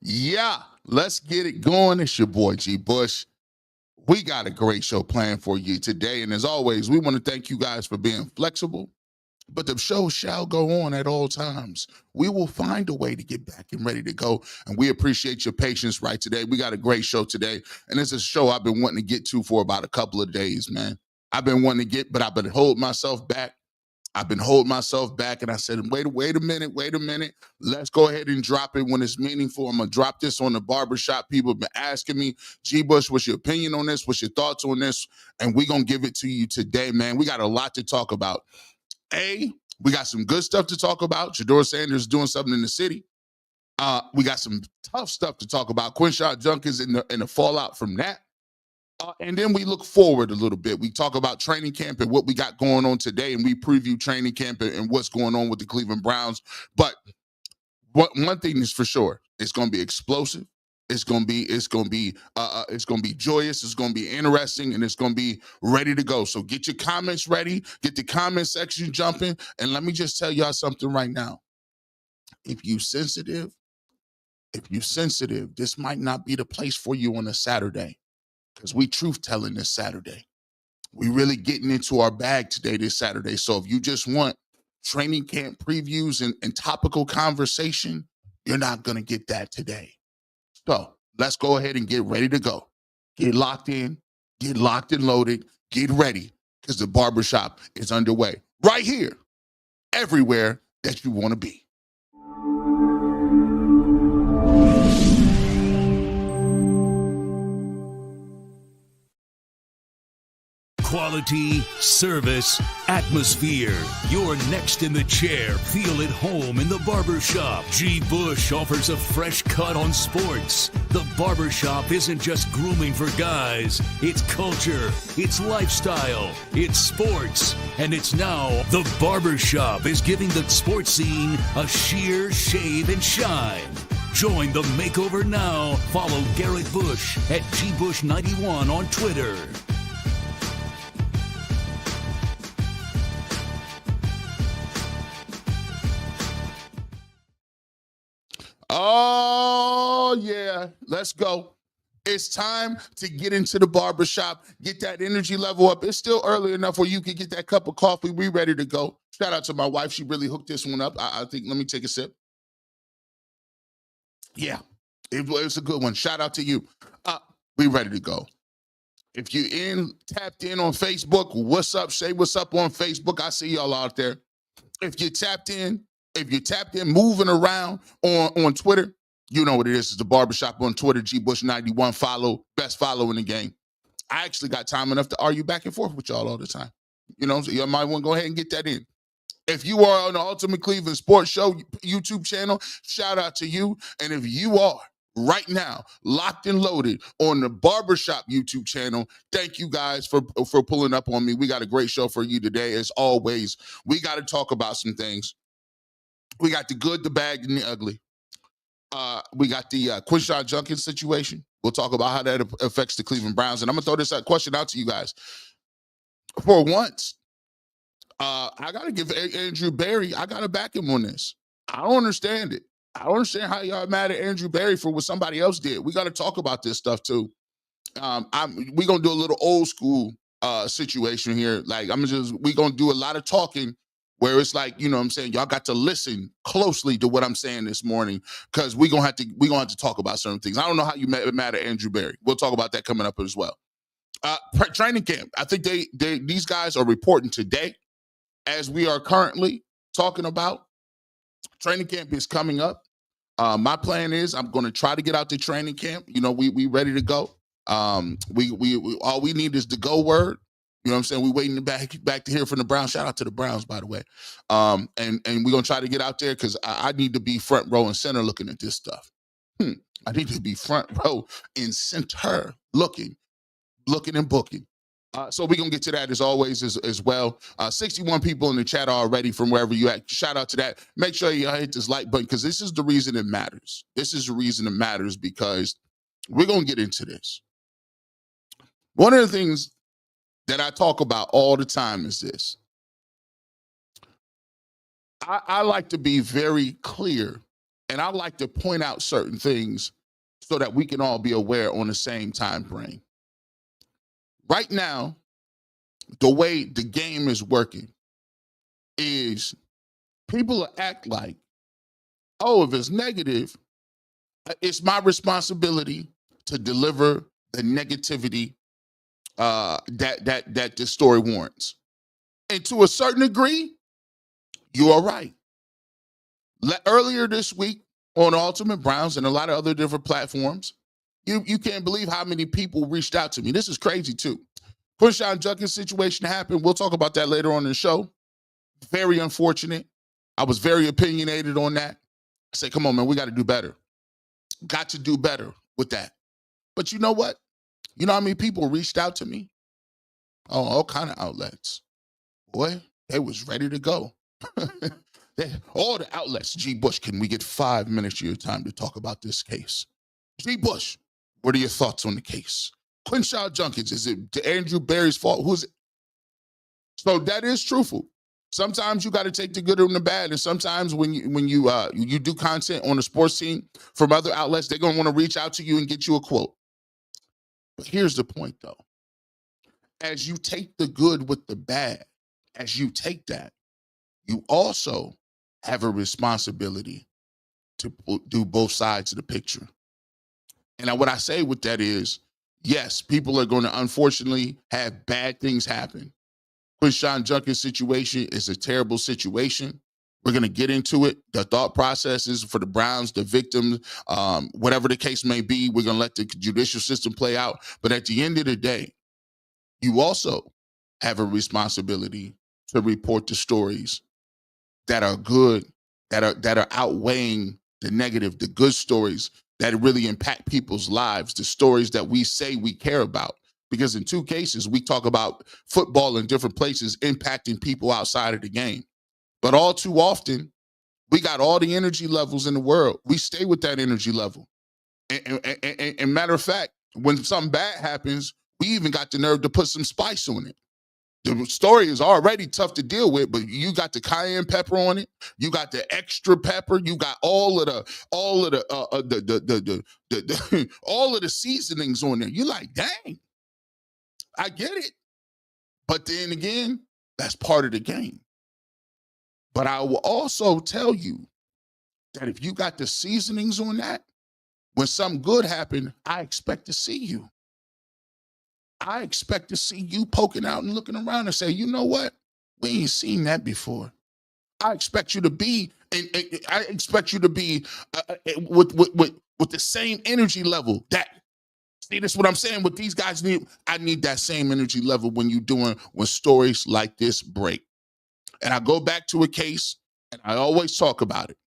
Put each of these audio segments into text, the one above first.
Yeah, let's get it going. It's your boy G Bush. We got a great show planned for you today. And as always, we want to thank you guys for being flexible. But the show shall go on at all times. We will find a way to get back and ready to go. And we appreciate your patience right today. We got a great show today. And it's a show I've been wanting to get to for about a couple of days, man. I've been wanting to get, but I've been holding myself back. And I said, wait a minute, wait a minute. Let's go ahead and drop it when it's meaningful. I'm gonna drop this on the barbershop. People have been asking me, G Bush, what's your opinion on this? What's your thoughts on this? And we're gonna give it to you today, man. We got a lot to talk about. We got some good stuff to talk about. Shedeur Sanders doing something in the city. We got some tough stuff to talk about. Quinshot Junkins in the fallout from that. And then we look forward a little bit. We talk about training camp and what we got going on today, and we preview training camp and what's going on with the Cleveland Browns. But one thing is for sure, it's going to be explosive. It's gonna be joyous. It's gonna be interesting, and it's gonna be ready to go. So get your comments ready. Get the comment section jumping. And let me just tell y'all something right now. If you sensitive, this might not be the place for you on a Saturday, because we truth telling this Saturday. We really getting into our bag today this Saturday. So if you just want training camp previews and topical conversation, you're not gonna get that today. So let's go ahead and get ready to go. Get locked in, get locked and loaded, get ready, because the barbershop is underway. Right here, everywhere that you want to be. Quality, service, atmosphere. You're next in the chair. Feel at home in the barbershop. G. Bush offers a fresh cut on sports. The barbershop isn't just grooming for guys. It's culture, it's lifestyle, it's sports. And it's now the barbershop is giving the sports scene a sheer shave and shine. Join the makeover now. Follow Garrett Bush at GBush91 on Twitter. Oh, yeah. Let's go. It's time to get into the barbershop, get that energy level up. It's still early enough where you can get that cup of coffee. We ready to go. Shout out to my wife. She really hooked this one up. I think, let me take a sip. Yeah, it's a good one. Shout out to you. We ready to go. If you tapped in on Facebook, what's up? Say what's up on Facebook. I see y'all out there. If you tapped in moving around on Twitter, you know what it is. It's the barbershop on Twitter, GBush91. Follow, best follow in the game. I actually got time enough to argue back and forth with y'all all the time. You know, so you might want to go ahead and get that in. If you are on the Ultimate Cleveland Sports Show YouTube channel, shout out to you. And if you are right now locked and loaded on the Barbershop YouTube channel, thank you guys for pulling up on me. We got a great show for you today. As always, we got to talk about some things. We got the good, the bad, and the ugly. We got the Quinshot Junkins situation. We'll talk about how that affects the Cleveland Browns. And I'm going to throw this question out to you guys. For once, I got to give Andrew Berry, I got to back him on this. I don't understand it. I don't understand how y'all mad at Andrew Berry for what somebody else did. We got to talk about this stuff too. We're going to do a little old school situation here. Like, we're going to do a lot of talking where it's like, you know what I'm saying, y'all got to listen closely to what I'm saying this morning, because we're gonna have to talk about certain things. I don't know how you mad at Andrew Berry. We'll talk about that coming up as well. Training camp. I think these guys are reporting today, as we are currently talking about. Training camp is coming up. My plan is I'm going to try to get out to training camp. You know, we ready to go. We all we need is the go word. You know what I'm saying? We're waiting back to hear from the Browns. Shout out to the Browns, by the way. And we're going to try to get out there, because I need to be front row and center looking at this stuff. I need to be front row and center looking and booking. So we're going to get to that as always as well. 61 people in the chat already from wherever you at. Shout out to that. Make sure you hit this like button, because this is the reason it matters. This is the reason it matters, because we're going to get into this. One of the things that I talk about all the time is this. I like to be very clear, and I like to point out certain things so that we can all be aware on the same time frame. Right now, the way the game is working is people act like, oh, if it's negative, it's my responsibility to deliver the negativity that this story warrants. And to a certain degree, you are right. Earlier this week on Ultimate Browns and a lot of other different platforms, you can't believe how many people reached out to me. This is crazy too. Quinshon Judkins situation happened. We'll talk about that later on in the show. Very unfortunate. I was very opinionated on that. I said, come on, man, we got to do better. Got to do better with that. But you know what? You know how many people reached out to me? Oh, all kind of outlets. Boy, they was ready to go. All the outlets. G. Bush, can we get 5 minutes of your time to talk about this case? G. Bush, what are your thoughts on the case? Quinshon Judkins, is it Andrew Berry's fault? Who's it? So that is truthful. Sometimes you got to take the good and the bad, and sometimes when you do content on the sports team from other outlets, they're gonna want to reach out to you and get you a quote. But here's the point, though: as you take the good with the bad, as you take that, you also have a responsibility to do both sides of the picture. And what I say with that is, yes, people are going to unfortunately have bad things happen. Quinshon Judkins' situation is a terrible situation. We're going to get into it. The thought processes for the Browns, the victims, whatever the case may be, we're going to let the judicial system play out. But at the end of the day, you also have a responsibility to report the stories that are good, that are outweighing the negative, the good stories that really impact people's lives, the stories that we say we care about. Because in two cases, we talk about football in different places impacting people outside of the game. But all too often, we got all the energy levels in the world. We stay with that energy level. And matter of fact, when something bad happens, we even got the nerve to put some spice on it. The story is already tough to deal with, but you got the cayenne pepper on it. You got the extra pepper. You got all of the all of the seasonings on there. You're like, dang. I get it. But then again, that's part of the game. But I will also tell you that if you got the seasonings on that, when something good happened, I expect to see you. I expect to see you poking out and looking around and say, you know what? We ain't seen that before. I expect you to be, and I expect you to be with the same energy level that. See, this is what I'm saying. What these guys need, I need that same energy level when stories like this break. And I go back to a case, and I always talk about it.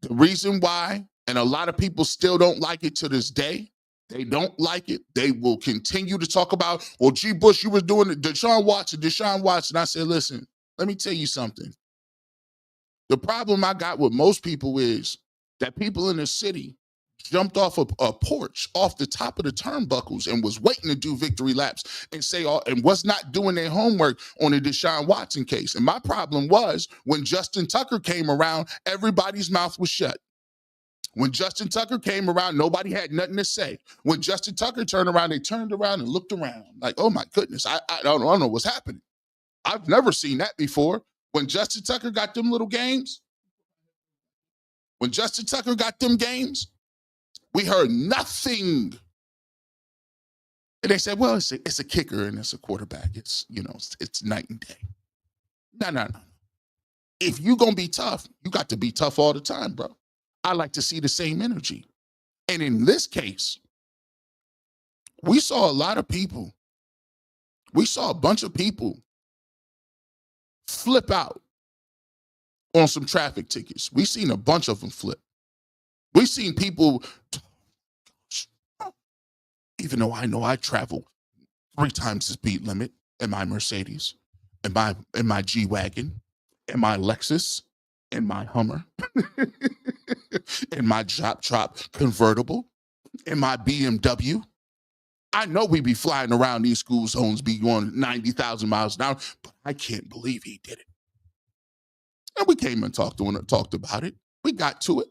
The reason why, and a lot of people still don't like it to this day, they don't like it. They will continue to talk about, well, G. Bush, you was doing it, Deshaun Watson. I said, listen, let me tell you something. The problem I got with most people is that people in the city jumped off a porch off the top of the turnbuckles and was waiting to do victory laps and was not doing their homework on the Deshaun Watson case. And my problem was when Justin Tucker came around, everybody's mouth was shut. When Justin Tucker came around, nobody had nothing to say. When Justin Tucker turned around, they turned around and looked around like, oh my goodness, I don't know what's happening. I've never seen that before. When Justin Tucker got them little games, we heard nothing. And they said, well, it's a kicker and it's a quarterback. It's night and day. No. If you're going to be tough, you got to be tough all the time, bro. I like to see the same energy. And in this case, we saw a lot of people. We saw a bunch of people flip out on some traffic tickets. We seen a bunch of them flip. We seen people, even though I know I travel 3 times the speed limit in my Mercedes, in my G-Wagon, in my Lexus, in my Hummer, in my Chop convertible, in my BMW. I know we be flying around these school zones, be going 90,000 miles an hour, but I can't believe he did it. And we came and talked about it. We got to it.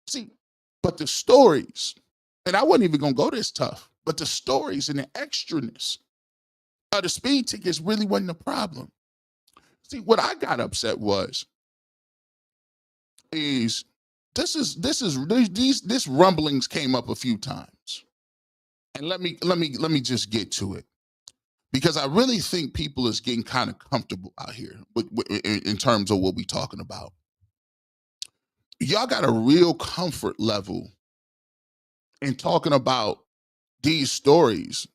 See, but the stories, and I wasn't even gonna go this tough, but the stories and the extraness of the speed tickets really wasn't the problem. See, what I got upset is this rumblings came up a few times. And let me just get to it. Because I really think people is getting kind of comfortable out here in terms of what we talking about. Y'all got a real comfort level in talking about these stories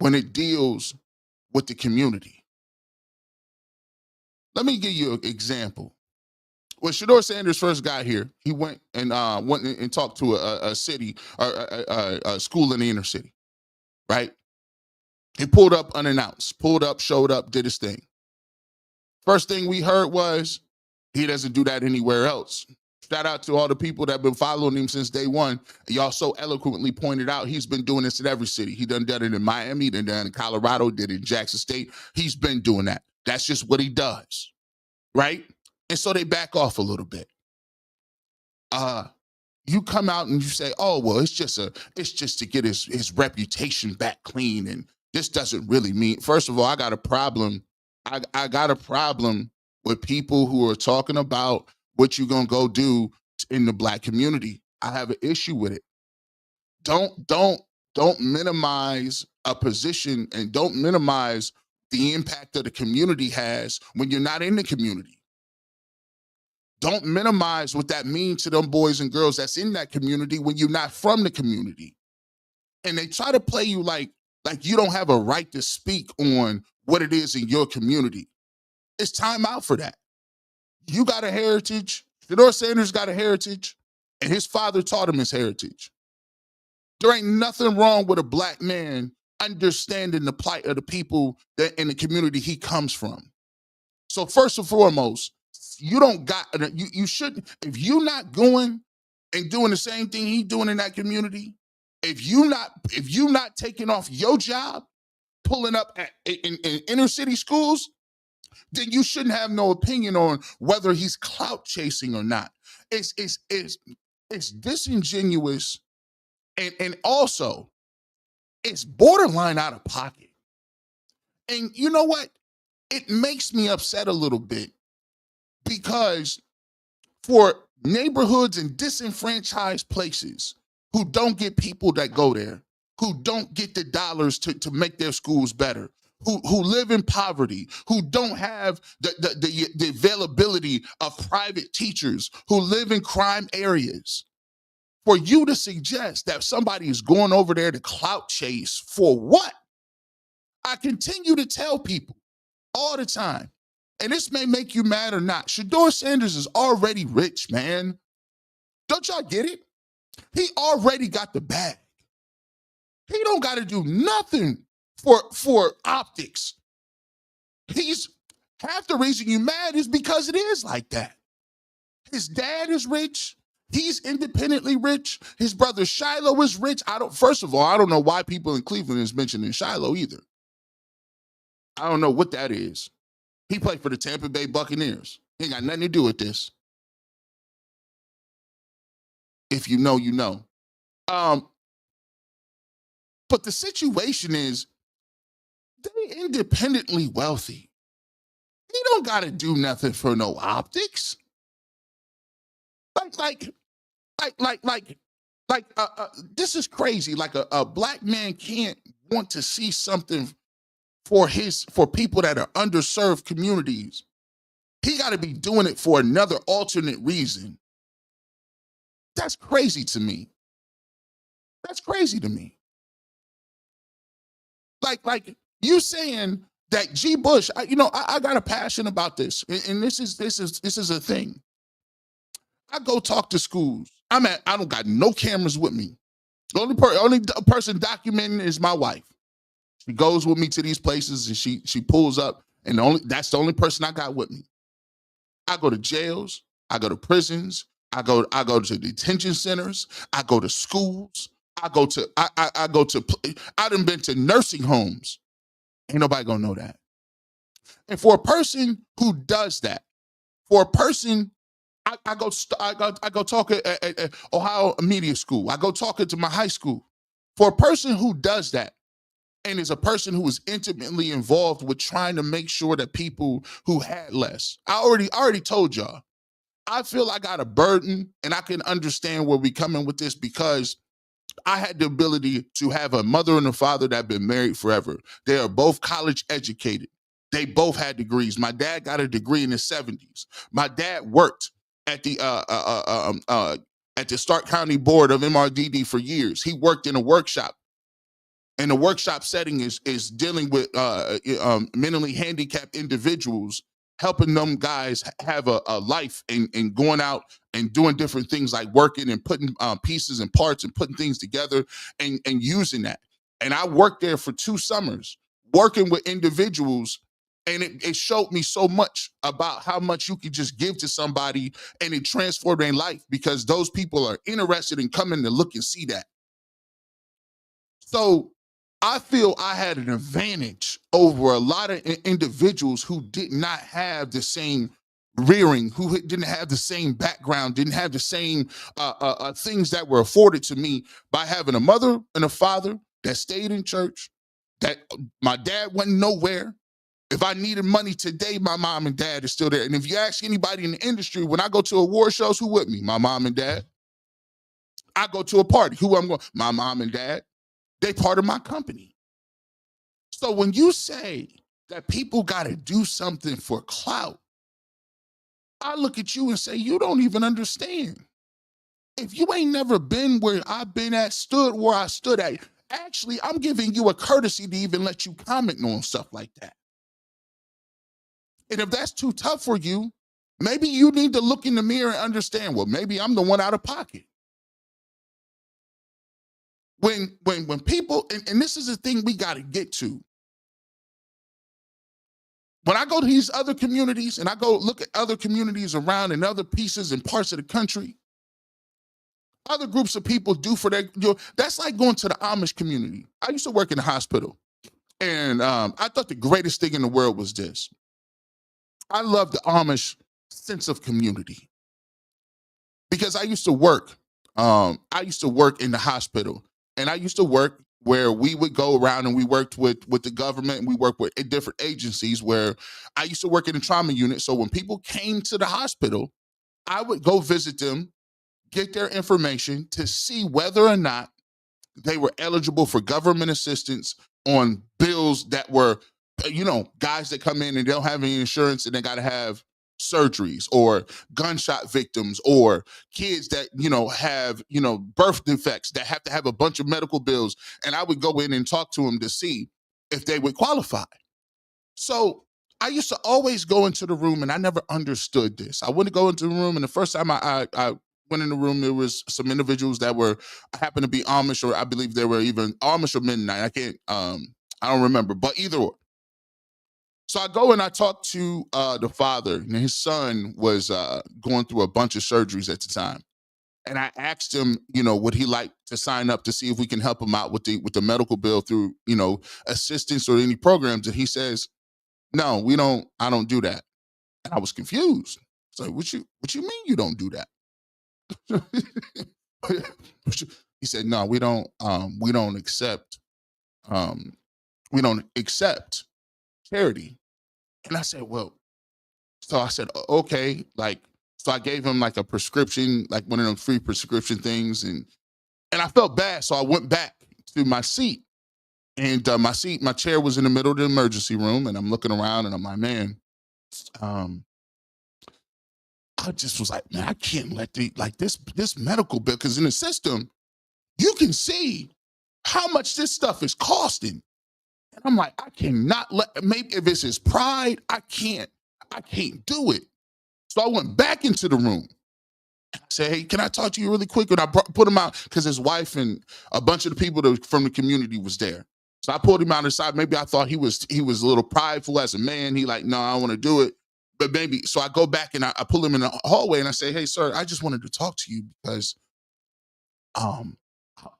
when it deals with the community. Let me give you an example. When Shedeur Sanders first got here, he went and talked to a city or a school in the inner city, right? He pulled up unannounced, showed up, did his thing. First thing we heard was he doesn't do that anywhere else. Shout out to all the people that have been following him since day one. Y'all so eloquently pointed out he's been doing this in every city. He done it in Miami, done it in Colorado, did it in Jackson State. He's been doing that. That's just what he does, right? And so they back off a little bit. You come out and you say, oh, well, it's just to get his reputation back clean. And this doesn't really mean, first of all, I got a problem. I got a problem with people who are talking about what you're gonna go do in the Black community. I have an issue with it. Don't minimize a position and don't minimize the impact that the community has when you're not in the community. Don't minimize what that means to them boys and girls that's in that community when you're not from the community. And they try to play you like you don't have a right to speak on what it is in your community. It's time out for that. You got a heritage. Shedeur Sanders got a heritage, and his father taught him his heritage. There ain't nothing wrong with a Black man understanding the plight of the people that in the community he comes from. So first and foremost, you shouldn't, if you're not going and doing the same thing he's doing in that community, if you not taking off your job, pulling up in inner city schools, then you shouldn't have no opinion on whether he's clout chasing or not. It's disingenuous and also it's borderline out of pocket. And you know what? It makes me upset a little bit because for neighborhoods and disenfranchised places who don't get people that go there, who don't get the dollars to make their schools better, who live in poverty, who don't have the availability of private teachers, who live in crime areas, for you to suggest that somebody is going over there to clout chase for what? I continue to tell people all the time, and this may make you mad or not, Shedeur Sanders is already rich, man. Don't y'all get it? He already got the bag. He don't got to do nothing for optics. He's half the reason you mad is because it is like that. His dad is rich. He's independently rich. His brother Shiloh is rich. First of all, I don't know why people in Cleveland is mentioning Shiloh either. I don't know what that is. He played for the Tampa Bay Buccaneers. He ain't got nothing to do with this. If you know, you know. But the situation is, they independently wealthy. He don't got to do nothing for no optics. This is crazy. Like a Black man can't want to see something for people that are underserved communities. He got to be doing it for another alternate reason. That's crazy to me. That's crazy to me. Like you saying that G. Bush, I got a passion about this, and this is a thing. I go talk to schools. I don't got no cameras with me. The only person documenting is my wife. She goes with me to these places and she pulls up, and that's the only person I got with me. I go to jails, I go to prisons, I go to detention centers, I go to schools, I done been to nursing homes. Ain't nobody gonna know that. And for a person who does that, For a person, I go talk at Ohio Media School. I go talking to my high school. For a person who does that, and is a person who is intimately involved with trying to make sure that people who had less. I already told y'all. I feel I got a burden, and I can understand where we coming with this because I had the ability to have a mother and a father that have been married forever. They are both college educated. They both had degrees. My dad got a degree in the 70s. My dad worked at the Stark County Board of MRDD for years. He worked in a workshop, and the workshop setting is dealing with mentally handicapped individuals, helping them guys have a life and going out and doing different things like working and putting pieces and parts and putting things together and using that. And I worked there for 2 summers working with individuals, and it showed me so much about how much you could just give to somebody and it transformed their life because those people are interested in coming to look and see that. So I feel I had an advantage over a lot of individuals who did not have the same rearing, who didn't have the same background, didn't have the same things that were afforded to me by having a mother and a father that stayed in church, that my dad went nowhere. If I needed money today, my mom and dad is still there. And if you ask anybody in the industry, when I go to award shows, who with me? My mom and dad. I go to a party, who I'm going? My mom and dad. They part of my company. So when you say that people got to do something for clout, I look at you and say, you don't even understand. If you ain't never been where I've been at, stood where I stood at, actually, I'm giving you a courtesy to even let you comment on stuff like that. And if that's too tough for you, maybe you need to look in the mirror and understand, well, maybe I'm the one out of pocket. When people, and this is the thing we got to get to. When I go to these other communities and I go look at other communities around in other pieces and parts of the country, other groups of people do for their, that's like going to the Amish community. I used to work in a hospital, and I thought the greatest thing in the world was this. I love the Amish sense of community because I used to work in the hospital, and I used to work where we would go around and we worked with the government, and we worked with different agencies. Where I used to work in a trauma unit. So when people came to the hospital, I would go visit them, get their information to see whether or not they were eligible for government assistance on bills that were, guys that come in and they don't have any insurance and they got to have surgeries, or gunshot victims, or kids that, have, birth defects that have to have a bunch of medical bills. And I would go in and talk to them to see if they would qualify. So I used to always go into the room, and I never understood this. I wouldn't go into the room, and the first time I went in the room, there was some individuals that were happened to be Amish, or I believe they were even Amish or Mennonite. I can't, I don't remember, but either or. So I go and I talk to the father, and his son was going through a bunch of surgeries at the time. And I asked him, would he like to sign up to see if we can help him out with the medical bill through, assistance or any programs? And he says, no, we don't. I don't do that. And I was confused. So what you mean you don't do that? He said, no, we don't accept charity. And I said, well, so I said, okay, so I gave him like a prescription, like one of them free prescription things, and I felt bad, so I went back to my seat. And my chair was in the middle of the emergency room, and I'm looking around, and I'm like, man, I just was like, man, I can't let this medical bill, because in the system, you can see how much this stuff is costing. And I'm like, I cannot maybe if it's his pride, I can't do it. So I went back into the room. I said, hey, can I talk to you really quick? And I put him out because his wife and a bunch of the people from the community was there. So I pulled him out aside. Maybe I thought he was a little prideful as a man. He like, no, I don't want to do it. But maybe, so I go back and I pull him in the hallway and I say, hey, sir, I just wanted to talk to you because I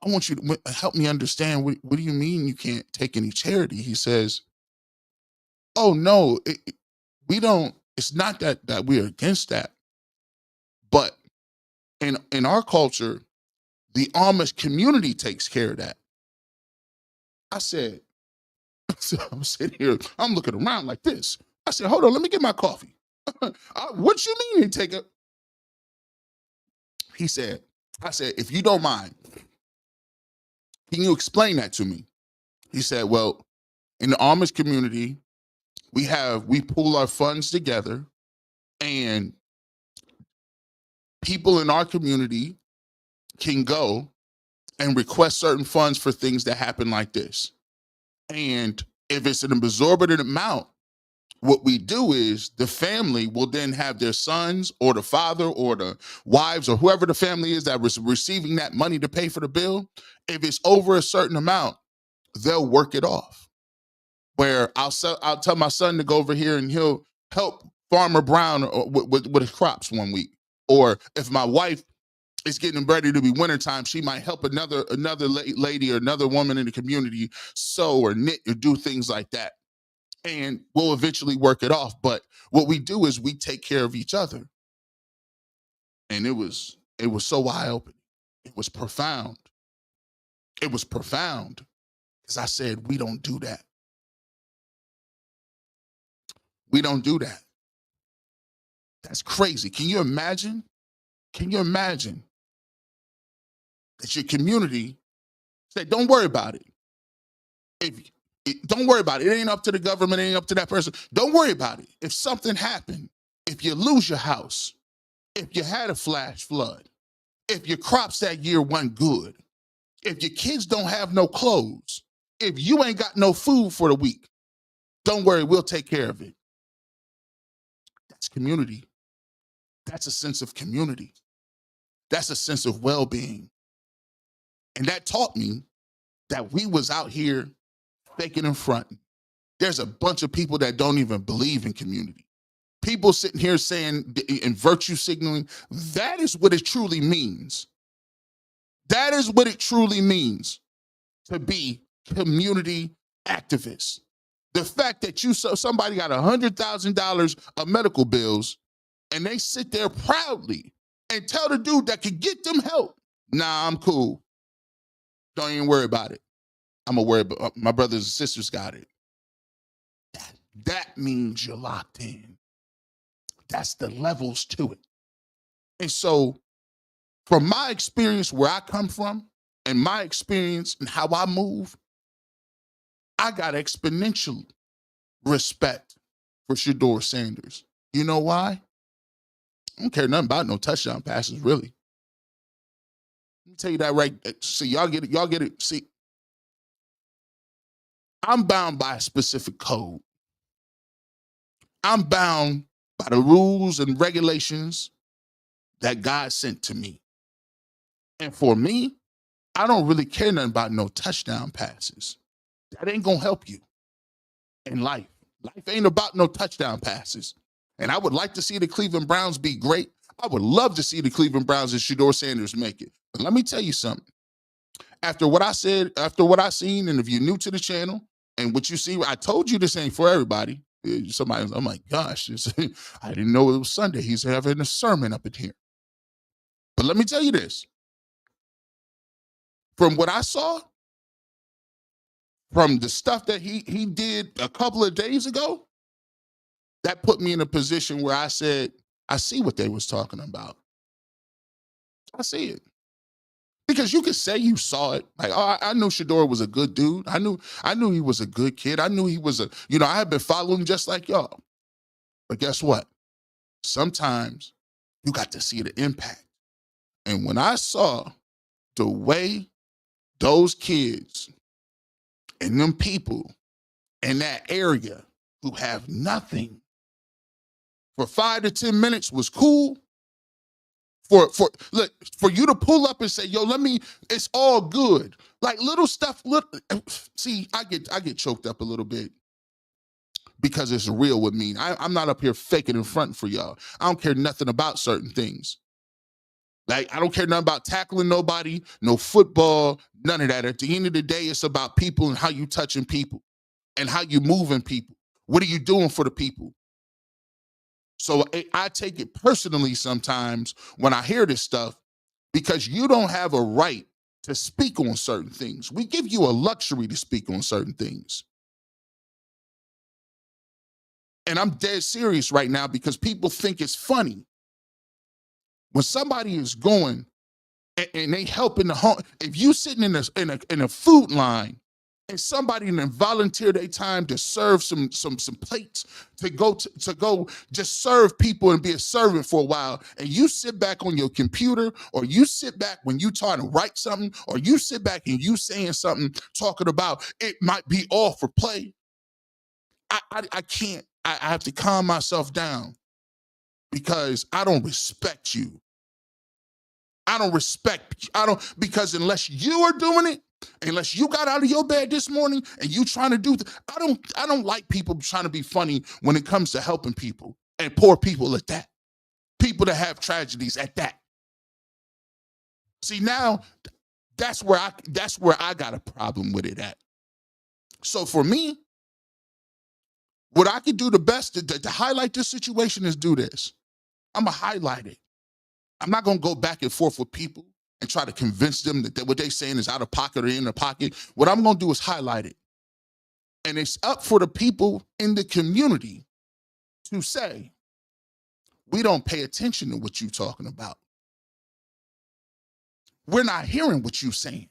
want you to help me understand. What do you mean you can't take any charity? He says, oh, no, we don't It's not that we're against that, but in our culture, the Amish community takes care of that. I said, so I'm sitting here, I'm looking around like this. I said, hold on, let me get my coffee. What you mean you take it? He said, I said, if you don't mind, can you explain that to me? He said, well, in the Amish community, we pool our funds together, and people in our community can go and request certain funds for things that happen like this. And if it's an exorbitant amount, what we do is the family will then have their sons or the father or the wives or whoever the family is that was receiving that money to pay for the bill. If it's over a certain amount, they'll work it off. Where I'll tell my son to go over here and he'll help Farmer Brown with his crops one week. Or if my wife is getting ready to be wintertime, she might help another lady or another woman in the community sew or knit or do things like that. And we'll eventually work it off. But what we do is we take care of each other. And it was so eye-opening. It was profound. It was profound. Because I said, we don't do that. We don't do that. That's crazy. Can you imagine? Can you imagine that your community say, don't worry about it. Don't worry about it. It ain't up to the government. It ain't up to that person. Don't worry about it. If something happened, if you lose your house, if you had a flash flood, if your crops that year weren't good, if your kids don't have no clothes, if you ain't got no food for the week, don't worry, we'll take care of it. That's community. That's a sense of community. That's a sense of well-being. And that taught me that we was out here faking and fronting. There's a bunch of people that don't even believe in community. People sitting here saying in virtue signaling, that is what it truly means. That is what it truly means to be community activists. The fact that somebody got $100,000 of medical bills and they sit there proudly and tell the dude that could get them help, nah, I'm cool. Don't even worry about it. I'm gonna worry about my brothers and sisters got it. That means you're locked in. That's the levels to it. And so from my experience where I come from and my experience and how I move, I got exponential respect for Shedeur Sanders. You know why? I don't care nothing about no touchdown passes, really. Let me tell you that right. See, y'all get it. See, I'm bound by a specific code. I'm bound by the rules and regulations that God sent to me. And for me, I don't really care nothing about no touchdown passes. That ain't gonna help you in life. Life ain't about no touchdown passes. And I would like to see the Cleveland Browns be great. I would love to see the Cleveland Browns and Shedeur Sanders make it. But let me tell you something. After what I said, after what I seen, and if you're new to the channel and what you see, I told you this ain't for everybody. Somebody, I'm like, gosh, I didn't know it was Sunday. He's having a sermon up in here. But let me tell you this. From what I saw, from the stuff that he did a couple of days ago, that put me in a position where I said, I see what they was talking about. I see it. Because you could say you saw it. Like, oh, I knew Shedeur was a good dude. I knew he was a good kid. I knew he was I had been following just like y'all. But guess what? Sometimes you got to see the impact. And when I saw the way those kids and them people in that area who have nothing for 5 to 10 minutes was cool. For you to pull up and say, yo, it's all good. Like little stuff, see, I get choked up a little bit because it's real with me. I'm not up here faking in front for y'all. I don't care nothing about certain things. Like, I don't care nothing about tackling nobody, no football, none of that. At the end of the day, it's about people and how you touching people and how you moving people. What are you doing for the people? So I take it personally sometimes when I hear this stuff, because you don't have a right to speak on certain things. We give you a luxury to speak on certain things. And I'm dead serious right now because people think it's funny. When somebody is going and they helping the home, if you sitting in a food line and somebody then volunteer their time to serve some plates, to go just serve people and be a servant for a while, and you sit back on your computer, or you sit back when you trying to write something, or you sit back and you saying something talking about it might be all for play. I can't. I have to calm myself down because I don't respect you. Because unless you are doing it, unless you got out of your bed this morning and you trying to do, I don't like people trying to be funny when it comes to helping people, and poor people at that. People that have tragedies at that. See, now that's where I got a problem with it at. So for me, what I could do the best to highlight this situation is do this. I'm gonna highlight it. I'm not gonna go back and forth with people and try to convince them that what they're saying is out of pocket or in their pocket. What I'm gonna do is highlight it. And it's up for the people in the community to say, we don't pay attention to what you're talking about. We're not hearing what you're saying.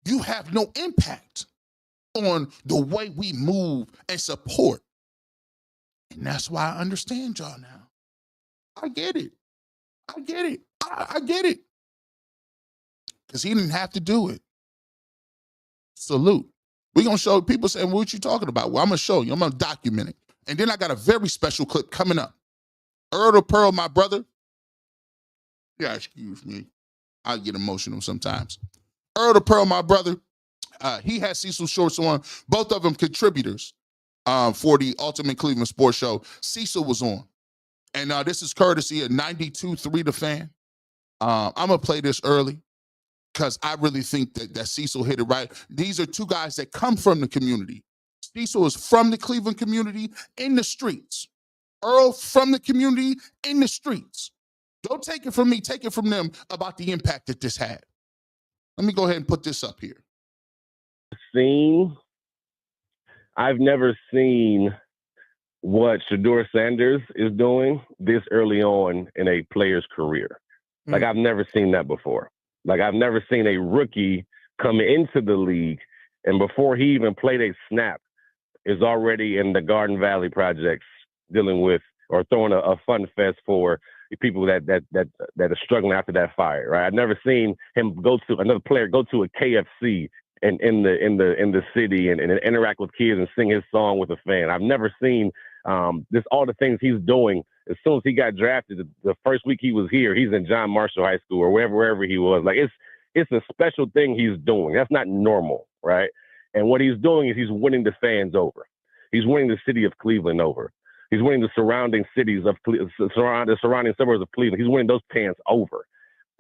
You have no impact on the way we move and support. And that's why I understand y'all now. I get it. I get it. I get it. Because he didn't have to do it. Salute. We're going to show people saying, well, what you talking about? Well, I'm going to show you. I'm going to document it. And then I got a very special clip coming up. Earl to Pearl, my brother. Yeah, excuse me. I get emotional sometimes. Earl to Pearl, my brother. He has Cecil Shorts on. Both of them contributors for the Ultimate Cleveland Sports Show. Cecil was on. And this is courtesy of 92.3 The Fan. I'm going to play this early because I really think that Cecil hit it right. These are two guys that come from the community. Cecil is from the Cleveland community in the streets. Earl from the community in the streets. Don't take it from me, take it from them about the impact that this had. Let me go ahead and put this up here. I've never seen what Shedeur Sanders is doing this early on in a player's career. Like, I've never seen that before. Like, I've never seen a rookie come into the league and before he even played a snap is already in the Garden Valley projects dealing with or throwing a fun fest for people that are struggling after that fire, right? I've never seen him another player go to a KFC and in the city and interact with kids and sing his song with a fan. I've never seen all the things he's doing. As soon as he got drafted, the first week he was here, he's in John Marshall High School or wherever he was. Like, it's a special thing he's doing. That's not normal, right? And what he's doing is he's winning the fans over. He's winning the city of Cleveland over. He's winning the surrounding cities of the surrounding suburbs of Cleveland. He's winning those fans over.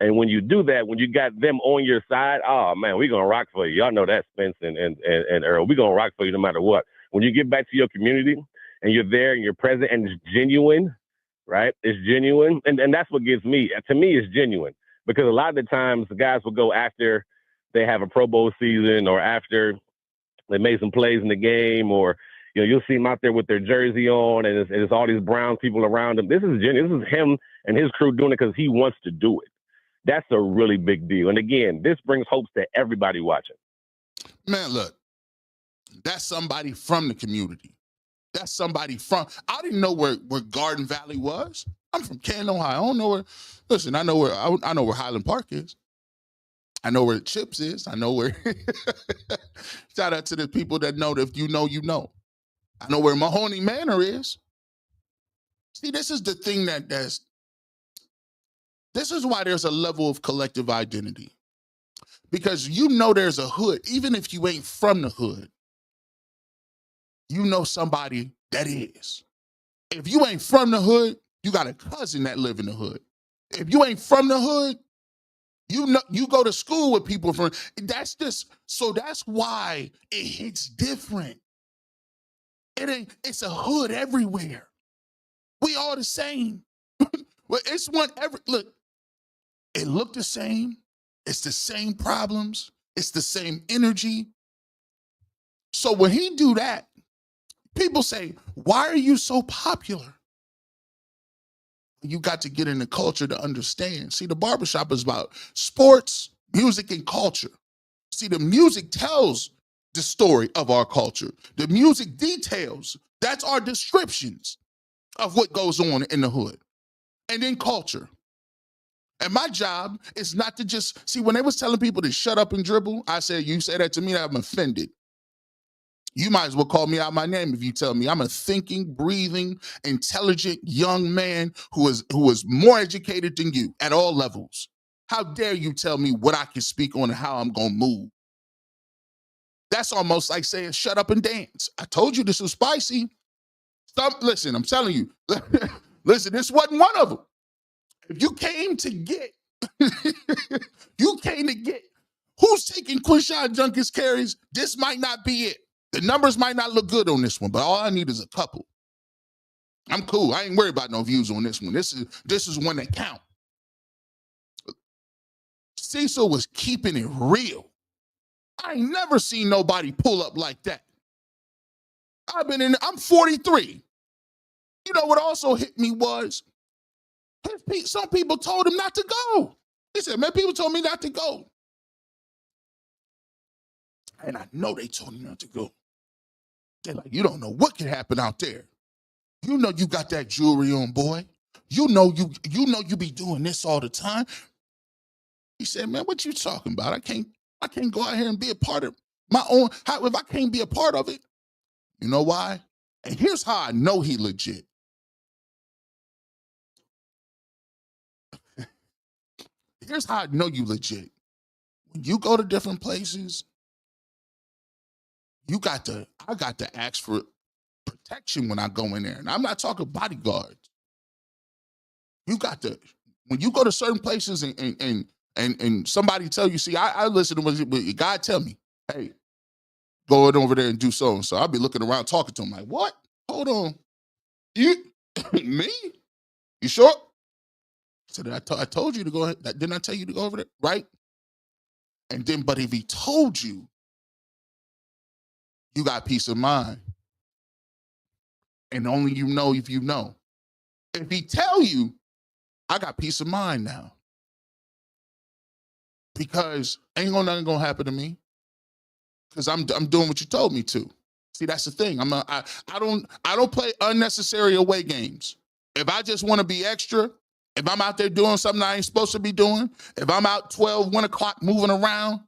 And when you do that, when you got them on your side, oh man, we're gonna rock for you. Y'all know that, Spence and Earl. We're gonna rock for you no matter what. When you get back to your community and you're there and you're present and it's genuine, right? It's genuine. And that's what gives me, to me, it's genuine. Because a lot of the times the guys will go after they have a Pro Bowl season or after they made some plays in the game, or you'll see them out there with their jersey on and it's all these Browns people around them. This is genuine. This is him and his crew doing it because he wants to do it. That's a really big deal. And again, this brings hopes to everybody watching. Man, look, that's somebody from the community. That's somebody I didn't know where Garden Valley was. I'm from Canton, Ohio. I don't know where, listen, I know where Highland Park is. I know where Chips is. I know where, shout out to the people that know that if you know, you know. I know where Mahoney Manor is. See, this is the thing this is why there's a level of collective identity. Because there's a hood, even if you ain't from the hood, you know somebody that is. If you ain't from the hood, you got a cousin that live in the hood. If you ain't from the hood, you go to school with people from, so that's why it hits different. It's a hood everywhere. We all the same. Well, it's look, it looked the same. It's the same problems. It's the same energy. So when he do that, people say, why are you so popular? You got to get in the culture to understand. See, the barbershop is about sports, music, and culture. See, the music tells the story of our culture. The music details, that's our descriptions of what goes on in the hood. And then culture. And my job is not to just, see, when they was telling people to shut up and dribble, I said, you say that to me, I'm offended. You might as well call me out my name if you tell me I'm a thinking, breathing, intelligent young man who is more educated than you at all levels. How dare you tell me what I can speak on and how I'm gonna move? That's almost like saying, shut up and dance. I told you this was spicy. Listen, I'm telling you. Listen, this wasn't one of them. If you came to get, who's taking Quinshon Junkins carries, this might not be it. The numbers might not look good on this one, but all I need is a couple. I'm cool. I ain't worried about no views on this one. This is one that count. Cecil was keeping it real. I ain't never seen nobody pull up like that. I'm 43. You know what also hit me was, some people told him not to go. He said, man, people told me not to go. And I know they told him not to go. They're like, you don't know what can happen out there. You know you got that jewelry on, boy. You know you be doing this all the time. He said, man, what you talking about? I can't go out here and be a part of my own. If I can't be a part of it, you know why? And here's how I know he legit. Here's how I know you legit. When you go to different places, I got to ask for protection when I go in there. And I'm not talking bodyguards. You got to, when you go to certain places and somebody tell you, see, I listen to what God tell me, hey, go over there and do so and so. I'll be looking around talking to him like, what? Hold on. You, me? You sure? So I told you to go ahead. Didn't I tell you to go over there? Right? And then, but if he told you, you got peace of mind. And only you know if you know. If he tell you, I got peace of mind now. Because nothing gonna happen to me. Because I'm doing what you told me to. See, that's the thing. I don't play unnecessary away games. If I just want to be extra, if I'm out there doing something I ain't supposed to be doing, if I'm out 12, 1 o'clock moving around,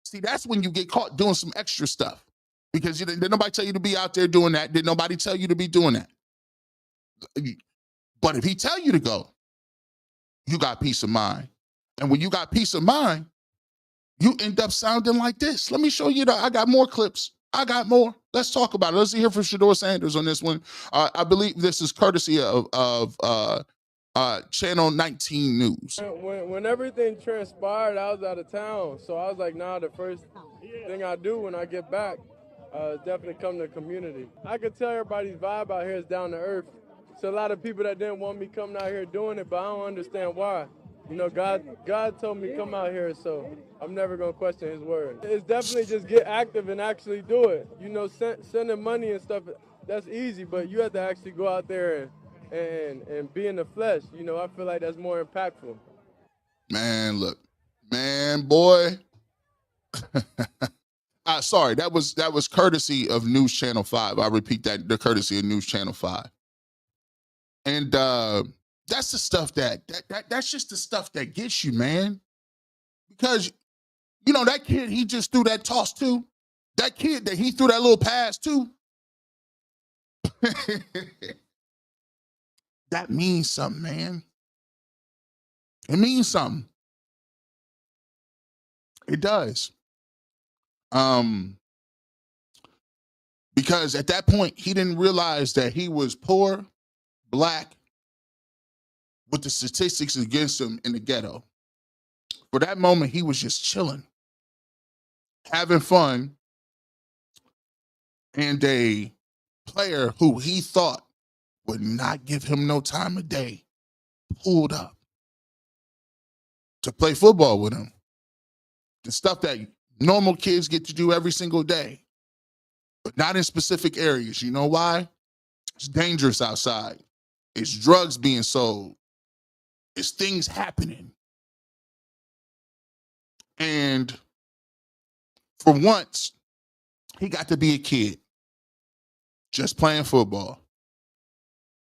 see, that's when you get caught doing some extra stuff. Because did nobody tell you to be out there doing that? Did nobody tell you to be doing that? But if he tell you to go, you got peace of mind. And when you got peace of mind, you end up sounding like this. Let me show you I got more clips. I got more. Let's talk about it. Let's hear from Shedeur Sanders on this one. I believe this is courtesy of Channel 19 News. When everything transpired, I was out of town. So I was like, nah, the first thing I do when I get back is definitely come to the community. I could tell everybody's vibe out here is down to earth. So a lot of people that didn't want me coming out here doing it, but I don't understand why. You know, God told me come out here, so I'm never going to question his word. It's definitely just get active and actually do it. You know, sending money and stuff, that's easy, but you have to actually go out there and be in the flesh. You know, I feel like that's more impactful. Man, look. Man, boy. Sorry, that was courtesy of News Channel 5. I repeat that, the courtesy of News Channel 5. And that's the stuff that's just the stuff that gets you, man. Because, you know, that kid, he just threw that toss to. That kid that he threw that little pass to. That means something, man. It means something. It does. Because at that point, he didn't realize that he was poor, Black, with the statistics against him in the ghetto. For that moment, he was just chilling, having fun, and a player who he thought would not give him no time of day, pulled up to play football with him. The stuff that normal kids get to do every single day, but not in specific areas. You know why? It's dangerous outside. It's drugs being sold. It's things happening. And for once, he got to be a kid just playing football.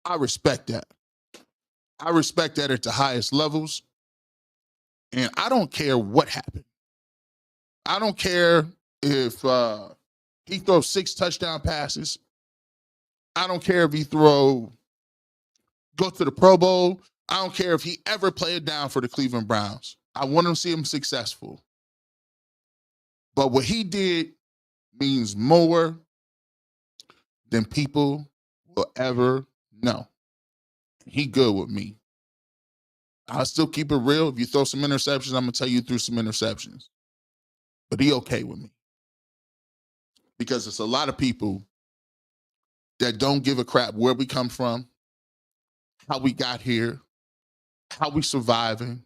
I respect that. I respect that at the highest levels. And I don't care what happened. I don't care if he throws 6 touchdown passes. I don't care if he go to the Pro Bowl. I don't care if he ever played down for the Cleveland Browns. I want to see him successful. But what he did means more than people will ever know. He good with me. I'll still keep it real. If you throw some interceptions, I'm going to tell you through some interceptions. But he okay with me. Because it's a lot of people that don't give a crap where we come from, how we got here, how we surviving,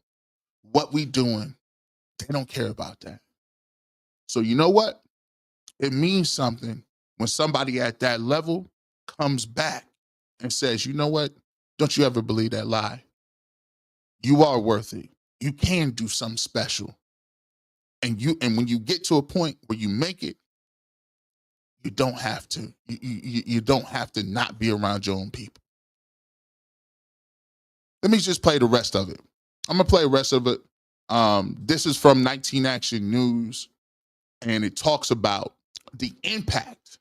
what we doing. They don't care about that. So you know what? It means something when somebody at that level comes back and says, you know what? Don't you ever believe that lie. You are worth it. You can do something special. And when you get to a point where you make it, you don't have to. You don't have to not be around your own people. Let me just play the rest of it. I'm going to play the rest of it. This is from 19 Action News, and it talks about the impact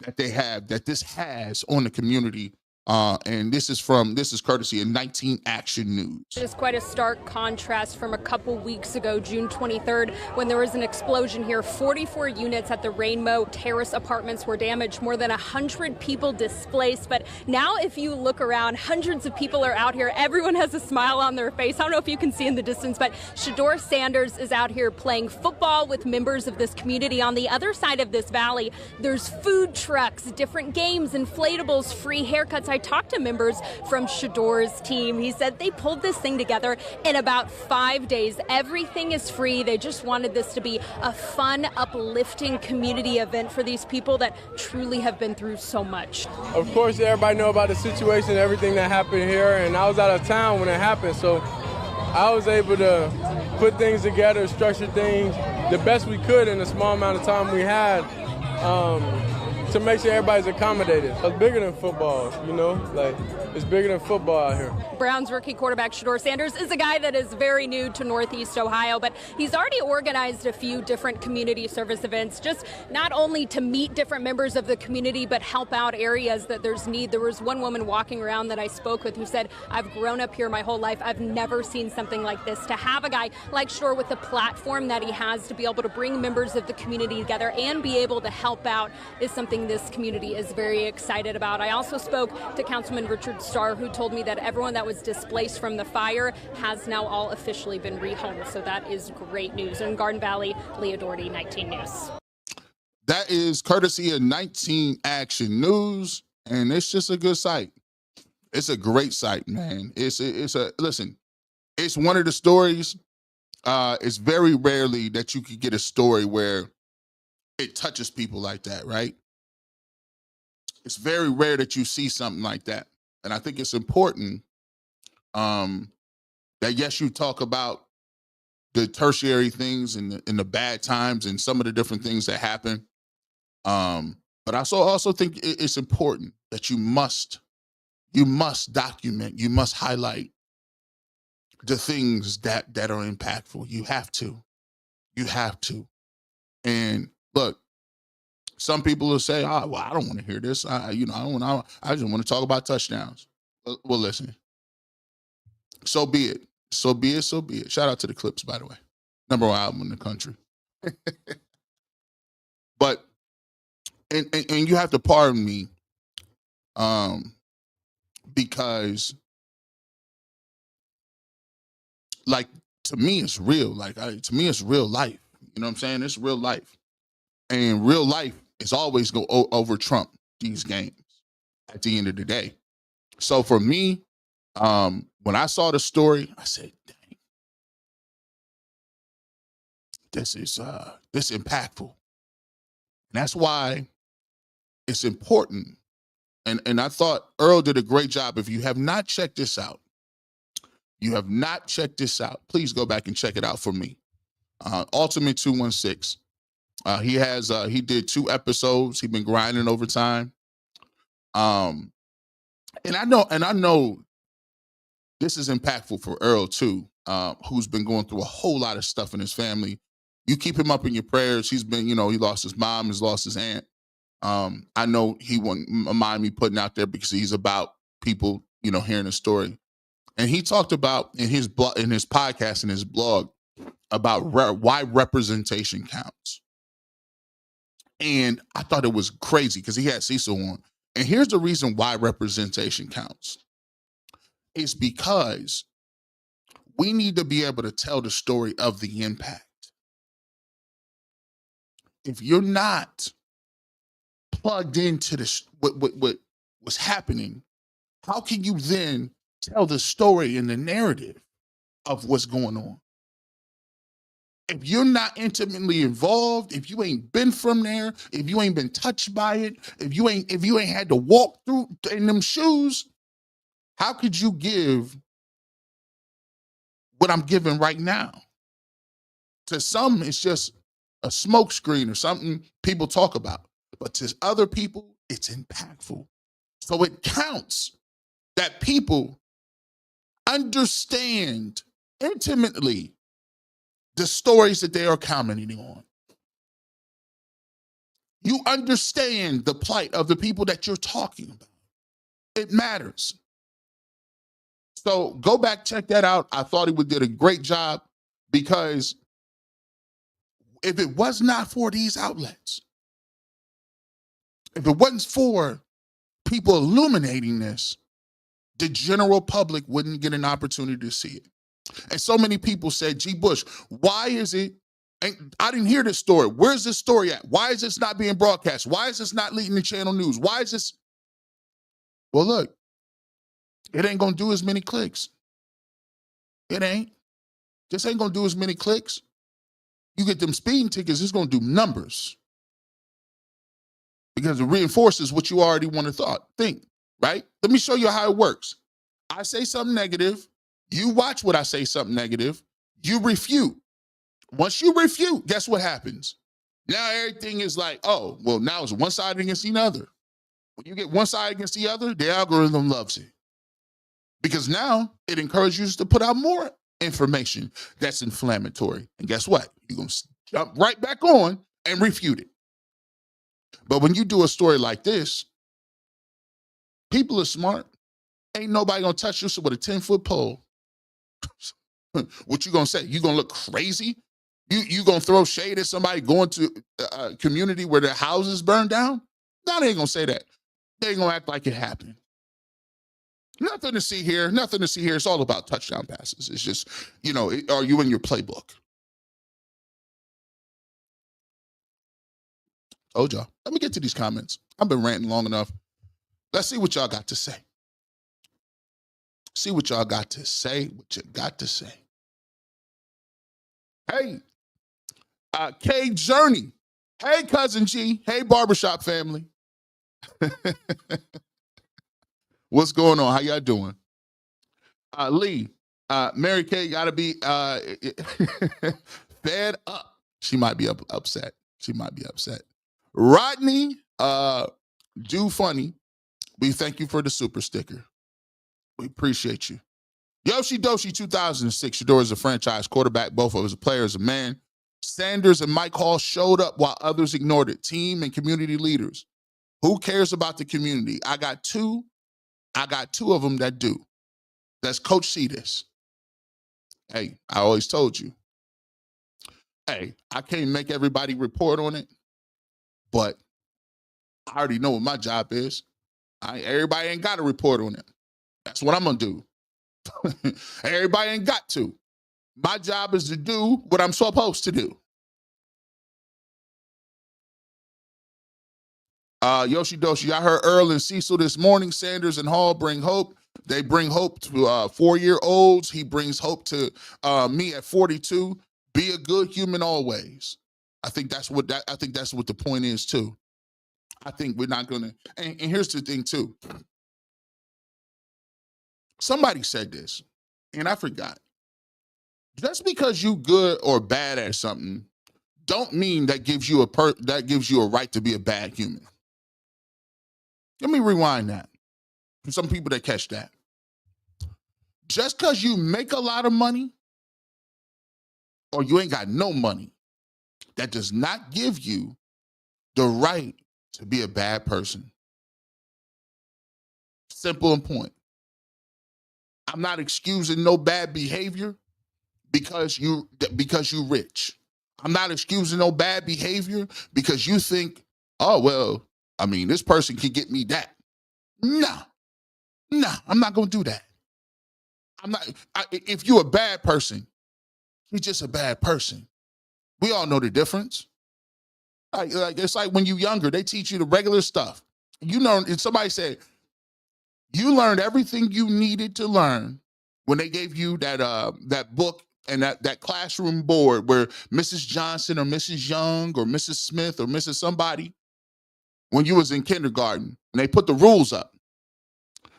that this has on the community. And this is courtesy of 19 Action News. It is quite a stark contrast from a couple weeks ago, June 23rd, when there was an explosion here. 44 units at the Rainbow Terrace apartments were damaged, more than 100 people displaced. But now if you look around, hundreds of people are out here. Everyone has a smile on their face. I don't know if you can see in the distance, but Shedeur Sanders is out here playing football with members of this community. On the other side of this valley, there's food trucks, different games, inflatables, free haircuts. I talked to members from Shedeur's team. He said they pulled this thing together in about 5 days. Everything is free. They just wanted this to be a fun, uplifting community event for these people that truly have been through so much. Of course, everybody know about the situation, everything that happened here, and I was out of town when it happened, so I was able to put things together, structure things the best we could in the small amount of time we had. To make sure everybody's accommodated. It's bigger than football, you know? Like, it's bigger than football out here. Browns rookie quarterback Shedeur Sanders is a guy that is very new to Northeast Ohio, but he's already organized a few different community service events, just not only to meet different members of the community, but help out areas that there's need. There was one woman walking around that I spoke with who said, I've grown up here my whole life. I've never seen something like this. To have a guy like Shedeur with the platform that he has to be able to bring members of the community together and be able to help out is something this community is very excited about. I also spoke to Councilman Richard Starr, who told me that everyone that was displaced from the fire has now all officially been rehomed. So that is great news. In Garden Valley, Leah Doherty, 19 News. That is courtesy of 19 Action News, and it's just a good site. It's a great site, man. Listen, it's one of the stories. It's very rarely that you could get a story where it touches people like that, right? It's very rare that you see something like that. And I think it's important that, yes, you talk about the tertiary things and the bad times and some of the different things that happen. But I also think it's important that you must document, you must highlight the things that are impactful. You have to. And look, some people will say, well, I don't want to hear this. I just want to talk about touchdowns. Well, listen, so be it. So be it. Shout out to the Clips, by the way. #1 album in the country. But, and you have to pardon me, because, like, to me, it's real. To me, it's real life. You know what I'm saying? It's real life. And real life is always go over Trump these games. at the end of the day. So for me, when I saw the story, I said, dang, this is impactful. And that's why it's important. And I thought Earl did a great job. If you have not checked this out, please go back and check it out for me. Ultimate 216. He did 2 episodes. He's been grinding over time. And I know this is impactful for Earl too, who's been going through a whole lot of stuff in his family. You keep him up in your prayers. He's been, he lost his mom, he's lost his aunt. I know he wouldn't mind me putting out there because he's about people, hearing the story. And he talked about in his podcast and his blog about why representation counts. And I thought it was crazy because he had Cecil on. And here's the reason why representation counts. It's because we need to be able to tell the story of the impact. If you're not plugged into this, what's happening, how can you then tell the story and the narrative of what's going on? If you're not intimately involved, if you ain't been from there, if you ain't been touched by it, if you ain't had to walk through in them shoes, how could you give what I'm giving right now? To some, it's just a smokescreen or something people talk about. But to other people, it's impactful. So it counts that people understand intimately the stories that they are commenting on. You understand the plight of the people that you're talking about. It matters. So go back, check that out. I thought he did a great job because if it was not for these outlets, if it wasn't for people illuminating this, the general public wouldn't get an opportunity to see it. And so many people said, G. Bush, why is it? And I didn't hear this story. Where's this story at? Why is this not being broadcast? Why is this not leading the channel news? Why is this? Well, look, it ain't going to do as many clicks. It ain't. This ain't going to do as many clicks. You get them speeding tickets, it's going to do numbers. Because it reinforces what you already want to think, right? Let me show you how it works. I say something negative. You watch what I say something negative. You refute. Once you refute, guess what happens? Now everything is like, oh, well, now it's one side against the other. When you get one side against the other, the algorithm loves it. Because now it encourages you to put out more information that's inflammatory. And guess what? You're going to jump right back on and refute it. But when you do a story like this, people are smart. Ain't nobody going to touch you with a 10-foot pole. What you going to say? You going to look crazy? You going to throw shade at somebody going to a community where their houses burned down? No, they ain't going to say that. They ain't going to act like it happened. Nothing to see here. Nothing to see here. It's all about touchdown passes. It's just, are you in your playbook? Told y'all. Let me get to these comments. I've been ranting long enough. Let's see what y'all got to say. See what y'all got to say. What you got to say. Hey, K Journey. Hey, Cousin G. Hey, barbershop family. What's going on? How y'all doing? Lee, Mary Kay gotta be fed up. She might be upset. She might be upset. Rodney, do funny. We thank you for the super sticker. We appreciate you. Yoshi Doshi 2006. Shedeur is a franchise quarterback. Both of us are players, a man. Sanders and Mike Hall showed up while others ignored it. Team and community leaders. Who cares about the community? I got two of them that do. Let's Coach see this. Hey, I always told you. Hey, I can't make everybody report on it, but I already know what my job is. Everybody ain't got to report on it. That's what I'm going to do. Everybody ain't got to. My job is to do what I'm supposed to do. Yoshi Doshi, I heard Earl and Cecil this morning. Sanders and Hall bring hope. They bring hope to 4-year-olds. He brings hope to me at 42. Be a good human always. I think that's what the point is too. I think we're not gonna. And here's the thing too. Somebody said this, and I forgot. Just because you good or bad at something, don't mean that gives you a right to be a bad human. Let me rewind that. For some people that catch that. Just because you make a lot of money or you ain't got no money, that does not give you the right to be a bad person. Simple and point. I'm not excusing no bad behavior because you rich. I'm not excusing no bad behavior because you think, oh, well, I mean, this person can get me that. No, I'm not going to do that. If you're a bad person, you're just a bad person. We all know the difference. Like it's like when you're younger, they teach you the regular stuff. You know, and somebody said, you learned everything you needed to learn when they gave you that book and that classroom board where Mrs. Johnson or Mrs. Young or Mrs. Smith or Mrs. somebody, when you was in kindergarten, and they put the rules up.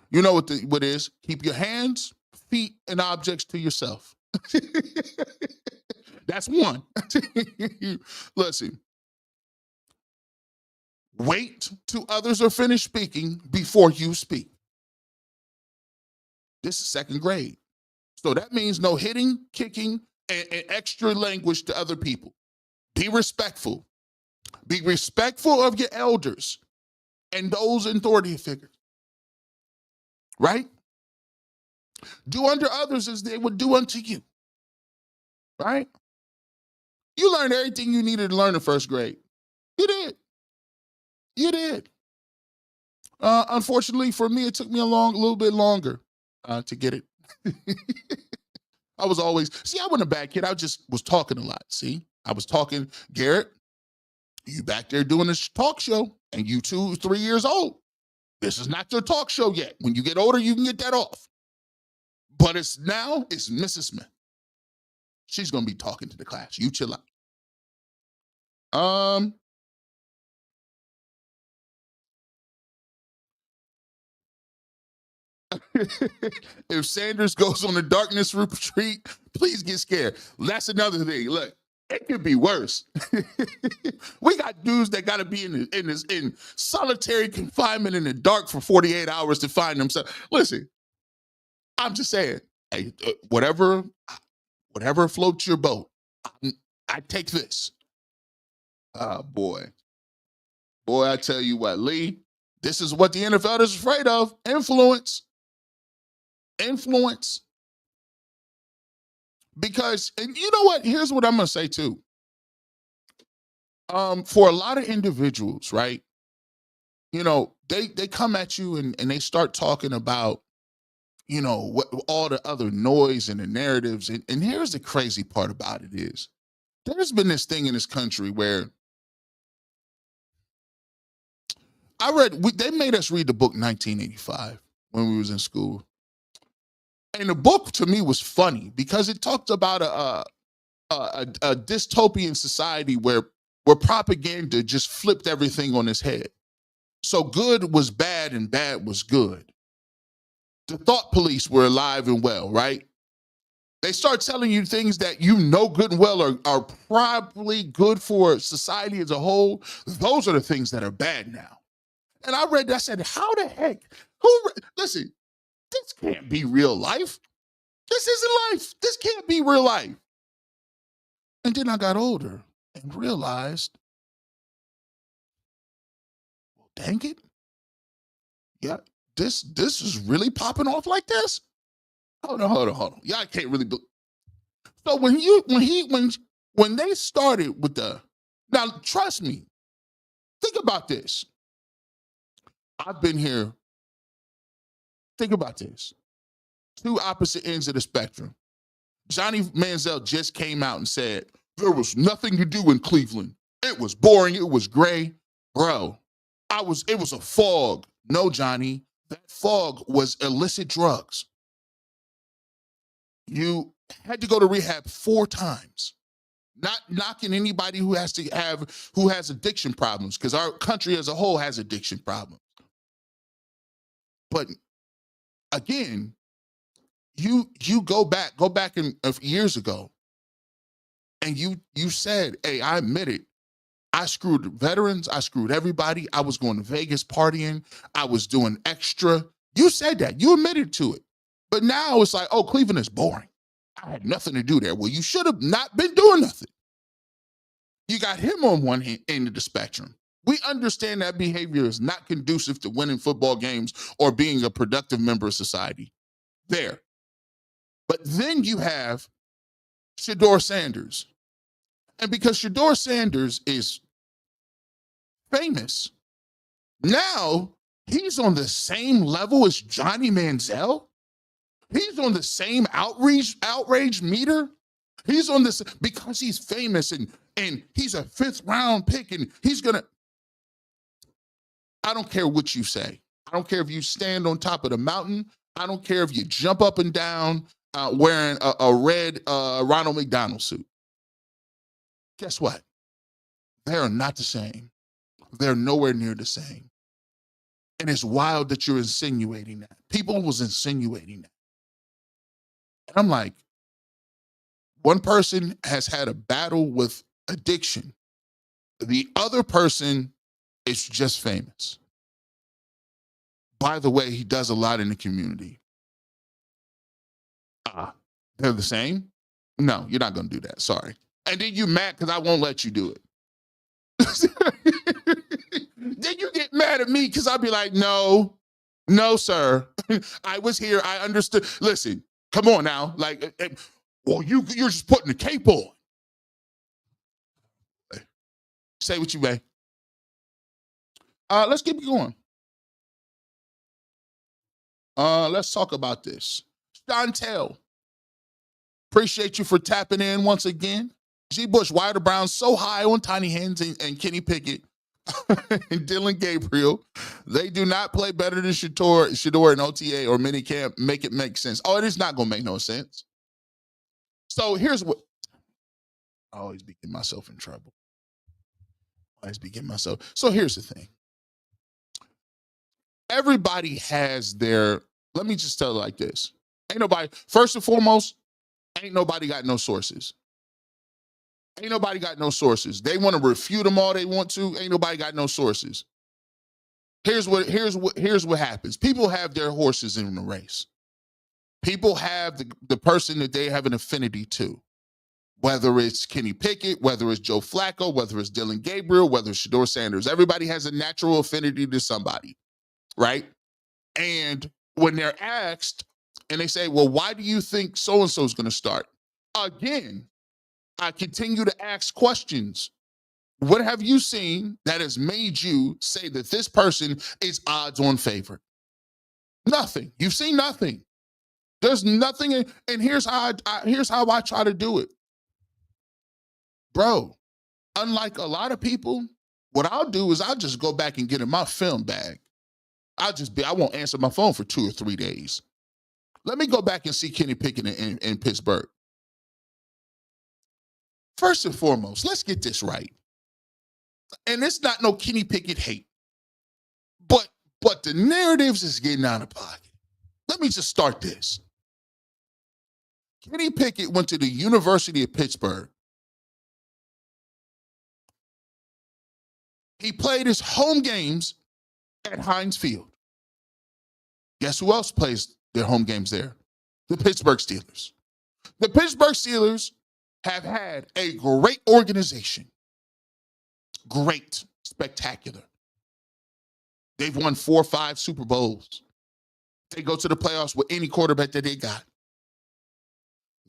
You know what it is? Keep your hands, feet, and objects to yourself. That's one. Listen. Wait till others are finished speaking before you speak. This is second grade. So that means no hitting, kicking, and extra language to other people. Be respectful. Be respectful of your elders and those in authority figures. Right? Do unto others as they would do unto you. Right? You learned everything you needed to learn in first grade. You did. You did. Unfortunately for me, it took me a little bit longer to get it. I wasn't a bad kid. I just was talking a lot. See, I was talking, Garrett, you back there doing this talk show and you 2-3 years old. This is not your talk show yet. When you get older, you can get that off. But it's Mrs. Smith. She's going to be talking to the class. You chill out. If Sanders goes on a darkness retreat, please get scared. That's another thing. Look, it could be worse. We got dudes that got to be in solitary confinement in the dark for 48 hours to find themselves. Listen, I'm just saying, hey, whatever floats your boat, I take this. Oh, boy, I tell you what, Lee, this is what the NFL is afraid of: influence. Because, and you know what? Here's what I'm going to say too. For a lot of individuals, right? You know, they come at you and they start talking about, you know, what all the other noise and the narratives. And here's the crazy part about it is there's been this thing in this country where they made us read the book 1985 when we was in school. And the book to me was funny because it talked about a dystopian society where propaganda just flipped everything on its head. So good was bad and bad was good. The thought police were alive and well, right? They start telling you things that you know good and well are probably good for society as a whole. Those are the things that are bad now. And I read that, I said, how the heck? Listen, this can't be real life. This isn't life. This can't be real life. And then I got older and realized, well, dang it. Yeah, this is really popping off like this. Hold on. Y'all can't really do. So when they started with now trust me, think about this. I've been here. Think about this. Two opposite ends of the spectrum. Johnny Manziel just came out and said, there was nothing to do in Cleveland. It was boring. It was gray. Bro, It was a fog. No, Johnny, that fog was illicit drugs. You had to go to rehab 4 times. Not knocking anybody who has addiction problems, because our country as a whole has addiction problems. But again, you go back in years ago, and you said, hey, I admit it. I screwed veterans. I screwed everybody. I was going to Vegas partying. I was doing extra. You said that. You admitted to it. But now it's like, oh, Cleveland is boring. I had nothing to do there. Well, you should have not been doing nothing. You got him on one end of the spectrum. We understand that behavior is not conducive to winning football games or being a productive member of society. There. But then you have Shedeur Sanders. And because Shedeur Sanders is famous, now he's on the same level as Johnny Manziel. He's on the same outrage meter. He's on this because he's famous and he's a 5th round pick and he's gonna. I don't care what you say. I don't care if you stand on top of the mountain. I don't care if you jump up and down wearing a red Ronald McDonald suit. Guess what? They are not the same. They're nowhere near the same. And it's wild that you're insinuating that. People was insinuating that. And I'm like, one person has had a battle with addiction. The other person is just famous. By the way, he does a lot in the community. They're the same? No, you're not going to do that. Sorry. And then you mad because I won't let you do it. Then you get mad at me because I'll be like, no, sir. I was here. I understood. Listen, come on now. Like, well, you're just putting the cape on. Say what you may. Let's keep it going. Let's talk about this. Chantel, appreciate you for tapping in once again. G. Bush, why are the Browns so high on Tiny Hands and Kenny Pickett and Dylan Gabriel? They do not play better than Shedeur and OTA or minicamp. Make it make sense. Oh, it is not going to make no sense. So here's what. I always be getting myself in trouble. So here's the thing. Everybody has their, let me just tell it like this. First and foremost, ain't nobody got no sources. Ain't nobody got no sources. They want to refute them all they want to. Ain't nobody got no sources. Here's what happens. People have their horses in the race. People have the person that they have an affinity to. Whether it's Kenny Pickett, whether it's Joe Flacco, whether it's Dylan Gabriel, whether it's Shedeur Sanders. Everybody has a natural affinity to somebody, right? And when they're asked and they say, well, why do you think so-and-so is going to start? Again, I continue to ask questions. What have you seen that has made you say that this person is odds-on favorite? Nothing. You've seen nothing. There's nothing. And here's how I try to do it. Bro, unlike a lot of people, what I'll do is I'll just go back and get in my film bag. I won't answer my phone for 2 or 3 days. Let me go back and see Kenny Pickett in Pittsburgh. First and foremost, let's get this right. And it's not no Kenny Pickett hate, but the narratives is getting out of pocket. Let me just start this. Kenny Pickett went to the University of Pittsburgh. He played his home games at Heinz Field. Guess who else plays their home games there? The Pittsburgh Steelers. The Pittsburgh Steelers have had a great organization. Great, spectacular. They've won 4 or 5 Super Bowls. They go to the playoffs with any quarterback that they got.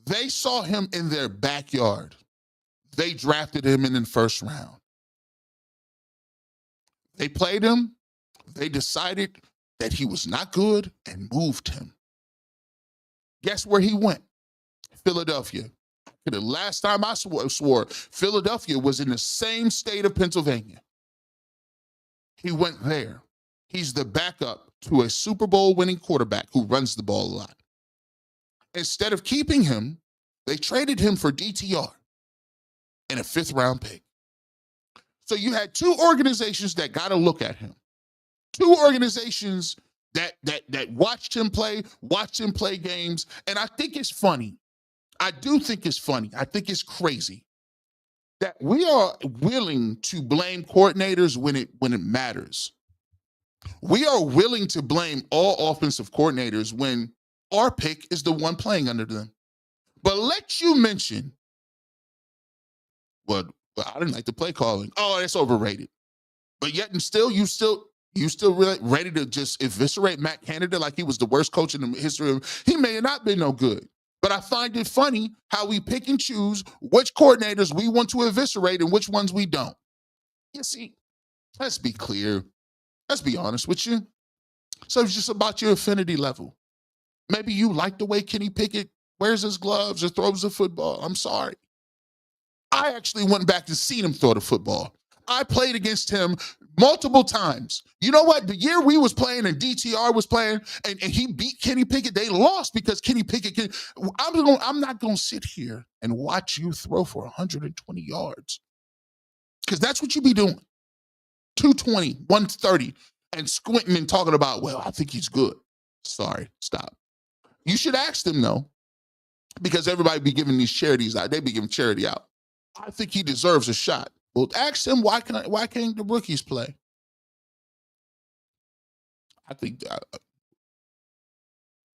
They saw him in their backyard. They drafted him in the first round. They played him. They decided that he was not good and moved him. Guess where he went? Philadelphia. The last time I swore Philadelphia was in the same state of Pennsylvania. He went there. He's the backup to a Super Bowl winning quarterback who runs the ball a lot. Instead of keeping him, they traded him for DTR and a 5th round pick. So you had 2 organizations that got to look at him. 2 organizations that watched him play games. And I think it's funny. I do think it's funny. I think it's crazy that we are willing to blame coordinators when it matters. We are willing to blame all offensive coordinators when our pick is the one playing under them. But let you mention, well, I didn't like the play calling. Oh, that's overrated. But yet and still, you still really ready to just eviscerate Matt Canada like he was the worst coach in the history of. He may have not been no good. But I find it funny how we pick and choose which coordinators we want to eviscerate and which ones we don't. You see, let's be clear. Let's be honest with you. So it's just about your affinity level. Maybe you like the way Kenny Pickett wears his gloves or throws the football. I'm sorry. I actually went back and seen him throw the football. I played against him multiple times. You know what? The year we was playing and DTR was playing and he beat Kenny Pickett, they lost because Kenny Pickett I'm not going to sit here and watch you throw for 120 yards. Because that's what you be doing. 220, 130, and squinting and talking about, well, I think he's good. Sorry, stop. You should ask them, though, because everybody be giving these charities out. They be giving charity out. I think he deserves a shot. Well, ask him why can't the rookies play? I think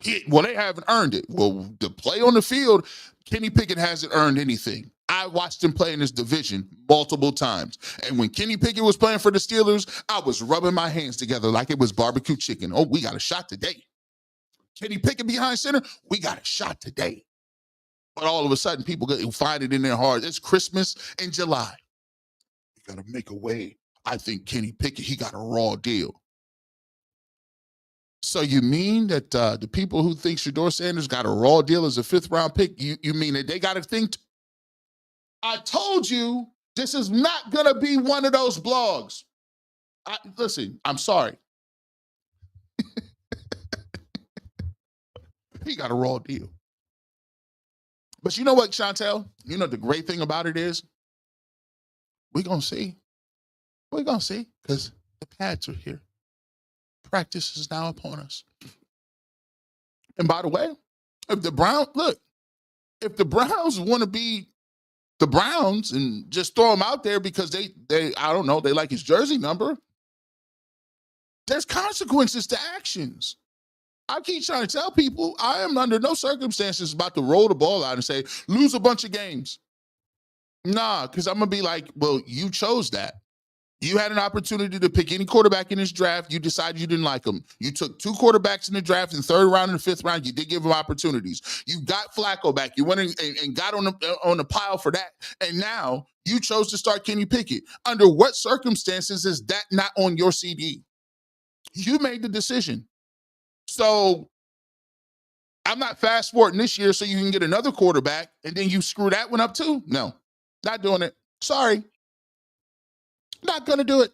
they haven't earned it. Well, the play on the field, Kenny Pickett hasn't earned anything. I watched him play in this division multiple times. And when Kenny Pickett was playing for the Steelers, I was rubbing my hands together like it was barbecue chicken. Oh, we got a shot today. Kenny Pickett behind center, we got a shot today. But all of a sudden, people find it in their heart. It's Christmas in July. We got to make a way. I think Kenny Pickett, he got a raw deal. So you mean that the people who think Shedeur Sanders got a raw deal as a 5th round pick, you mean that they got to think? I told you this is not going to be one of those blogs. Listen, I'm sorry. He got a raw deal. But you know what, Chantel? You know the great thing about it is we're going to see. We're going to see because the pads are here. Practice is now upon us. And by the way, if the Browns want to be the Browns and just throw him out there because they I don't know, they like his jersey number, there's consequences to actions. I keep trying to tell people I am under no circumstances about to roll the ball out and say, lose a bunch of games. Nah, because I'm going to be like, well, you chose that. You had an opportunity to pick any quarterback in this draft. You decided you didn't like him. You took 2 quarterbacks in the draft in the 3rd round and the 5th round. You did give them opportunities. You got Flacco back. You went and got on the pile for that. And now you chose to start Kenny Pickett. Under what circumstances is that not on your CD? You made the decision. So I'm not fast forwarding this year so you can get another quarterback and then you screw that one up too. No, not doing it. Sorry. Not going to do it.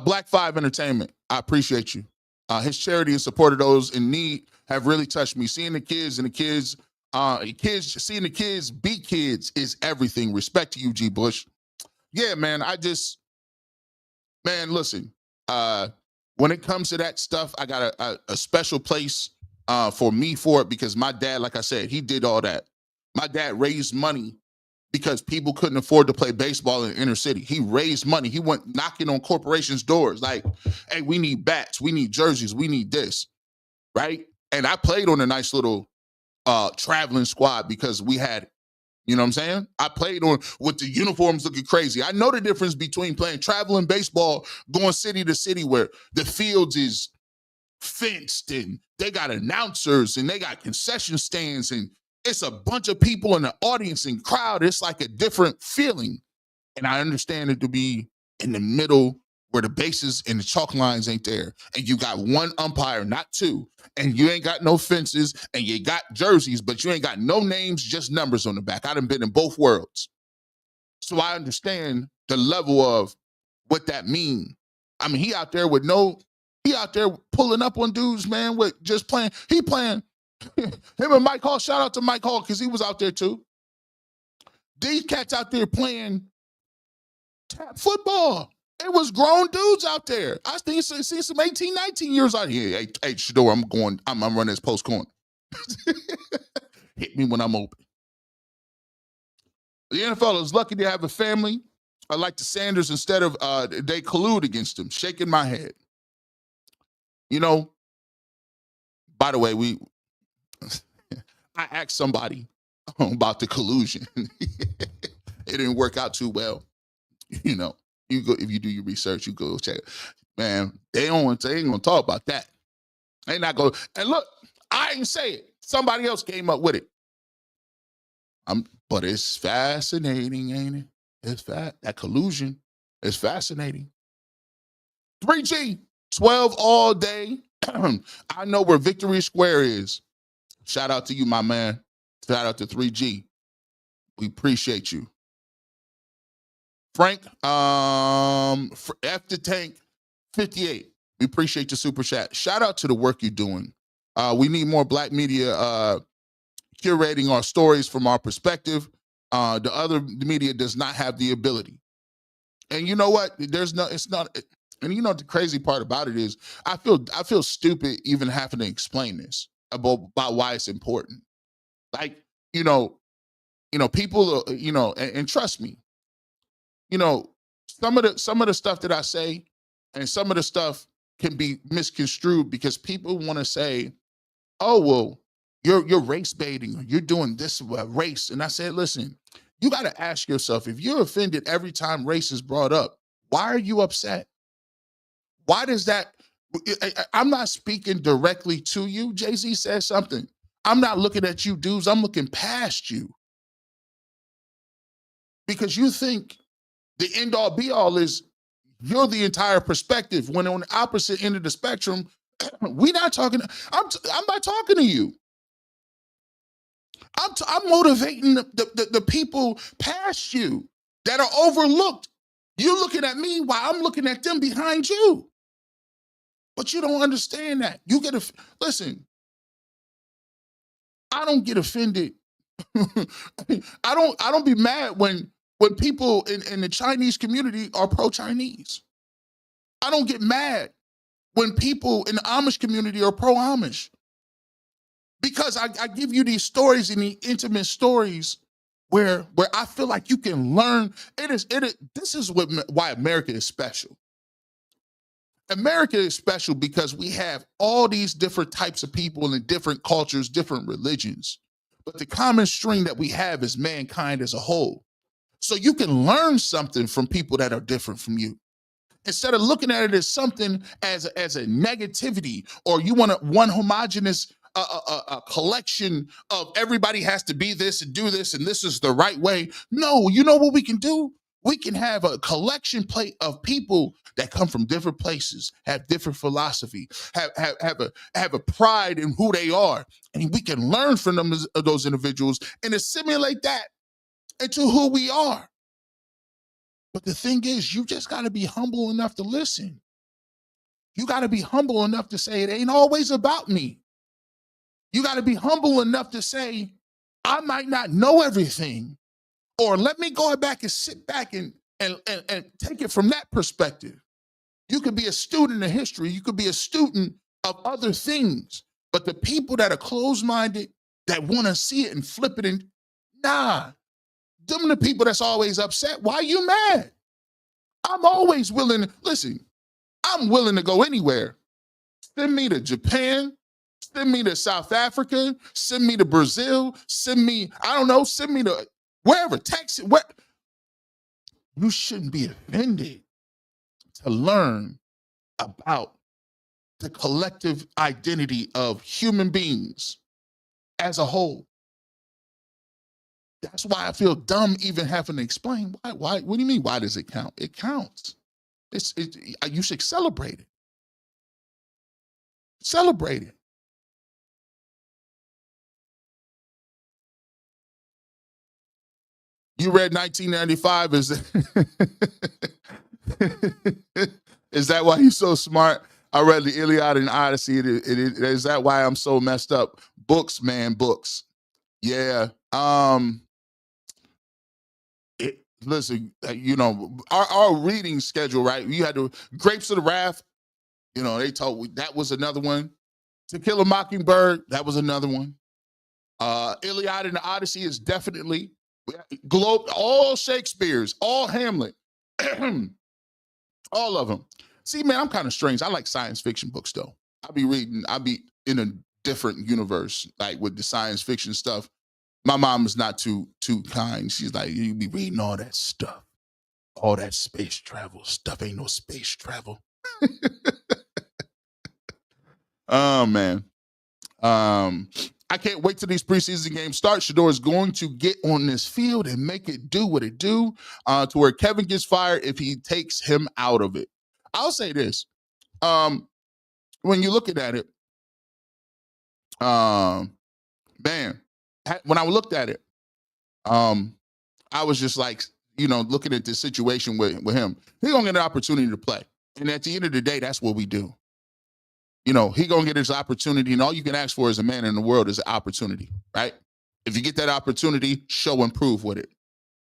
Black 5 Entertainment, I appreciate you. His charity and support of those in need have really touched me. Seeing the kids seeing the kids be kids is everything. Respect to you, G. Bush. Yeah, man, listen, when it comes to that stuff, I got a special place for me for it because my dad, like I said, he did all that. My dad raised money because people couldn't afford to play baseball in the inner city. He raised money. He went knocking on corporations' doors like, hey, we need bats, we need jerseys, we need this, right? And I played on a nice little traveling squad because we had it. You know what I'm saying? I played on with the uniforms looking crazy. I know the difference between playing traveling baseball, going city to city where the fields is fenced and they got announcers and they got concession stands and it's a bunch of people in the audience and crowd. It's like a different feeling. And I understand it to be in the middle where the bases and the chalk lines ain't there. And you got one umpire, not 2. And you ain't got no fences and you got jerseys, but you ain't got no names, just numbers on the back. I done been in both worlds. So I understand the level of what that mean. I mean, he out there pulling up on dudes, man, with just playing. He playing him and Mike Hall. Shout out to Mike Hall because he was out there too. These cats out there playing tap football. It was grown dudes out there. I think see some 18, 19 years out here. Hey, Shedeur, I'm running this post corner. Hit me when I'm open. The NFL is lucky to have a family. I like the Sanders instead of they collude against them. Shaking my head. You know, by the way, I asked somebody about the collusion. It didn't work out too well. You know, you go if you do your research, you go check it. Man, they ain't gonna talk about that. They not gonna. And look, I ain't say it. Somebody else came up with it. But it's fascinating, ain't it? It's that collusion is fascinating. 3G, 12 all day. I know where Victory Square is. Shout out to you, my man. Shout out to 3G. We appreciate you. Frank, F the Tank 58. We appreciate the super chat. Shout out to the work you're doing. We need more Black media curating our stories from our perspective. The other media does not have the ability. And you know what? It's not. And you know the crazy part about it is I feel stupid even having to explain this about why it's important. Like, people, and trust me, some of the stuff that I say and some of the stuff can be misconstrued because people want to say, oh, well, you're race baiting or you're doing this race. And I said, listen, you got to ask yourself, if you're offended every time race is brought up, why are you upset? Why does that? I'm not speaking directly to you. Jay-Z said something. I'm not looking at you dudes. I'm looking past you. Because you think the end all be all is you're the entire perspective. When on the opposite end of the spectrum, we're not talking. I'm not talking to you. I'm motivating the people past you that are overlooked. You're looking at me while I'm looking at them behind you. But you don't understand that. Listen, I don't get offended. I don't be mad when people in the Chinese community are pro-Chinese. I don't get mad when people in the Amish community are pro-Amish. Because I give you these stories and the intimate stories where I feel like you can learn. This is why America is special. America is special because we have all these different types of people and different cultures, different religions. But the common string that we have is mankind as a whole. So you can learn something from people that are different from you. Instead of looking at it as something as a negativity, or you want one homogenous a collection of everybody has to be this and do this and this is the right way. No, you know what we can do? We can have a collection plate of people that come from different places, have different philosophy, have a pride in who they are, and we can learn from them those individuals and assimilate that into who we are. But the thing is, you just got to be humble enough to listen. You got to be humble enough to say it ain't always about me. You got to be humble enough to say, I might not know everything, or let me go back and sit back and take it from that perspective. You could be a student of history. You could be a student of other things. But the people that are closed-minded, that want to see it and flip it, and them the people that's always upset. Why are you mad? I'm always willing. Listen, I'm willing to go anywhere. Send me to Japan. Send me to South Africa. Send me to Brazil. Send me to wherever, Texas. Where. You shouldn't be offended to learn about the collective identity of human beings as a whole. That's why I feel dumb even having to explain why. What do you mean? Why does it count? It counts. You should celebrate it. Celebrate it. You read 1995? Is that why you're so smart? I read the Iliad and Odyssey. Is that why I'm so messed up? Books, man, books. Yeah. Listen, you know, our reading schedule, right? You had to Grapes of the Wrath. You know, they told that was another one. To Kill a Mockingbird, that was another one. Iliad and the Odyssey is definitely all Shakespeare's, all Hamlet, all of them. See, man, I'm kind of strange. I like science fiction books, though. I'll be in a different universe, like with the science fiction stuff. My mom is not too kind. She's like, you be reading all that stuff. All that space travel stuff ain't no space travel. Oh, man. I can't wait till these preseason games start. Shedeur is going to get on this field and make it do what it do to where Kevin gets fired if he takes him out of it. I'll say this. When you're looking at it, man, when I looked at it, I was just like, you know, looking at this situation with him. He's going to get an opportunity to play. And at the end of the day, that's what we do. You know, he going to get his opportunity, and all you can ask for as a man in the world is an opportunity, right? If you get that opportunity, show and prove with it,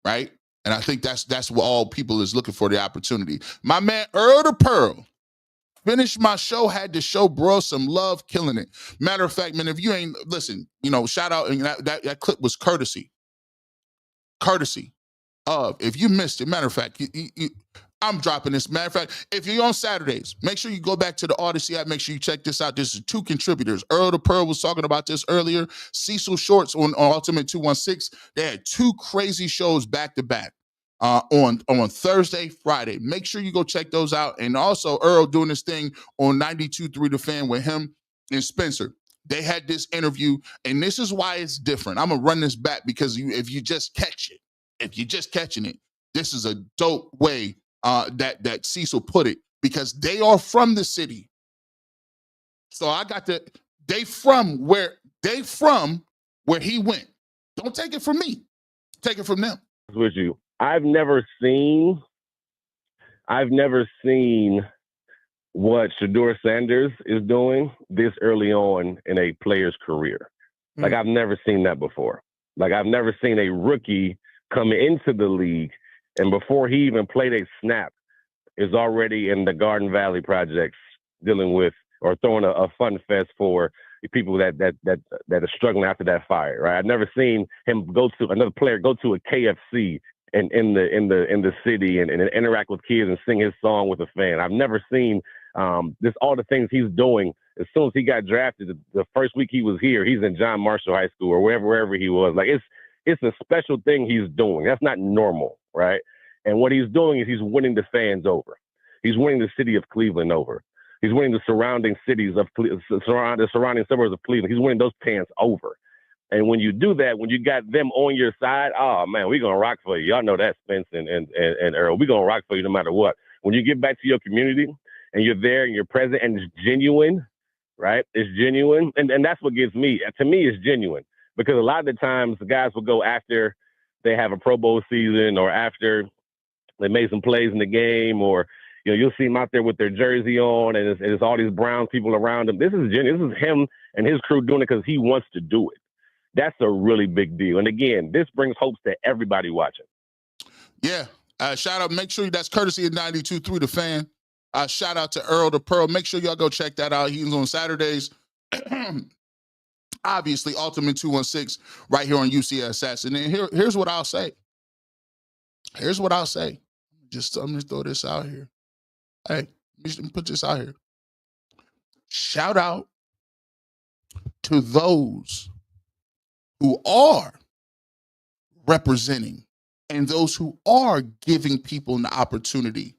right? And I think that's what all people is looking for, the opportunity. My man, Earl the Pearl, finished my show, had to show bro some love, killing it. Matter of fact, man, if you ain't, listen, you know, shout out, and that clip was courtesy of, if you missed it, matter of fact, I'm dropping this. Matter of fact, if you're on Saturdays, make sure you go back to the Odyssey app. Make sure you check this out. This is 2 contributors. Earl the Pearl was talking about this earlier. Cecil Shorts on Ultimate 216. They had 2 crazy shows back to back on Thursday, Friday. Make sure you go check those out. And also Earl doing this thing on 92.3 The Fan with him and Spencer. They had this interview, and this is why it's different. I'm gonna run this back because if you just catch it, if you're just catching it, this is a dope way that Cecil put it, because they are from the city. So I got they from where he went. Don't take it from me. Take it from them. With you, I've never seen what Shedeur Sanders is doing this early on in a player's career. Like, I've never seen that before. Like, I've never seen a rookie come into the league, and before he even played a snap, is already in the Garden Valley projects dealing with or throwing a fun fest for the people that are struggling after that fire. Right? I've never seen him another player go to a KFC and in the city and interact with kids and sing his song with a fan. I've never seen all the things he's doing. As soon as he got drafted, the first week he was here, he's in John Marshall High School or wherever he was. Like, it's a special thing he's doing. That's not normal, right? And what he's doing is he's winning the fans over. He's winning the city of Cleveland over. He's winning the surrounding cities of the surrounding suburbs of Cleveland. He's winning those fans over. And when you do that, when you got them on your side, oh man, we're gonna rock for you. Y'all know that, Spence and Earl. We're gonna rock for you no matter what. When you get back to your community and you're there and you're present and it's genuine, right? It's genuine. And that's what gives me, to me, it's genuine. Because a lot of the times the guys will go after they have a Pro Bowl season or after they made some plays in the game, or you'll see them out there with their jersey on, and it's all these brown people around them. This is genuine. This is him and his crew doing it because he wants to do it. That's a really big deal. And again, this brings hopes to everybody watching. Yeah. Shout out. Make sure that's courtesy of 92.3 The Fan. Shout out to Earl the Pearl. Make sure y'all go check that out. He's on Saturdays. Obviously, Ultimate 216 right here on UCSS. And then here's what I'll say. Here's what I'll say. I'm gonna throw this out here. Hey, let me put this out here. Shout out to those who are representing and those who are giving people an opportunity,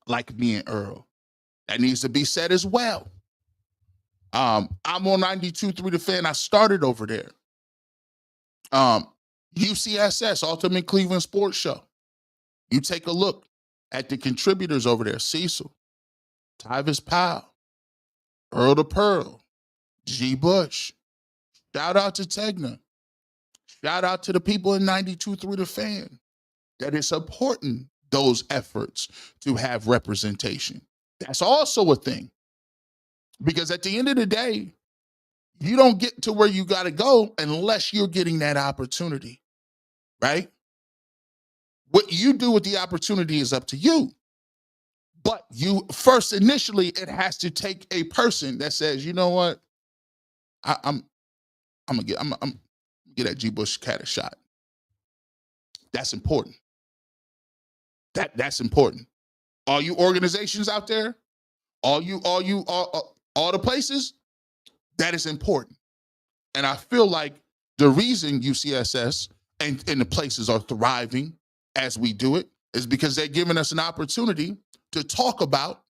like me and Earl. That needs to be said as well. I'm on 92.3 The Fan. I started over there. UCSS, Ultimate Cleveland Sports Show. You take a look at the contributors over there. Cecil, Tyvis Powell, Earl the Pearl, G. Bush. Shout out to Tegna. Shout out to the people in 92.3 The Fan that is supporting those efforts to have representation. That's also a thing. Because at the end of the day, you don't get to where you got to go unless you're getting that opportunity, right? What you do with the opportunity is up to you. But you first, initially, it has to take a person that says, you know what, I'm gonna get that G. Bush cat a shot. That's important. That's important. All you organizations out there, all the places, that is important. And I feel like the reason UCSS and the places are thriving as we do it is because they're giving us an opportunity to talk about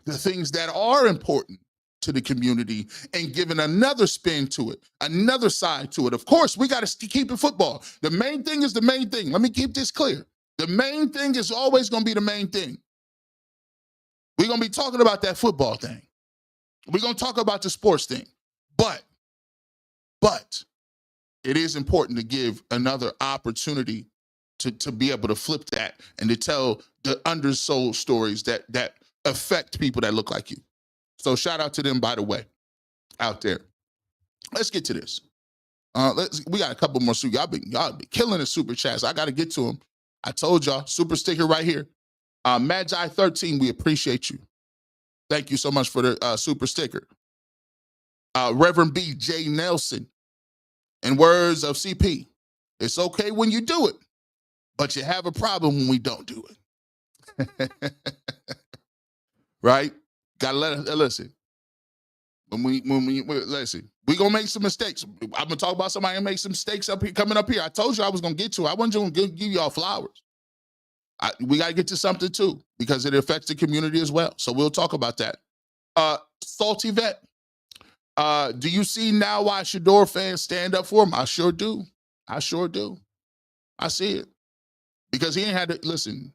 the things that are important to the community and giving another spin to it, another side to it. Of course, we got to keep it football. The main thing is the main thing. Let me keep this clear. The main thing is always going to be the main thing. We're going to be talking about that football thing. We're going to talk about the sports thing. But it is important to give another opportunity to be able to flip that and to tell the undersold stories that affect people that look like you. So shout out to them, by the way, out there. Let's get to this. We got a couple more. Y'all been killing the super chats. I got to get to them. I told y'all, super sticker right here. Magi 13, we appreciate you. Thank you so much for the super sticker. Reverend B. J. Nelson, in words of CP, it's okay when you do it, but you have a problem when we don't do it. Right? Gotta listen. When we listen, we gonna make some mistakes. I'm gonna talk about somebody who makes some mistakes coming up here. I told you I was gonna get to it. I wasn't gonna give y'all flowers. We gotta get to something too, because it affects the community as well. So we'll talk about that. Salty Vet. Do you see now why Shedeur fans stand up for him? I sure do. I see it. Because he ain't had to, listen,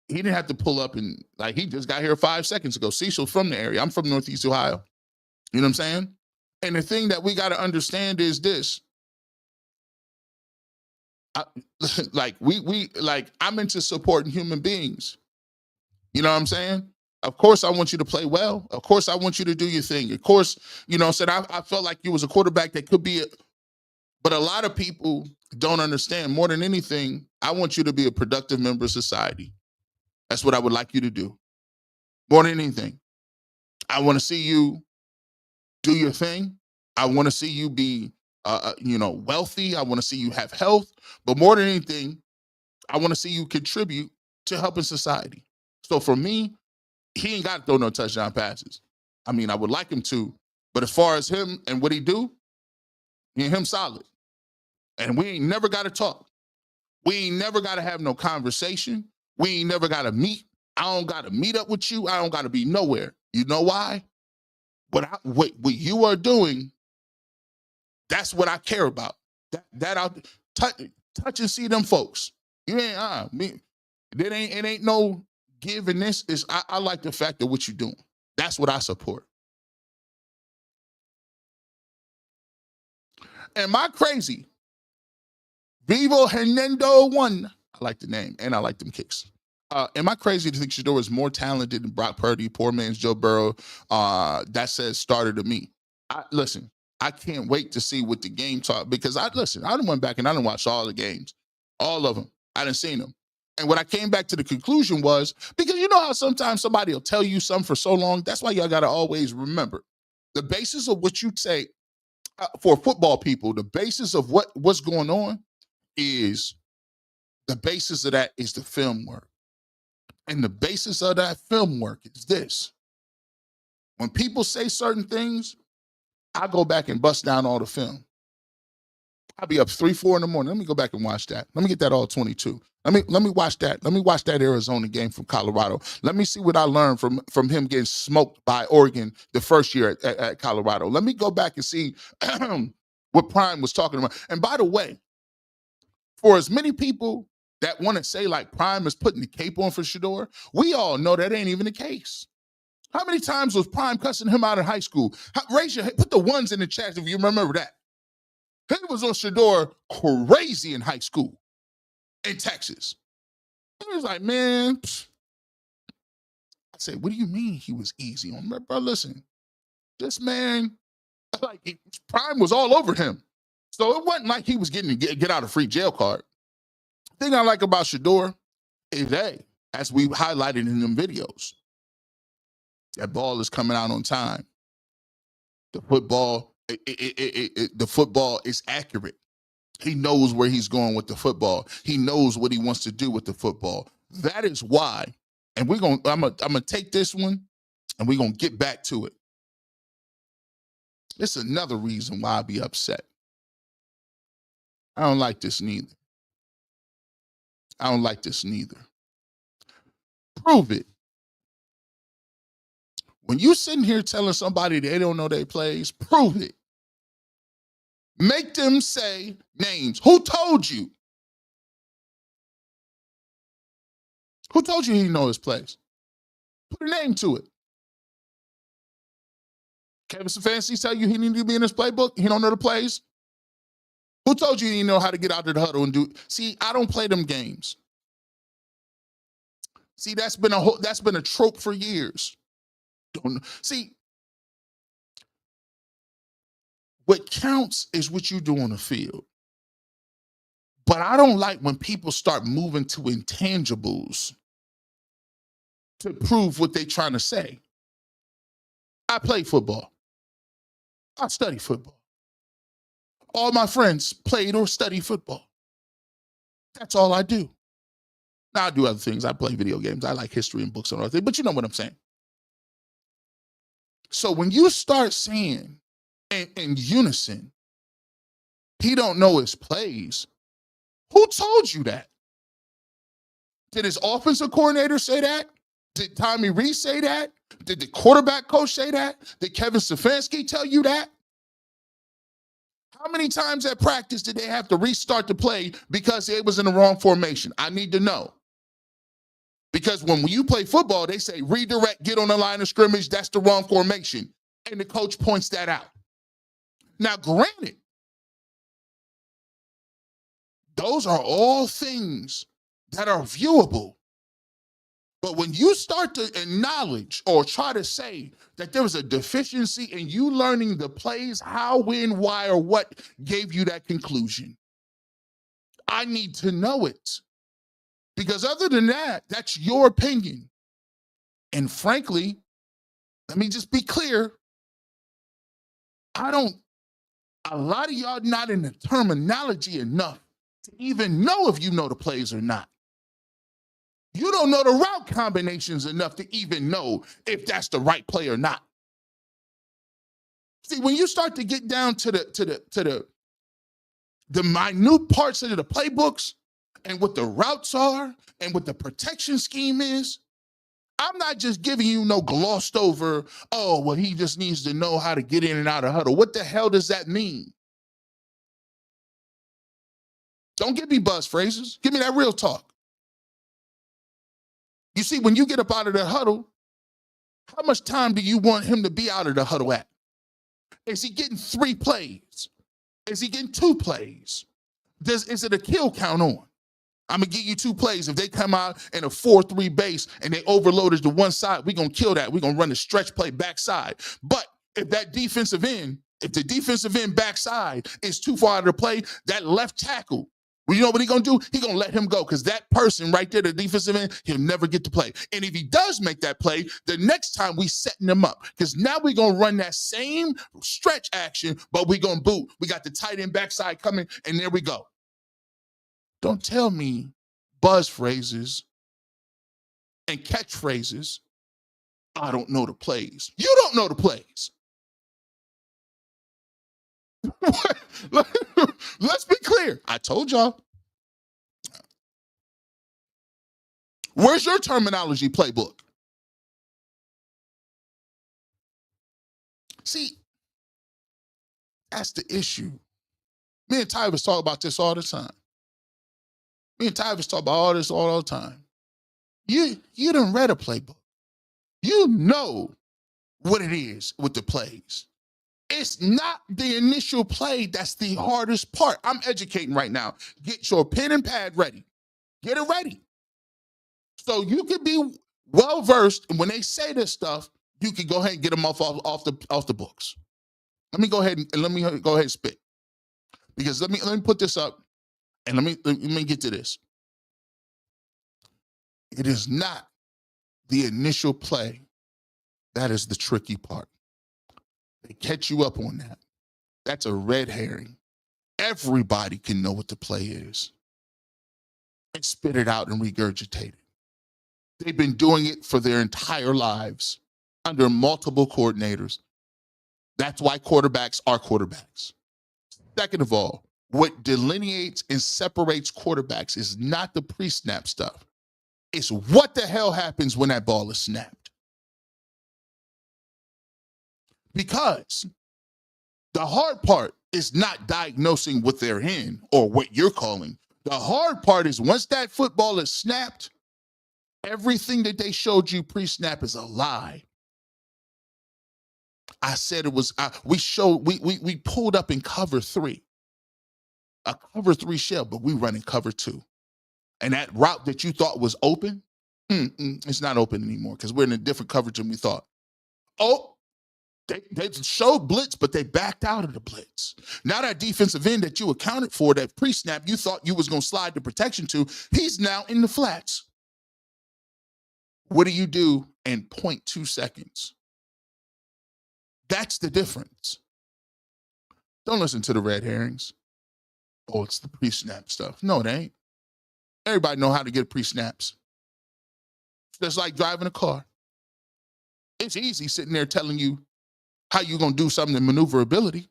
he didn't have to pull up and, like, he just got here 5 seconds ago. Cecil's from the area. I'm from Northeast Ohio. You know what I'm saying? And the thing that we got to understand is this. I'm into supporting human beings. You know what I'm saying? Of course, I want you to play well. Of course, I want you to do your thing. Of course, you know, I felt like you was a quarterback that could be but a lot of people don't understand. More than anything, I want you to be a productive member of society. That's what I would like you to do. More than anything, I want to see you do your thing. I want to see you be, wealthy. I want to see you have health. But more than anything, I want to see you contribute to helping society. So for me, he ain't got to throw no touchdown passes. I mean, I would like him to, but as far as him and what he do, me and him solid. And we ain't never got to talk. We ain't never got to have no conversation. We ain't never got to meet. I don't got to meet up with you. I don't got to be nowhere. You know why? What you are doing, that's what I care about. That I'll touch and see them folks. You ain't me. It ain't no giving this. I like the fact that what you're doing. That's what I support. Am I crazy? Vivo Hernando 1. I like the name, and I like them kicks. Am I crazy to think Shedeur is more talented than Brock Purdy, poor man's Joe Burrow? That says starter to me. Listen, I can't wait to see what the game taught, because I done went back and I done watched all the games. All of them. I done seen them. And what I came back to the conclusion was, because you know how sometimes somebody will tell you something for so long, that's why y'all got to always remember the basis of what you say for football people, the basis of what's going on is the basis of that is the film work. And the basis of that film work is this. When people say certain things, I go back and bust down all the film. I'll be up 3, 4 in the morning. Let me go back and watch that. Let me get that all 22. Let me watch that. Let me watch that Arizona game from Colorado. Let me see what I learned from him getting smoked by Oregon the first year at Colorado. Let me go back and see what Prime was talking about. And by the way, for as many people that want to say like Prime is putting the cape on for Shedeur, we all know that ain't even the case. How many times was Prime cussing him out in high school? Put the ones in the chat if you remember that. He was on Shedeur crazy in high school in Texas. He was like, man, I said, what do you mean he was easy on me? Bro, listen, this man, like, Prime was all over him. So it wasn't like he was getting to get out a free jail card. The thing I like about Shedeur is, hey, as we highlighted in them videos, that ball is coming out on time. The football, the football is accurate. He knows where he's going with the football. He knows what he wants to do with the football. That is why, and I'm gonna take this one, and we're gonna get back to it. It's another reason why I be upset. I don't like this neither. I don't like this neither. Prove it. When you sitting here telling somebody they don't know their plays, prove it. Make them say names. Who told you? Who told you he didn't know his plays? Put a name to it. Kevin Stefanski tell you he needed to be in his playbook? He don't know the plays? Who told you he didn't know how to get out of the huddle and do? See, I don't play them games. See, that's been a trope for years. See, what counts is what you do on the field. But I don't like when people start moving to intangibles to prove what they're trying to say. I play football. I study football. All my friends played or study football. That's all I do. Now I do other things. I play video games. I like history and books and all that, but you know what I'm saying. So when you start saying in unison, he don't know his plays, who told you that? Did his offensive coordinator say that? Did Tommy Rees say that? Did the quarterback coach say that? Did Kevin Stefanski tell you that? How many times at practice did they have to restart the play because it was in the wrong formation? I need to know. Because when you play football, they say redirect, get on the line of scrimmage, that's the wrong formation. And the coach points that out. Now, granted, those are all things that are viewable. But when you start to acknowledge or try to say that there was a deficiency in you learning the plays, how, when, why, or what gave you that conclusion, I need to know it. Because other than that, that's your opinion. And frankly, let me just be clear. A lot of y'all not in the terminology enough to even know if you know the plays or not. You don't know the route combinations enough to even know if that's the right play or not. See, when you start to get down to the minute parts of the playbooks and what the routes are and what the protection scheme is, I'm not just giving you no glossed over, oh, well, he just needs to know how to get in and out of huddle. What the hell does that mean? Don't give me buzz phrases. Give me that real talk. You see, when you get up out of the huddle, how much time do you want him to be out of the huddle at? Is he getting 3 plays? Is he getting 2 plays? Is it a kill count on? I'm going to give you 2 plays. If they come out in a 4-3 base and they overloaded to one side, we're going to kill that. We're going to run the stretch play backside. But if the defensive end backside is too far out of the play, that left tackle, well, you know what he's going to do? He's going to let him go because that person right there, the defensive end, he'll never get to play. And if he does make that play, the next time we setting him up because now we're going to run that same stretch action, but we're going to boot. We got the tight end backside coming, and there we go. Don't tell me buzz phrases and catchphrases. I don't know the plays. You don't know the plays. Let's be clear. I told y'all. Where's your terminology playbook? See, that's the issue. Me and Tyvus talk about this all the time. Me and Tyvus talk about all this all the time. You done read a playbook. You know what it is with the plays. It's not the initial play that's the hardest part. I'm educating right now. Get your pen and pad ready. Get it ready. So you can be well-versed, and when they say this stuff, you can go ahead and get them off the books. Let me go ahead and spit. Because let me put this up, and let me get to this. It is not the initial play that is the tricky part. They catch you up on that. That's a red herring. Everybody can know what the play is and spit it out and regurgitate it. They've been doing it for their entire lives under multiple coordinators. That's why quarterbacks are quarterbacks. Second of all, what delineates and separates quarterbacks is not the pre-snap stuff. It's what the hell happens when that ball is snapped. Because the hard part is not diagnosing what they're in or what you're calling. The hard part is once that football is snapped, everything that they showed you pre-snap is a lie. I said it was, we pulled up in cover 3, a cover 3 shell, but we running cover 2. And that route that you thought was open, it's not open anymore because we're in a different coverage than we thought. Oh, they showed blitz, but they backed out of the blitz. Now that defensive end that you accounted for, that pre-snap you thought you was going to slide the protection to, he's now in the flats. What do you do in 0.2 seconds? That's the difference. Don't listen to the red herrings. Oh, it's the pre-snap stuff. No, it ain't. Everybody know how to get pre-snaps. Just like driving a car. It's easy sitting there telling you how you're going to do something in maneuverability.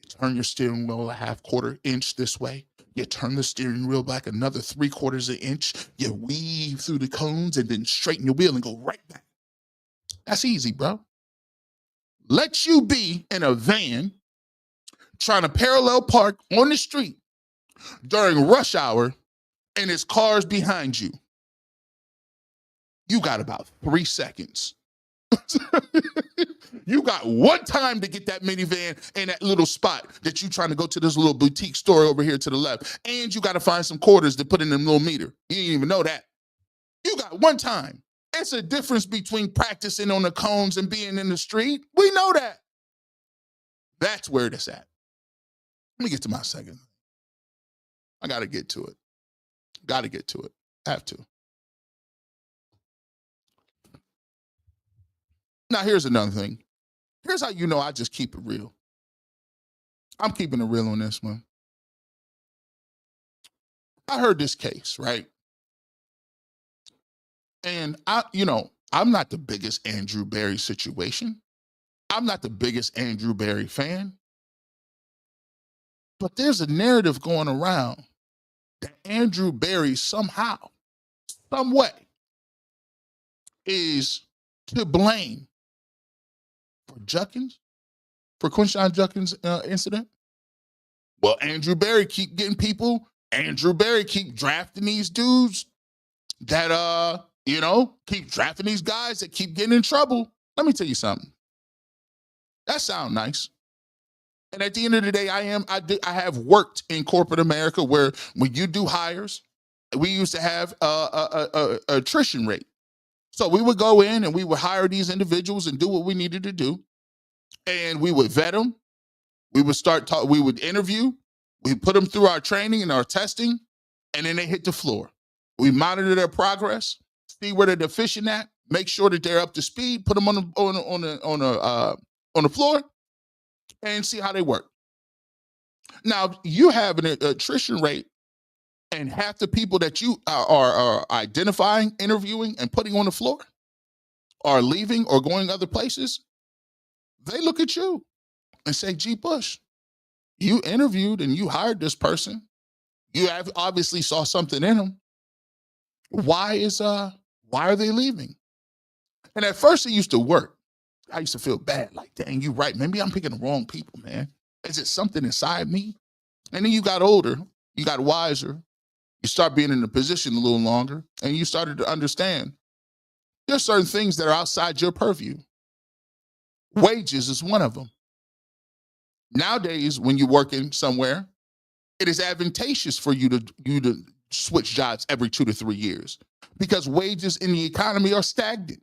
You turn your steering wheel a 1/4 inch this way. You turn the steering wheel back another 3/4 inch. You weave through the cones and then straighten your wheel and go right back. That's easy, bro. Let you be in a van trying to parallel park on the street during rush hour and there's cars behind you. You got about 3 seconds. You got one time to get that minivan in that little spot that you trying to go to this little boutique store over here to the left. And you got to find some quarters to put in the little meter. You didn't even know that. You got one time. It's a difference between practicing on the cones and being in the street. We know that. That's where it's at. Let me get to my second. I got to get to it. Got to get to it. Have to. Now, here's another thing. Here's how you know I just keep it real. I'm keeping it real on this one. I heard this case, right? And I'm not the biggest Andrew Berry situation. I'm not the biggest Andrew Berry fan. But there's a narrative going around that Andrew Berry somehow, some way, is to blame for Quinshon Judkins' incident. Well, Andrew Berry keep getting people. Andrew Berry keep drafting these dudes that, keep drafting these guys that keep getting in trouble. Let me tell you something. That sounds nice. And at the end of the day, I have worked in corporate America where when you do hires, we used to have a attrition rate. So we would go in and we would hire these individuals and do what we needed to do. And we would vet them. We would we would interview. We put them through our training and our testing, and then they hit the floor. We monitor their progress, see where they're deficient at, make sure that they're up to speed, put them on the floor, and see how they work. Now, you have an attrition rate, and half the people that you are identifying, interviewing, and putting on the floor are leaving or going other places. They look at you and say, G. Bush, you interviewed and you hired this person. You have obviously saw something in them. Why are they leaving? And at first it used to work. I used to feel bad, like, dang, you right. Maybe I'm picking the wrong people, man. Is it something inside me? And then you got older, you got wiser, you start being in the position a little longer, and you started to understand there's certain things that are outside your purview. Wages is one of them. Nowadays, when you're working somewhere, it is advantageous for you to switch jobs every 2 to 3 years because wages in the economy are stagnant.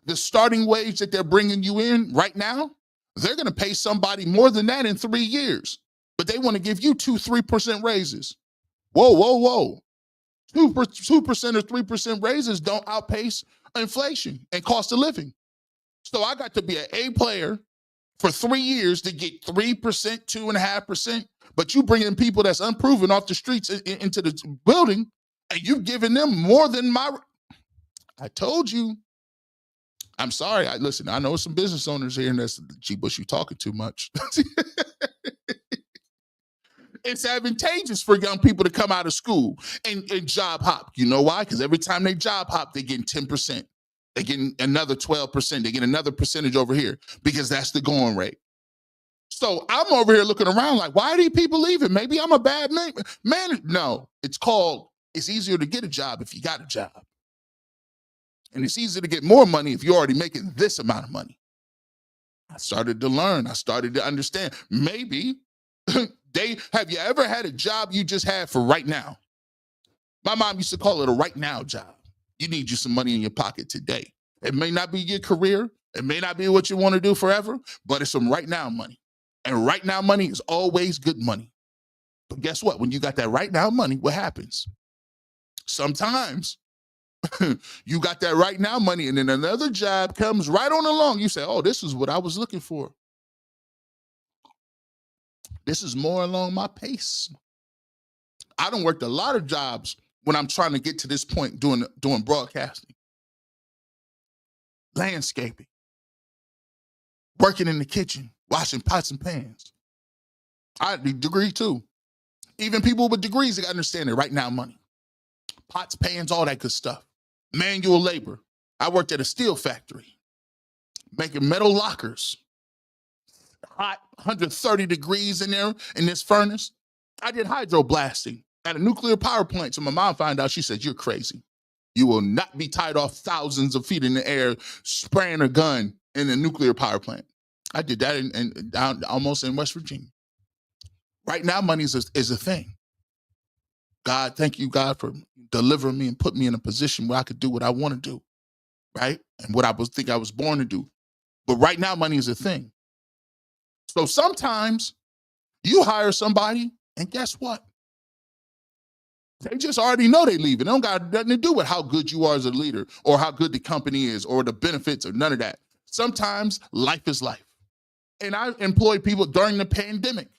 The starting wage that they're bringing you in right now, they're going to pay somebody more than that in 3 years, but they want to give you 2-3% raises. Whoa, whoa, whoa. 2% or 3% raises don't outpace inflation and cost of living. So I got to be an A player for 3 years to get 3%, 2.5%, but you bring in people that's unproven off the streets into the building, and you giving them more than I told you. I'm sorry. Listen, I know some business owners here, and that's, G. Bush, you talking too much. It's advantageous for young people to come out of school and job hop. You know why? Because every time they job hop, they're getting 10%. They're getting another 12%. They get another percentage over here because that's the going rate. So I'm over here looking around like, why are these people leaving? Maybe I'm a bad man. No, it's easier to get a job if you got a job. And it's easier to get more money if you're already making this amount of money. I started to learn. I started to understand. Maybe have you ever had a job you just had for right now? My mom used to call it a right now job. You need you some money in your pocket today. It may not be your career. It may not be what you want to do forever, but it's some right now money. And right now money is always good money. But guess what? When you got that right now money, what happens? Sometimes you got that right now money and then another job comes right on along. You say, oh, this is what I was looking for. This is more along my pace. I done worked a lot of jobs when I'm trying to get to this point doing broadcasting, landscaping, working in the kitchen, washing pots and pans. I had a degree too. Even people with degrees, they got to understand it right now money. Pots, pans, all that good stuff. Manual labor. I worked at a steel factory, making metal lockers. Hot, 130 degrees in there in this furnace. I did hydroblasting at a nuclear power plant. So my mom found out, she said, you're crazy. You will not be tied off thousands of feet in the air spraying a gun in a nuclear power plant. I did that down almost in West Virginia. Right now, money is a thing. God, thank you, God, for delivering me and put me in a position where I could do what I want to do, right? And what I think I was born to do. But right now, money is a thing. So sometimes you hire somebody, and guess what? They just already know they leaving. They don't got nothing to do with how good you are as a leader or how good the company is or the benefits or none of that. Sometimes life is life. And I employed people during the pandemic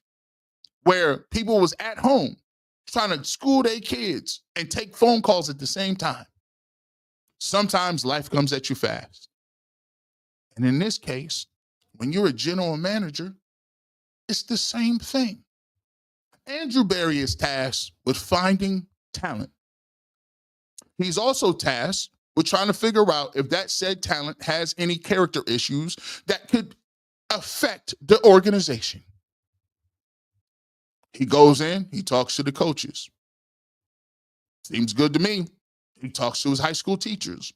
where people was at home trying to school their kids and take phone calls at the same time. Sometimes life comes at you fast. And in this case, when you're a general manager, it's the same thing. Andrew Berry is tasked with finding talent. He's also tasked with trying to figure out if that said talent has any character issues that could affect the organization. He goes in, he talks to the coaches. Seems good to me. He talks to his high school teachers.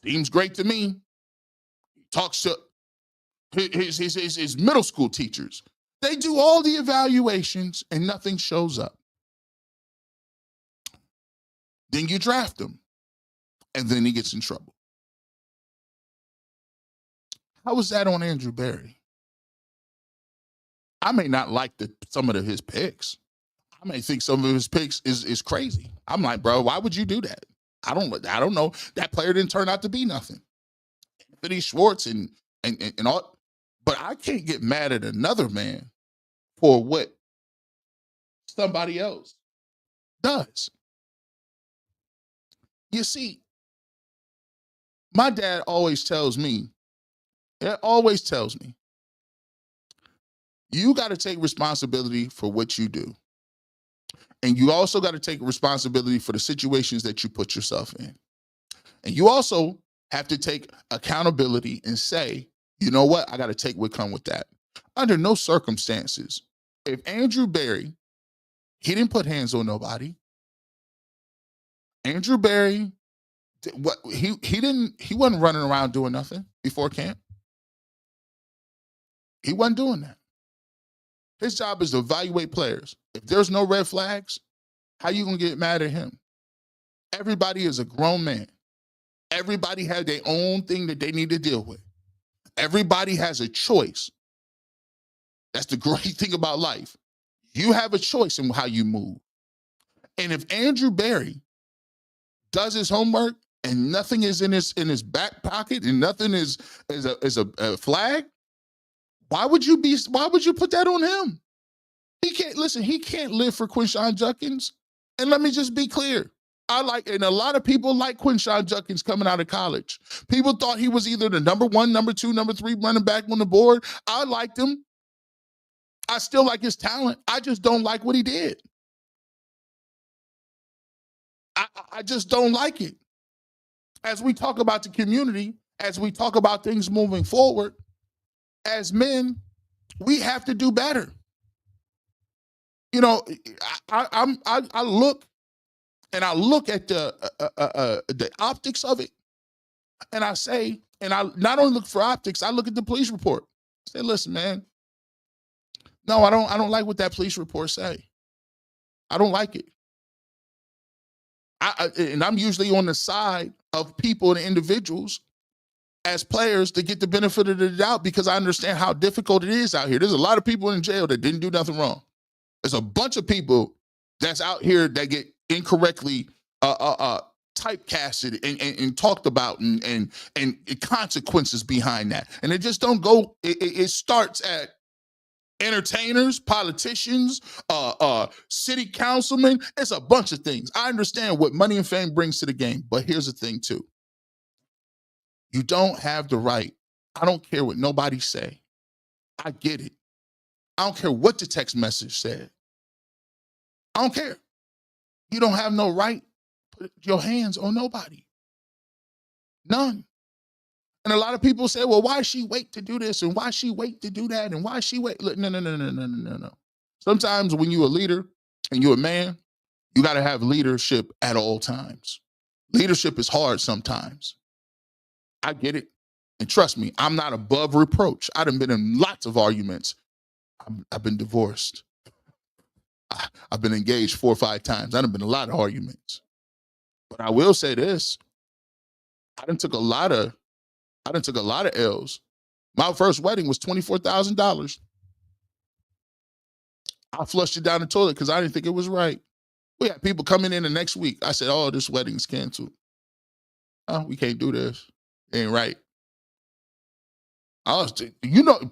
Seems great to me. He talks to his middle school teachers. They do all the evaluations and nothing shows up. Then you draft him, and then he gets in trouble. How was that on Andrew Berry? I may not like some of his picks. I may think some of his picks is crazy. I'm like, bro, why would you do that? I don't know. That player didn't turn out to be nothing. Anthony Schwartz and all, but I can't get mad at another man for what somebody else does. You see, my dad always tells me, you got to take responsibility for what you do. And you also got to take responsibility for the situations that you put yourself in. And you also have to take accountability and say, you know what? I got to take what come with that. Under no circumstances, if Andrew Berry, he didn't put hands on nobody. Andrew Berry, he wasn't running around doing nothing before camp. He wasn't doing that. His job is to evaluate players. If there's no red flags, how you gonna get mad at him? Everybody is a grown man. Everybody has their own thing that they need to deal with. Everybody has a choice. That's the great thing about life. You have a choice in how you move. And if Andrew Berry does his homework and nothing is in his back pocket and nothing is a flag, why would you put that on him? He can't live for Quinshon Judkins. And let me just be clear. And a lot of people like Quinshon Judkins coming out of college. People thought he was either the number 1, number 2, number 3 running back on the board. I liked him. I still like his talent. I just don't like what he did. I just don't like it. As we talk about the community, as we talk about things moving forward, as men, we have to do better. You know, I look at the optics of it, and I say, and I not only look for optics, I look at the police report. I say, listen, man, no, I don't like what that police report say. I don't like it. And I'm usually on the side of people and individuals as players to get the benefit of the doubt because I understand how difficult it is out here. There's a lot of people in jail that didn't do nothing wrong. There's a bunch of people that's out here that get incorrectly typecasted and talked about and consequences behind that. And it just don't go, it starts at entertainers, politicians, city councilmen. It's a bunch of things. I understand what money and fame brings to the game, but here's the thing too. You don't have the right. I don't care what nobody say. I get it. I don't care what the text message said. I don't care. You don't have no right to put your hands on nobody. None. And a lot of people say, well, why she wait to do this? And why she wait to do that? And why she wait? Look, no. Sometimes when you're a leader and you're a man, you got to have leadership at all times. Leadership is hard sometimes. I get it. And trust me, I'm not above reproach. I done been in lots of arguments. I've been divorced. I've been engaged 4 or 5 times. I done been in a lot of arguments. But I will say this. I done took a lot of L's. My first wedding was $24,000. I flushed it down the toilet because I didn't think it was right. We had people coming in the next week. I said, oh, this wedding's canceled. Oh, we can't do this. It ain't right.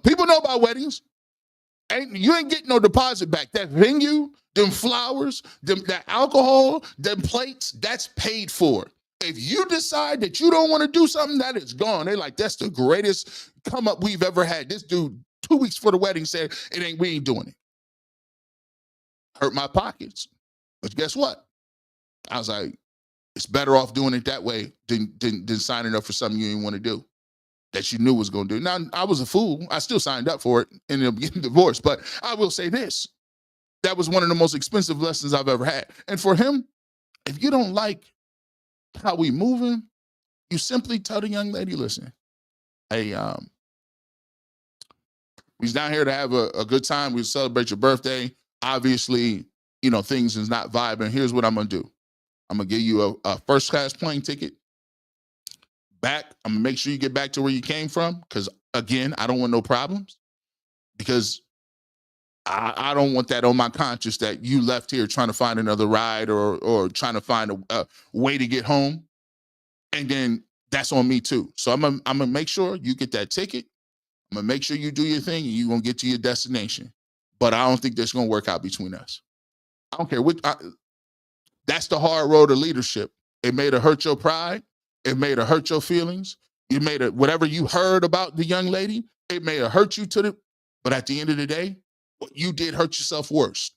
People know about weddings. You ain't getting no deposit back. That venue, them flowers, that alcohol, them plates, that's paid for. If you decide that you don't want to do something, that is gone. They're like, that's the greatest come up we've ever had. This dude, 2 weeks before the wedding, said, we ain't doing it. Hurt my pockets. But guess what? I was like, it's better off doing it that way than signing up for something you didn't want to do, that you knew was going to do. Now, I was a fool. I still signed up for it and ended up getting divorced. But I will say this. That was one of the most expensive lessons I've ever had. And for him, if you don't like how we moving, you simply tell the young lady, listen, hey, we's down here to have a good time. We celebrate your birthday. Obviously, things is not vibing. Here's what I'm going to do. I'm going to give you a first-class plane ticket back. I'm going to make sure you get back to where you came from because, again, I don't want no problems because I don't want that on my conscience that you left here trying to find another ride or trying to find a way to get home. And then that's on me too. So I'm gonna make sure you get that ticket. I'm going to make sure you do your thing and you're going to get to your destination. But I don't think that's going to work out between us. I don't care what. That's the hard road of leadership. It may have hurt your pride. It may have hurt your feelings. It may have, whatever you heard about the young lady, it may have hurt you but at the end of the day, what you did hurt yourself worse.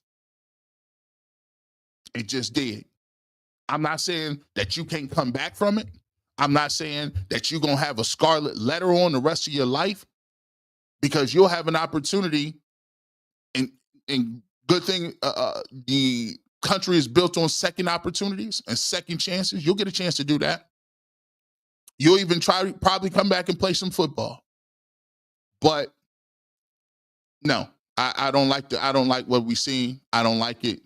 It just did. I'm not saying that you can't come back from it. I'm not saying that you're going to have a scarlet letter on the rest of your life, because you'll have an opportunity, and good thing the country is built on second opportunities and second chances. You'll get a chance to do that. You'll even probably come back and play some football. But No, I don't like I don't like what we seen. I don't like it.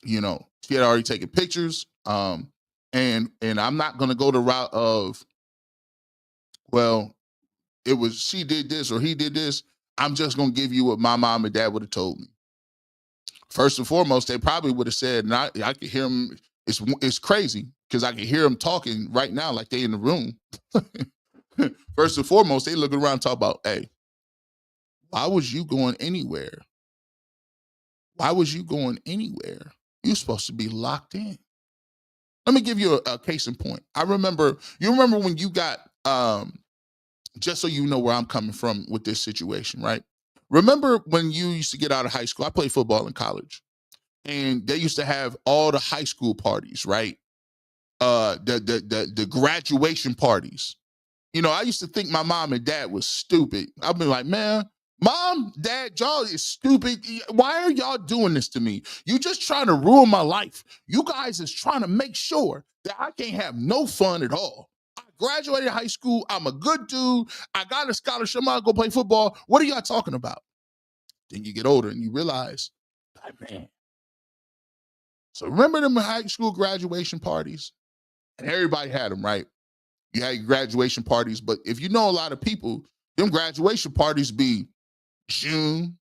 She had already taken pictures. And I'm not gonna go the route of, well, it was she did this or he did this. I'm just gonna give you what my mom and dad would have told me. First and foremost, they probably would have said, and I could hear them. It's crazy because I can hear them talking right now, like they in the room. First and foremost, they looking around and talk about, hey, why was you going anywhere? Why was you going anywhere? You're supposed to be locked in. Let me give you a case in point. You remember when you got, just so you know where I'm coming from with this situation, right? Remember when you used to get out of high school? I played football in college, and they used to have all the high school parties, right? The graduation parties. I used to think my mom and dad was stupid. I'd be like, man, mom, dad, y'all is stupid. Why are y'all doing this to me? You just trying to ruin my life. You guys is trying to make sure that I can't have no fun at all. I graduated high school. I'm a good dude. I got a scholarship. I'm gonna go play football. What are y'all talking about? Then you get older and you realize, like, man. So remember them high school graduation parties? And everybody had them, right? You had your graduation parties, but if you know a lot of people, them graduation parties be June,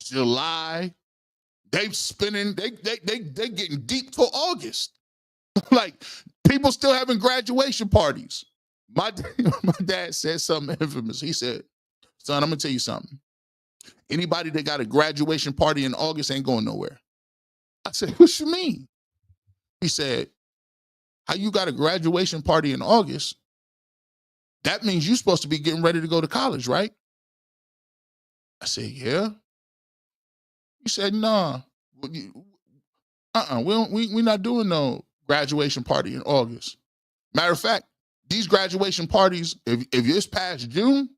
July. They getting deep till August. Like, people still having graduation parties. My dad said something infamous. He said, son, I'm gonna tell you something. Anybody that got a graduation party in August ain't going nowhere. I said, what you mean? He said, how you got a graduation party in August? That means you're supposed to be getting ready to go to college, right? I said, yeah. He said, nah. We're not doing no graduation party in August. Matter of fact, these graduation parties, if it's past June,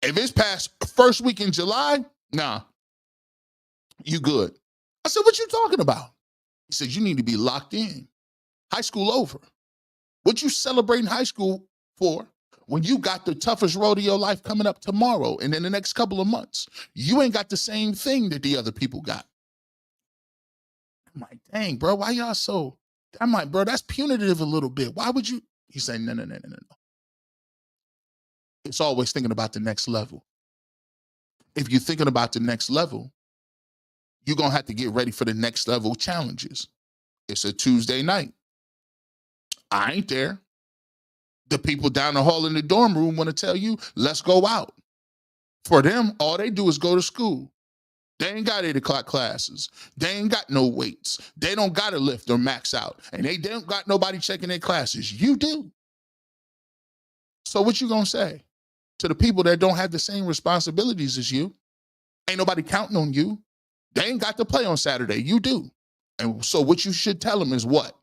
if it's past first week in July, nah, you good. I said, what you talking about? He said, you need to be locked in. High school over. What you celebrating high school for when you got the toughest road of your life coming up tomorrow and in the next couple of months? You ain't got the same thing that the other people got. I'm like, dang, bro, why y'all so? I'm like, bro, that's punitive a little bit. Why would you? He said, no. It's always thinking about the next level. If you're thinking about the next level, you're going to have to get ready for the next level challenges. It's a Tuesday night. I ain't there. The people down the hall in the dorm room want to tell you, let's go out. For them, all they do is go to school. They ain't got 8 o'clock classes. They ain't got no weights. They don't got to lift or max out. And they don't got nobody checking their classes. You do. So what you gonna say to the people that don't have the same responsibilities as you? Ain't nobody counting on you. They ain't got to play on Saturday. You do. And so what you should tell them is what?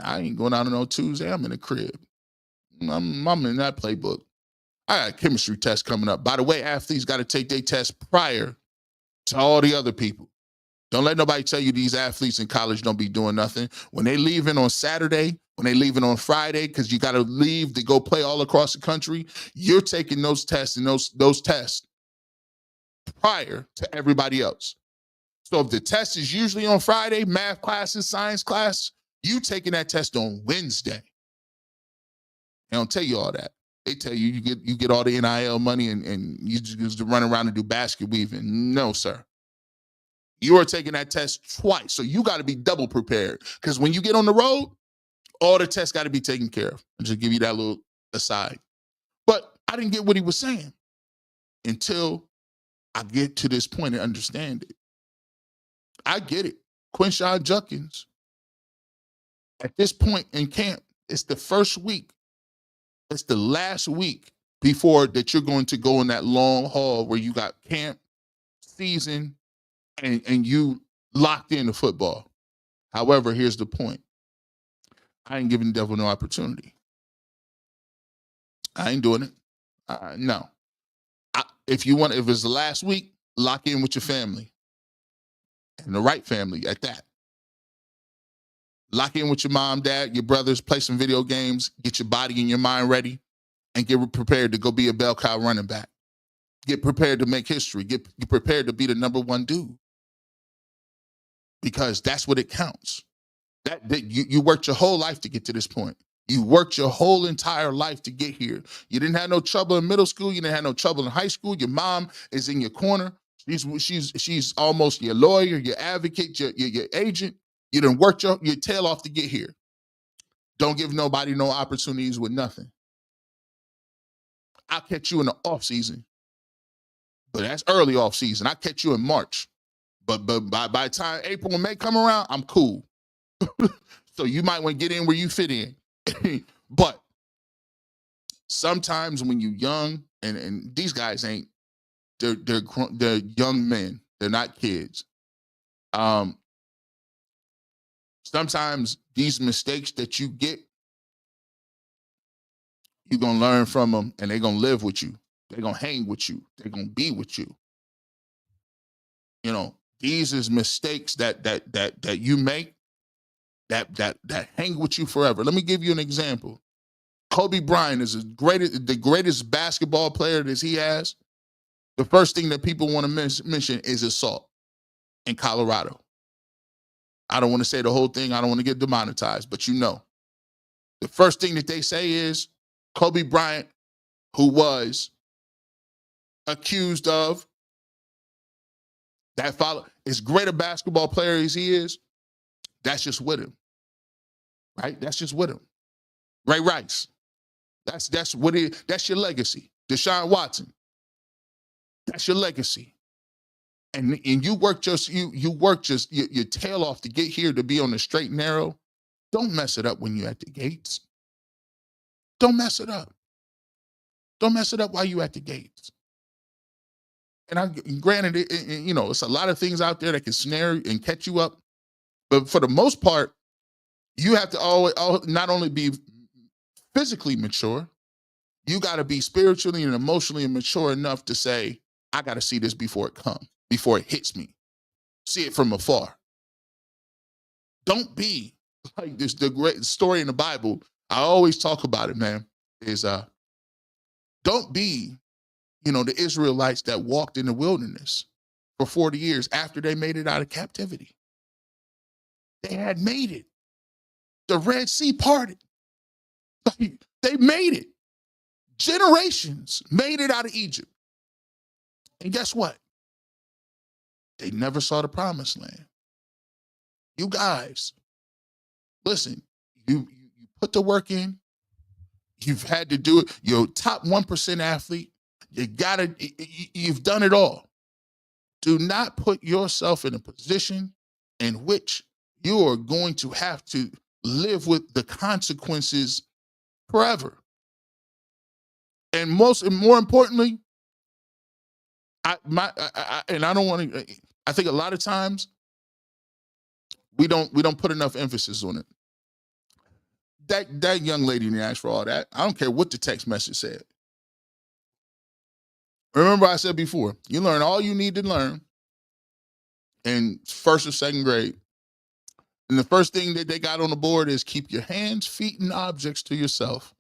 I ain't going out on no Tuesday. I'm in the crib. I'm in that playbook. I got a chemistry test coming up. By the way, athletes got to take their test prior to all the other people. Don't let nobody tell you these athletes in college don't be doing nothing. When they leaving on Saturday, when they leaving on Friday, because you got to leave to go play all across the country, you're taking those tests and those tests prior to everybody else. So if the test is usually on Friday, math classes, science class, you taking that test on Wednesday. They don't tell you all that. They tell you you get all the NIL money and you just run around and do basket weaving. No, sir. You are taking that test twice. So you got to be double prepared. Because when you get on the road, all the tests got to be taken care of. I'll just give you that little aside. But I didn't get what he was saying until I get to this point and understand it. I get it. Quinshon Judkins, at this point in camp, it's the first week. It's the last week before that you're going to go in that long haul where you got camp, season, and you locked into football. However, here's the point. I ain't giving the devil no opportunity. I ain't doing it. No. If it's the last week, lock in with your family. And the right family at that. Lock in with your mom, dad, your brothers, play some video games, get your body and your mind ready. and get prepared to go be a bell cow running back. Get prepared to make history. Get prepared to be the number one dude. Because that's what it counts. That you worked your whole life to get to this point. You worked your whole entire life to get here. You didn't have no trouble in middle school. You didn't have no trouble in high school. Your mom is in your corner. She's almost your lawyer, your advocate, your agent. You done worked your tail off to get here. Don't give nobody no opportunities with nothing. I'll catch you in the off season, but that's early off season. I'll catch you in March, but by the time April and May come around, I'm cool. So you might want to get in where you fit in. But sometimes when you're young, and these guys ain't, they're young men. They're not kids. Sometimes these mistakes that you get, you're going to learn from them, and they're going to live with you. They're going to hang with you. They're going to be with you. You know, these is mistakes that you make that hang with you forever. Let me give you an example. Kobe Bryant is the greatest basketball player that he has. The first thing that people want to mention is assault in Colorado. I don't want to say the whole thing. I don't want to get demonetized, but you know. The first thing that they say is Kobe Bryant, who was accused of that as great a basketball player as he is, that's just with him. Right? That's just with him. Ray Rice. That's what that's your legacy. Deshaun Watson. That's your legacy. And you work your tail off to get here to be on the straight and narrow. Don't mess it up when you're at the gates. Don't mess it up. Don't mess it up while you're at the gates. And granted, it's a lot of things out there that can snare and catch you up. But for the most part, you have to always not only be physically mature, you got to be spiritually and emotionally mature enough to say, I got to see this before it hits me. See it from afar. Don't be like this. The great story in the Bible, I always talk about it, man, is don't be, the Israelites that walked in the wilderness for 40 years after they made it out of captivity. They had made it. The Red Sea parted. They made it. Generations made it out of Egypt. And guess what? They never saw the promised land. You guys, listen, you put the work in. You've had to do it. You're a top 1% athlete. You've done it all. Do not put yourself in a position in which you are going to have to live with the consequences forever. And more importantly, I don't want to. I think a lot of times we don't put enough emphasis on it. That young lady didn't ask for all that. I don't care what the text message said. Remember I said before, you learn all you need to learn in first or second grade. And the first thing that they got on the board is keep your hands, feet, and objects to yourself.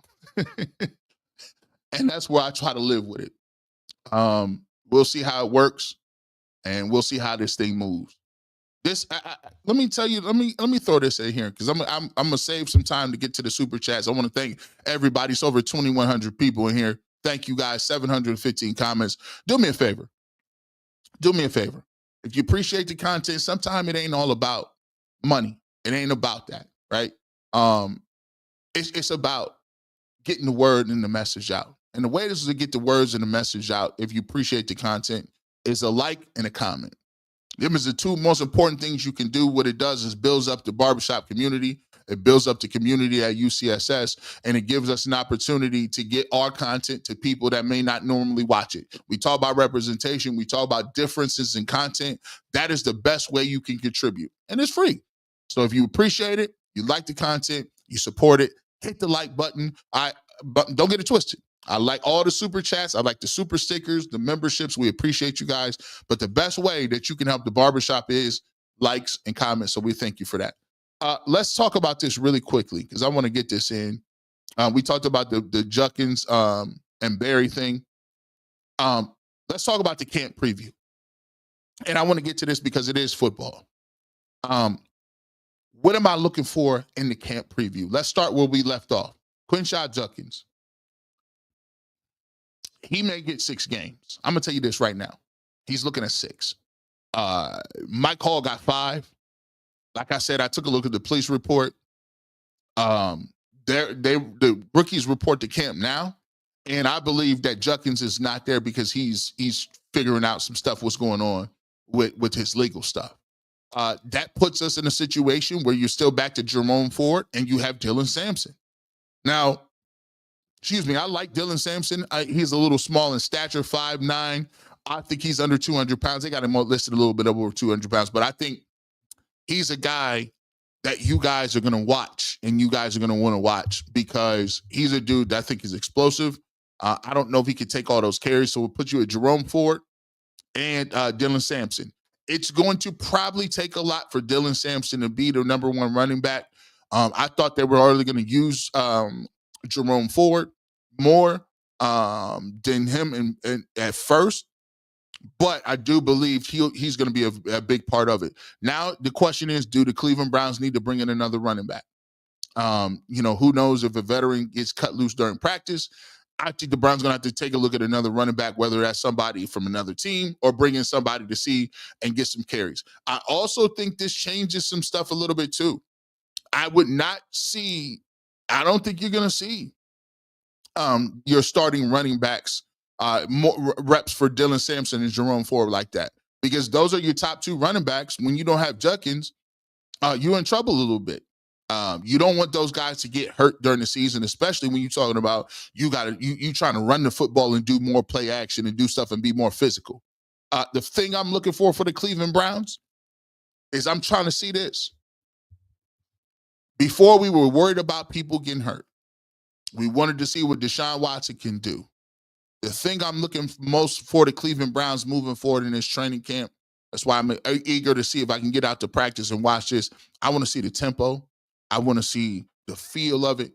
And that's where I try to live with it. We'll see how it works, and we'll see how this thing moves. Let me tell you. Let me throw this in here because I'm gonna save some time to get to the super chats. I want to thank everybody. It's over 2,100 people in here. Thank you guys. 715 comments. Do me a favor. Do me a favor. If you appreciate the content, sometimes it ain't all about money. It ain't about that, right? It's about getting the word and the message out. And the way this is to get the words and the message out, if you appreciate the content, is a like and a comment. Them is the two most important things you can do. What it does is builds up the barbershop community. It builds up the community at UCSS, and it gives us an opportunity to get our content to people that may not normally watch it. We talk about representation. We talk about differences in content. That is the best way you can contribute, and it's free. So if you appreciate it, you like the content, you support it, hit the like button. But don't get it twisted. I like all the super chats. I like the super stickers, the memberships. We appreciate you guys. But the best way that you can help the barbershop is likes and comments. So we thank you for that. Let's talk about this really quickly because I want to get this in. We talked about the Juckins and Barry thing. Let's talk about the camp preview. And I want to get to this because it is football. What am I looking for in the camp preview? Let's start where we left off. Quinshad Juckins. He may get 6 games. I'm going to tell you this right now. He's looking at 6. Mike Hall got 5. Like I said, I took a look at the police report. The rookies report to camp now, and I believe that Juckins is not there because he's figuring out some stuff what's going on with his legal stuff. That puts us in a situation where you're still back to Jerome Ford and you have Dylan Sampson. Now, I like Dylan Sampson. He's a little small in stature, 5'9". I think he's under 200 pounds. They got him listed a little bit over 200 pounds, but I think he's a guy that you guys are going to watch and you guys are going to want to watch because he's a dude that I think is explosive. I don't know if he could take all those carries, so we'll put you at Jerome Ford and Dylan Sampson. It's going to probably take a lot for Dylan Sampson to be the number 1 running back. I thought they were already going to use Jerome Ford more than him at first. But I do believe he's going to be a big part of it. Now, the question is, do the Cleveland Browns need to bring in another running back? Who knows if a veteran gets cut loose during practice? I think the Browns going to have to take a look at another running back, whether that's somebody from another team or bring in somebody to see and get some carries. I also think this changes some stuff a little bit too. I don't think you're going to see your starting running backs more reps for Dylan Sampson and Jerome Ford like that, because those are your top 2 running backs. When you don't have Juckins, you're in trouble a little bit. You don't want those guys to get hurt during the season, especially when you're talking about you trying to run the football and do more play action and do stuff and be more physical. The thing I'm looking for the Cleveland Browns is I'm trying to see this. Before we were worried about people getting hurt, we wanted to see what Deshaun Watson can do. The thing I'm looking most for the Cleveland Browns moving forward in this training camp, that's why I'm eager to see if I can get out to practice and watch this. I want to see the tempo. I want to see the feel of it.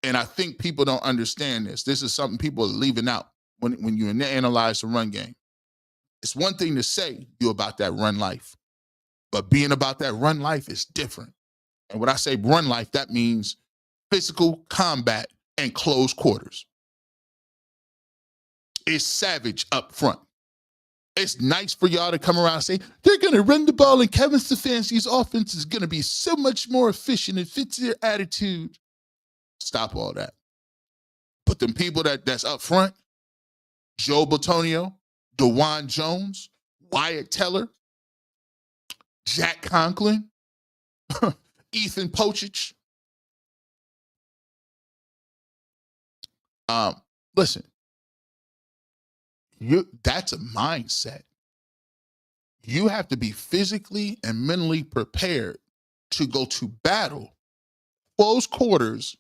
And I think people don't understand this. This is something people are leaving out when you analyze the run game. It's one thing to say you're about that run life, but being about that run life is different. And when I say run life, that means physical combat and close quarters. It's savage up front. It's nice for y'all to come around and say, they're going to run the ball and Kevin Stefanski's offense is going to be so much more efficient and fits their attitude. Stop all that. But them people that's up front, Joe Bitonio, DeJuan Jones, Wyatt Teller, Jack Conklin, Ethan Pochich. Listen, that's a mindset. You have to be physically and mentally prepared to go to battle close quarters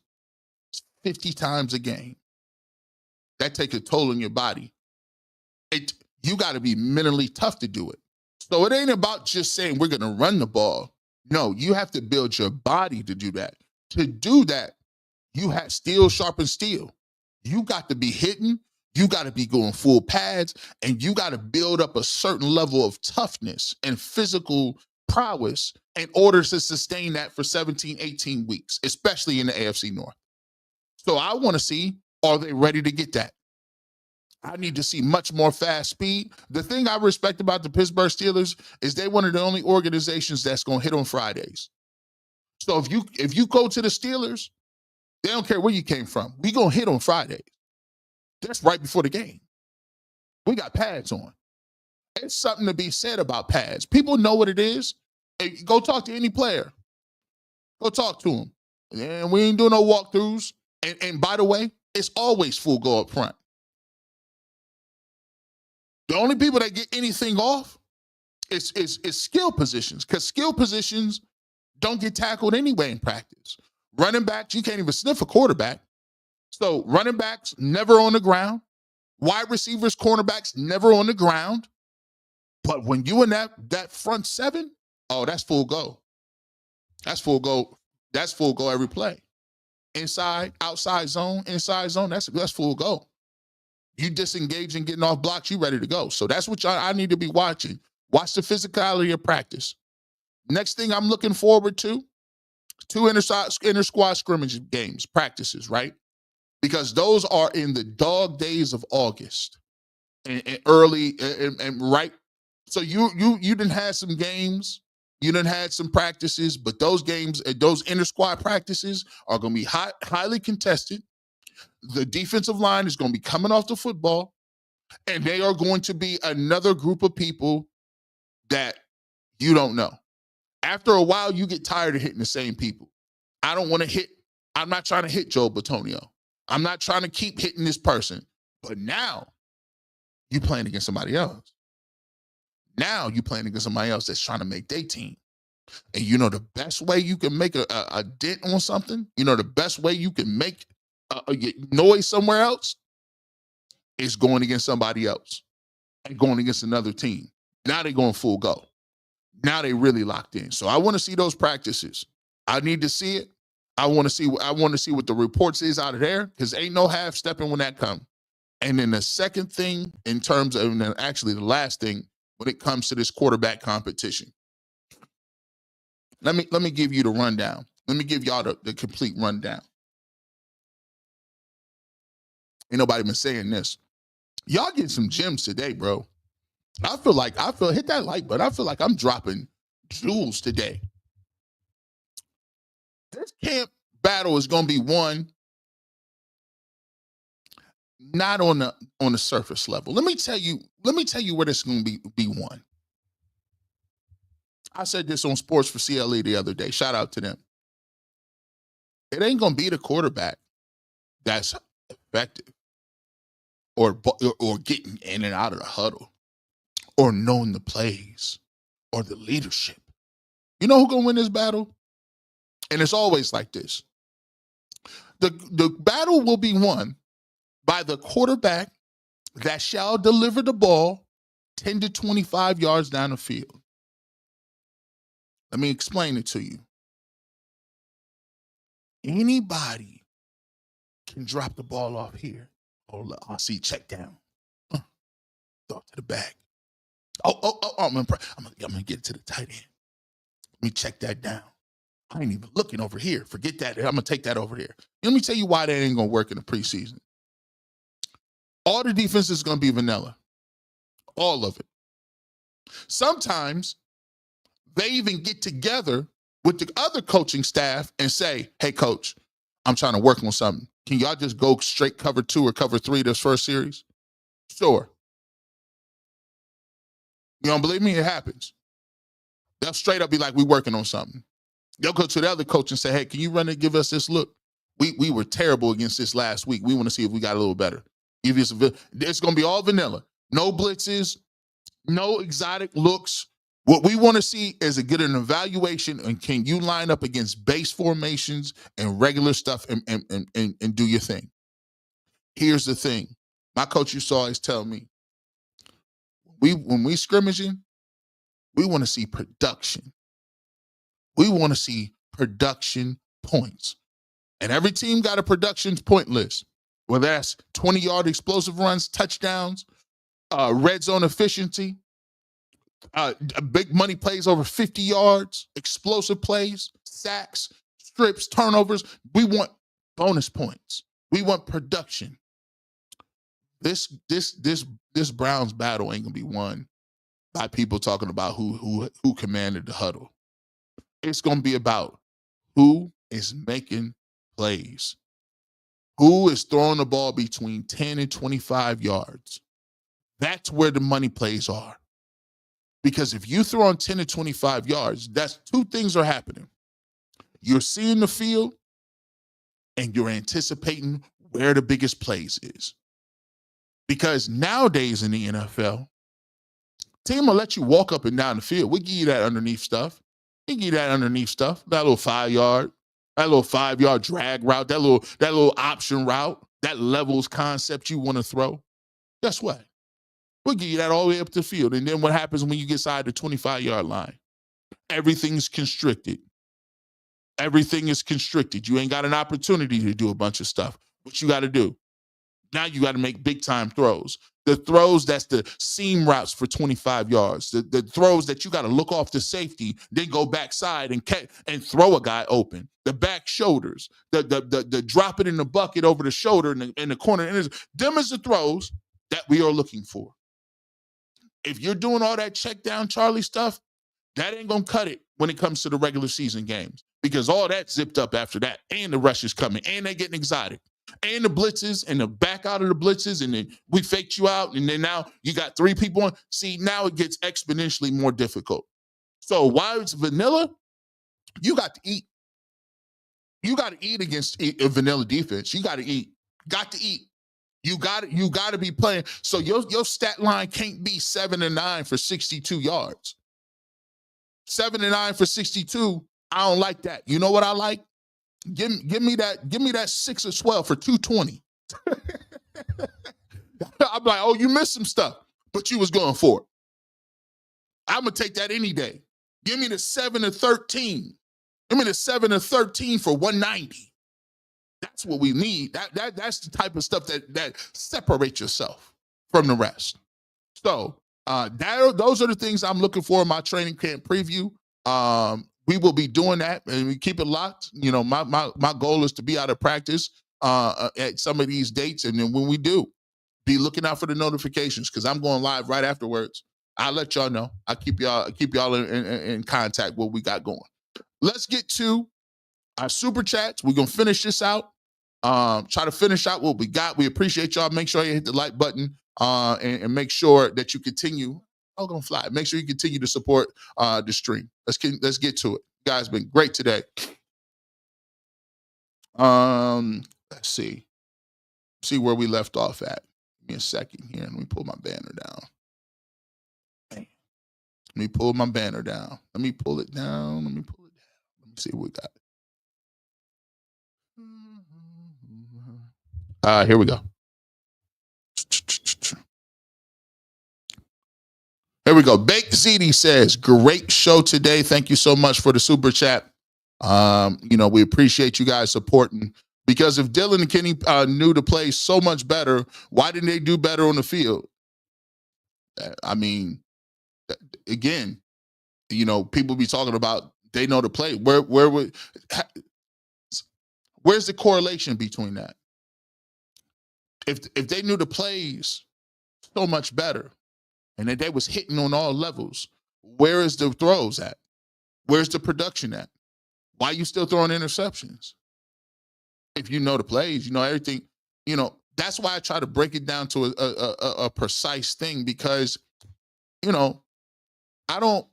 50 times a game. That takes a toll on your body. You got to be mentally tough to do it. So it ain't about just saying we're going to run the ball. No, you have to build your body to do that. To do that, you have steel sharpen steel. You got to be hitting. You got to be going full pads, and you got to build up a certain level of toughness and physical prowess in order to sustain that for 17, 18 weeks, especially in the AFC North. So I want to see, are they ready to get that? I need to see much more fast speed. The thing I respect about the Pittsburgh Steelers is they're one of the only organizations that's going to hit on Fridays. So if you go to the Steelers, they don't care where you came from. We going to hit on Fridays. That's right before the game. We got pads on. It's something to be said about pads. People know what it is. Hey, go talk to any player. Go talk to them. And we ain't doing no walkthroughs. And by the way, it's always full go up front. The only people that get anything off is skill positions, because skill positions don't get tackled anyway in practice. Running backs, you can't even sniff a quarterback. So running backs never on the ground. Wide receivers, cornerbacks never on the ground. But when you in that front seven, oh, that's full go. That's full go. That's full go every play. inside, outside zone, inside zone, that's full go. You disengaging, getting off blocks, you ready to go. So that's what I need to be watching. Watch the physicality of practice. Next thing I'm looking forward to, 2 inter-squad scrimmage games, practices, right? Because those are in the dog days of August and early and right. So you done had some games, you done had some practices, but those games, those inter-squad practices are going to be highly contested. The defensive line is going to be coming off the football, and they are going to be another group of people that you don't know. After a while, you get tired of hitting the same people. I'm not trying to hit Joe Batonio. I'm not trying to keep hitting this person. But now, you playing against somebody else. Now you playing against somebody else that's trying to make their team. And you know the best way you can make a dent on something, you know the best way you can make a noise somewhere else is going against somebody else and going against another team. Now they're going full go. Now they really locked in. So I want to see those practices. I need to see it. I want to see what the reports is out of there, because ain't no half stepping when that comes. And then the second thing, in terms of, and actually the last thing, when it comes to this quarterback competition, let me give you the rundown. Let me give y'all the complete rundown. Ain't nobody been saying this. Y'all get some gems today, bro. I feel hit that like button. I feel like I'm dropping jewels today. This camp battle is going to be won not on the surface level. Let me tell you where this is going to be won. I said this on Sports for CLE the other day. Shout out to them. It ain't going to be the quarterback that's effective or getting in and out of the huddle or knowing the plays or the leadership. You know who's going to win this battle? And it's always like this. The battle will be won by the quarterback that shall deliver the ball 10 to 25 yards down the field. Let me explain it to you. Anybody can drop the ball off here. Oh, look, I see check down. Throw it to the back. I'm gonna get it to the tight end. Let me check that down. I ain't even looking over here. Forget that. I'm gonna take that over here. Let me tell you why that ain't gonna work in the preseason. All the defense is gonna be vanilla. All of it. Sometimes they even get together with the other coaching staff and say, hey, coach, I'm trying to work on something. Can y'all just go straight cover 2 or cover 3 this first series? Sure. You don't believe me? It happens. They'll straight up be like, we working on something. They'll go to the other coach and say, hey, can you run and give us this look? We were terrible against this last week. We want to see if we got a little better. It's going to be all vanilla. No blitzes, no exotic looks. What we want to see is get an evaluation, and can you line up against base formations and regular stuff and do your thing. Here's the thing. My coach used to always tell me, when we scrimmaging, we want to see production. We want to see production points. And every team got a production point list, whether that's 20-yard explosive runs, touchdowns, red zone efficiency, big money plays over 50 yards, explosive plays, sacks, strips, turnovers. We want bonus points. We want production. This Browns battle ain't gonna be won by people talking about who commanded the huddle. It's gonna be about who is making plays, who is throwing the ball between 10 and 25 yards. That's where the money plays are. Because if you throw on 10 to 25 yards, that's 2 things are happening. You're seeing the field and you're anticipating where the biggest plays is. Because nowadays in the NFL, team will let you walk up and down the field. We give you that underneath stuff. We give you that underneath stuff. That little 5-yard, that little 5-yard drag route, that little option route, that levels concept you want to throw. Guess what? We'll give you that all the way up the field. And then what happens when you get inside the 25-yard line? Everything's constricted. Everything is constricted. You ain't got an opportunity to do a bunch of stuff. What you got to do? Now you got to make big time throws. The throws that's the seam routes for 25 yards. The throws that you got to look off the safety, then go backside and throw a guy open. The back shoulders, the drop it in the bucket over the shoulder in the corner. And them is the throws that we are looking for. If you're doing all that check down Charlie stuff, that ain't gonna cut it when it comes to the regular season games, because all that zipped up after that, and the rush is coming, and they getting exotic, and the blitzes, and the back out of the blitzes, and then we faked you out, and then now you got 3 people on. See, now it gets exponentially more difficult. So while it's vanilla, you got to eat. You got to eat against a vanilla defense. You got to eat. Got to eat. You got to be playing. So your stat line can't be 7 and 9 for 62 yards. 7 and 9 for 62. I don't like that. You know what I like? Give me that 6 or 12 for 220. I'm like, oh, you missed some stuff, but you was going for it. I'm gonna take that any day. Give me the 7 or 13. Give me the 7 or 13 for 190. That's what we need. That's the type of stuff that separates yourself from the rest. So those are the things I'm looking for in my training camp preview. We will be doing that, and we keep it locked. You know, my goal is to be out of practice at some of these dates, and then when we do, be looking out for the notifications, because I'm going live right afterwards. I'll let y'all know. I'll keep y'all in contact what we got going. Let's get to our super chats. We're gonna finish this out. Try to finish out what we got. We appreciate y'all. Make sure you hit the like button and make sure that you continue. I'm gonna fly. Make sure you continue to support the stream. Let's get to it. You guys been great today. Let's see where we left off at. Give me a second here. Let me pull my banner down. Let me pull my banner down. Let me pull it down. Let me see what we got. Here we go. Here we go. Baked Ziti says, great show today. Thank you so much for the super chat. We appreciate you guys supporting, because if Dylan and Kenny knew to play so much better, why didn't they do better on the field? I mean, again, people be talking about they know to play. Where's the correlation between that? If they knew the plays so much better and that they was hitting on all levels, where is the throws at? Where's the production at? Why are you still throwing interceptions? If you know the plays, you know everything. That's why I try to break it down to a precise thing, because I don't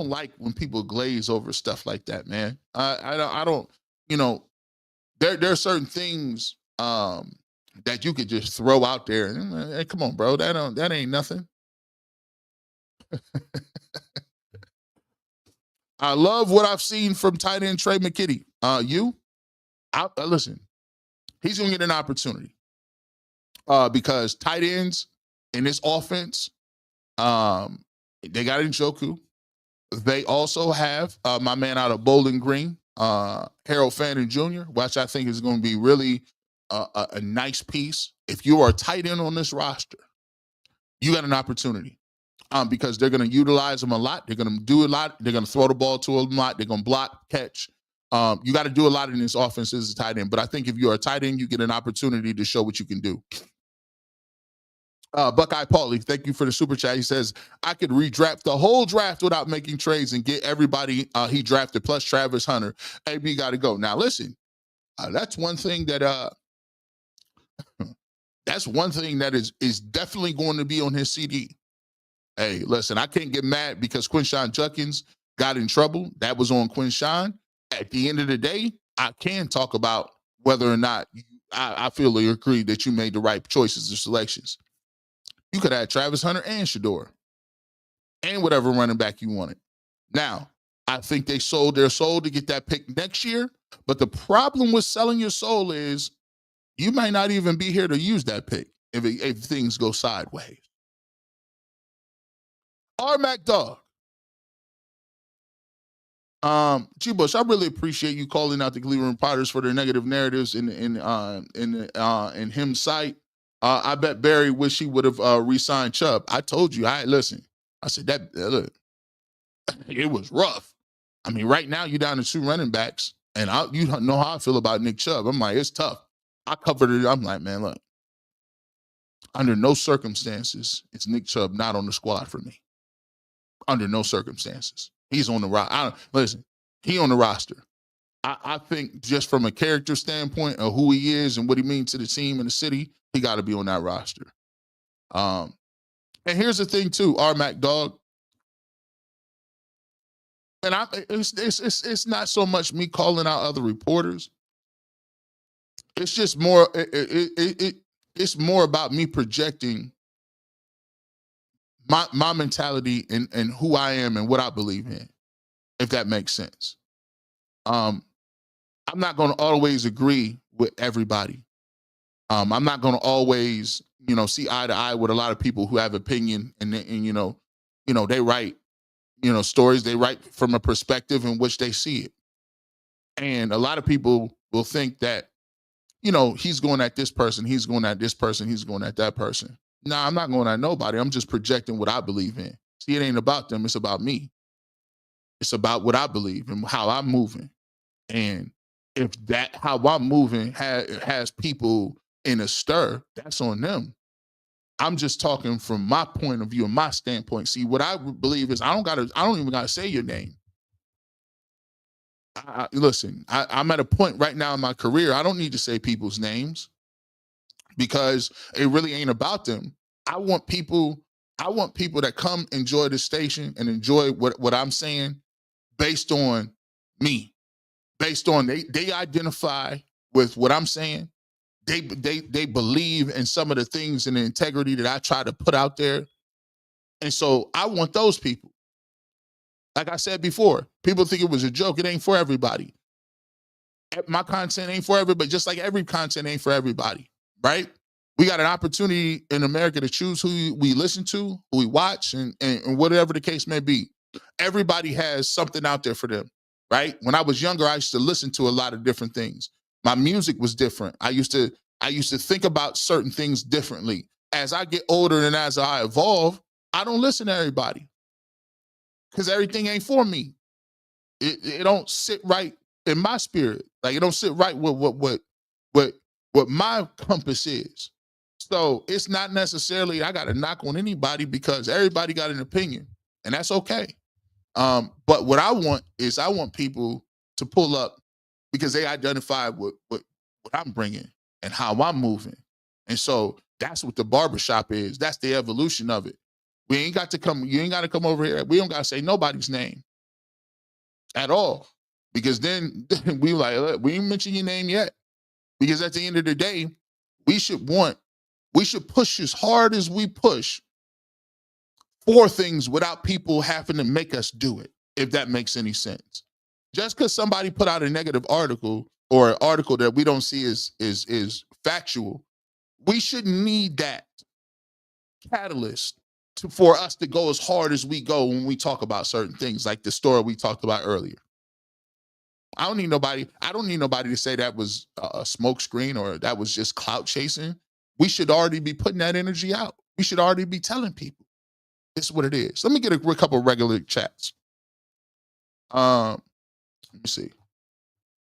like when people glaze over stuff like that, man. I don't. There are certain things that you could just throw out there. And, hey, come on, bro, that ain't nothing. I love what I've seen from tight end Trey McKitty. Listen, he's gonna get an opportunity because tight ends in this offense, they got Njoku. They also have my man out of Bowling Green, Harold Fannin Jr., which I think is going to be really a nice piece. If you are a tight end on this roster, you got an opportunity because they're going to utilize them a lot. They're going to do a lot. They're going to throw the ball to them a lot. They're going to block, catch. You got to do a lot in this offense as a tight end. But I think if you're a tight end, you get an opportunity to show what you can do. Buckeye Paulie, thank you for the super chat. He says, I could redraft the whole draft without making trades and get everybody he drafted plus Travis Hunter. AB got to go. Now, listen, that's one thing that is definitely going to be on his CD. Hey, listen, I can't get mad because Quinshon Judkins got in trouble. That was on Quinshon. At the end of the day, I can talk about whether or not I feel or agree that you made the right choices or selections. You could have Travis Hunter and Shedeur and whatever running back you wanted. Now, I think they sold their soul to get that pick next year. But the problem with selling your soul is you might not even be here to use that pick if things go sideways. R. Mac Dog. G Bush, I really appreciate you calling out the Cleveland Reporters for their negative narratives in him site. I bet Barry wish he would have re-signed Chubb. I told you, listen. I said that look, it was rough. I mean, right now you're down to 2 running backs, and you don't know how I feel about Nick Chubb. I'm like, it's tough. I covered it. I'm like, man, look, under no circumstances is Nick Chubb not on the squad for me. Under no circumstances. He's on the roster. Listen, he on the roster. I think just from a character standpoint of who he is and what he means to the team and the city, he got to be on that roster. And here's the thing too, R-Mac dog. And it's not so much me calling out other reporters. It's just more. It's more about me projecting my mentality and who I am and what I believe in, if that makes sense. I'm not going to always agree with everybody. I'm not going to always, see eye to eye with a lot of people who have opinion and they write, stories. They write from a perspective in which they see it. And a lot of people will think that, he's going at this person, he's going at this person, he's going at that person. Nah, I'm not going at nobody. I'm just projecting what I believe in. See, it ain't about them. It's about me. It's about what I believe and how I'm moving. And if that how I'm moving has people in a stir, that's on them. I'm just talking from my point of view and my standpoint. See, what I believe is I don't even gotta say your name. Listen, I'm at a point right now in my career, I don't need to say people's names because it really ain't about them. I want people that come enjoy the station and enjoy what I'm saying based on me. Based on they identify with what I'm saying. They believe in some of the things and the integrity that I try to put out there. And so I want those people. Like I said before, people think it was a joke. It ain't for everybody. My content ain't for everybody, just like every content ain't for everybody, right? We got an opportunity in America to choose who we listen to, who we watch, and whatever the case may be. Everybody has something out there for them, right? When I was younger, I used to listen to a lot of different things. My music was different. I used to think about certain things differently. As I get older and as I evolve, I don't listen to everybody because everything ain't for me. It don't sit right in my spirit. Like it don't sit right with what my compass is. So it's not necessarily I got to knock on anybody because everybody got an opinion, and that's okay. But what I want is I want people to pull up because they identify with what I'm bringing and how I'm moving. And so that's what the barbershop is. That's the evolution of it. You ain't got to come over here. We don't got to say nobody's name at all because then we we ain't mention your name yet. Because at the end of the day, we should push as hard as we push for things without people having to make us do it, if that makes any sense. Just because somebody put out a negative article or an article that we don't see is factual, we shouldn't need that catalyst for us to go as hard as we go when we talk about certain things, like the story we talked about earlier. I don't need nobody to say that was a smoke screen or that was just clout chasing. We should already be putting that energy out. We should already be telling people this is what it is. Let me get a couple of regular chats. Let me see.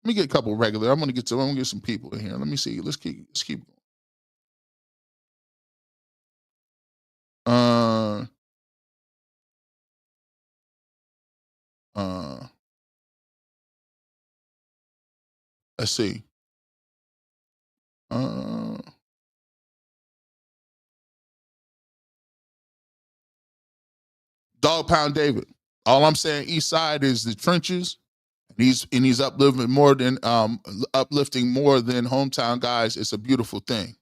Let me get a couple of regular. I'm gonna get some people in here. Let me see. Let's keep going. Let's see. Dog Pound David. All I'm saying, East Side is the trenches. He's uplifting more than hometown guys. It's a beautiful thing.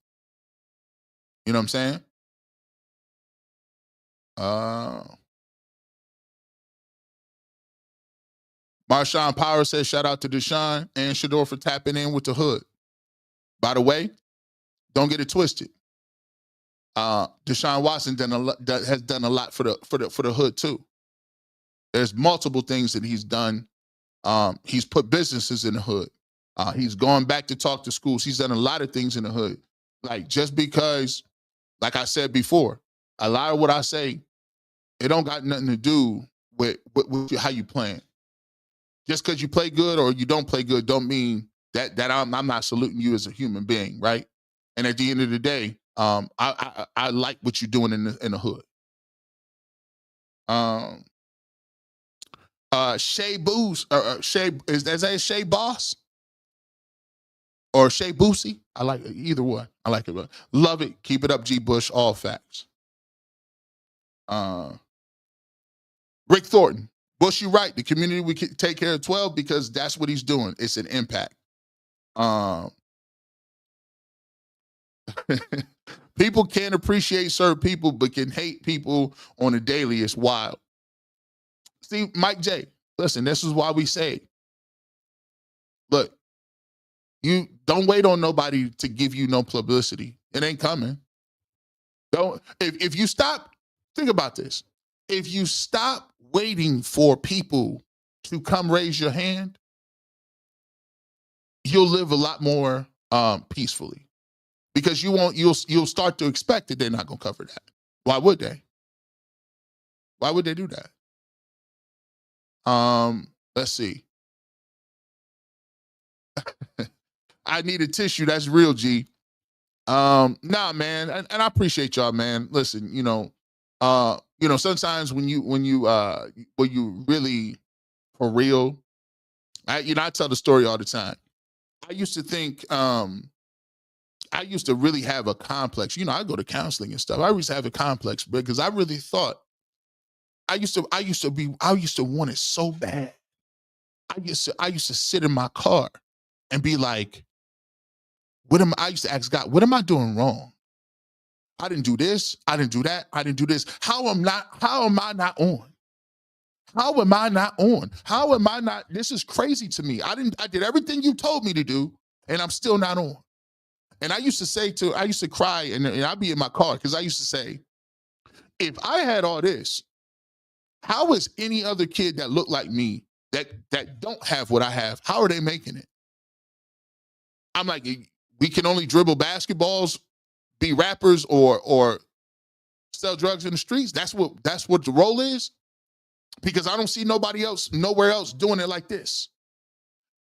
You know what I'm saying? Marshawn Power says, shout out to Deshaun and Shedeur for tapping in with the hood. By the way, don't get it twisted. Deshaun Watson has done a lot for the hood too. There's multiple things that he's done He's put businesses in the hood. He's gone back to talk to schools. He's done a lot of things in the hood. Like, just because, like I said before, a lot of what I say, it don't got nothing to do with how you playing. Just because you play good or you don't play good don't mean that I'm not saluting you as a human being, right? And at the end of the day, I like what you're doing in the hood. Shea Booze, Shea, is that Shea Boss? Or Shea Boosie? I like it. Either one. I like it. Love it. Keep it up, G Bush. All facts. Rick Thornton. Bush, you right. The community we can take care of 12 because that's what he's doing. It's an impact. People can't appreciate certain people, but can hate people on a daily. It's wild. See, Mike J, listen, this is why we say, look, you don't wait on nobody to give you no publicity. It ain't coming. Don't, if you stop, think about this. If you stop waiting for people to come raise your hand, you'll live a lot more peacefully. Because you'll start to expect that they're not gonna cover that. Why would they? Why would they do that? Let's see. I need a tissue. That's real, G. Nah, man, and I appreciate y'all, man. Listen, sometimes when you really for real, I tell the story all the time. I used to think, I used to really have a complex. I go to counseling and stuff. I used to have a complex because I really thought I used to want it so bad. I used to sit in my car and be like, I used to ask God, what am I doing wrong? I didn't do this. I didn't do that. I didn't do this. How am I not on? How am I not on? How am I not? This is crazy to me. I did everything you told me to do, and I'm still not on. And I used to cry, and I'd be in my car because I used to say, if I had all this, how is any other kid that looked like me that don't have what I have, how are they making it? I'm like, we can only dribble basketballs, be rappers, or sell drugs in the streets. That's what the role is. Because I don't see nobody else, nowhere else doing it like this.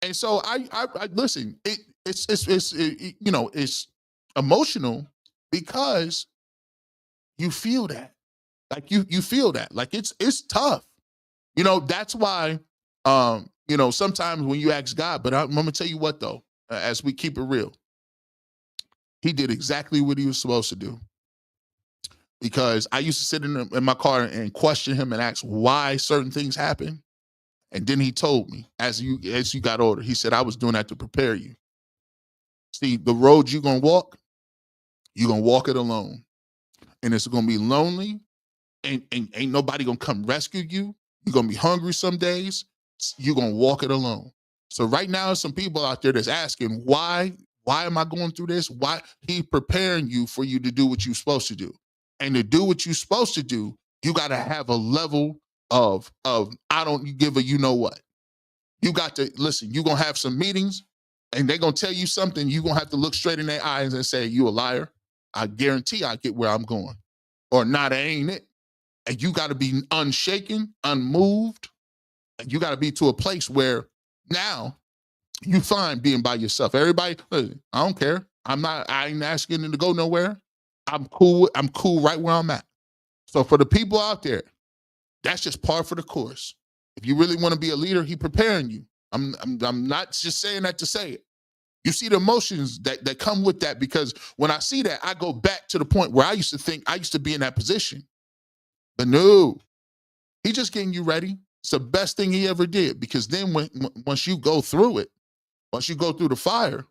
And so I listen. It's emotional because you feel that, like you feel that, like it's tough. That's why sometimes when you ask God, but I'm gonna tell you what though, as we keep it real, he did exactly what he was supposed to do. Because I used to sit in my car and question him and ask why certain things happen. And then he told me, as you got older, he said, I was doing that to prepare you. See, the road you're going to walk it alone. And it's going to be lonely, and ain't nobody going to come rescue you. You're going to be hungry some days. You're going to walk it alone. So right now, some people out there that's asking, why am I going through this? Why? He preparing you for you to do what you're supposed to do. And to do what you're supposed to do, you got to have a level of I don't give a you know what. You got to listen. You're going to have some meetings and they're going to tell you something. You're going to have to look straight in their eyes and say, you a liar. I guarantee I get where I'm going. Or not, that ain't it. And you got to be unshaken, unmoved. And you got to be to a place where now you fine being by yourself. Everybody, listen, I don't care. I ain't asking them to go nowhere. I'm cool right where I'm at. So for the people out there, that's just par for the course. If you really want to be a leader, he preparing you. I'm not just saying that to say it. You see the emotions that come with that, because when I see that, I go back to the point where I used to think I used to be in that position. But no, he just getting you ready. It's the best thing he ever did, because then once you go through it, once you go through the fire,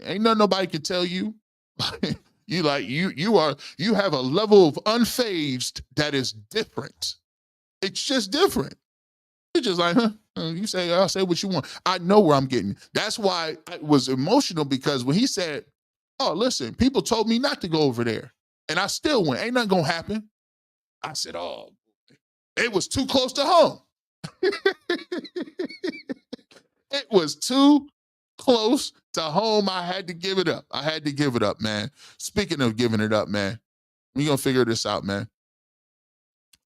ain't nothing nobody can tell you. You have a level of unfazed that is different. It's just different. It's just like, I'll say what you want. I know where I'm getting. That's why I was emotional, because when he said, oh, listen, people told me not to go over there, and I still went. Ain't nothing gonna happen. I said, oh, it was too close to home. It was too close to home. I had to give it up. Man. Speaking of giving it up, man, we're going to figure this out, man.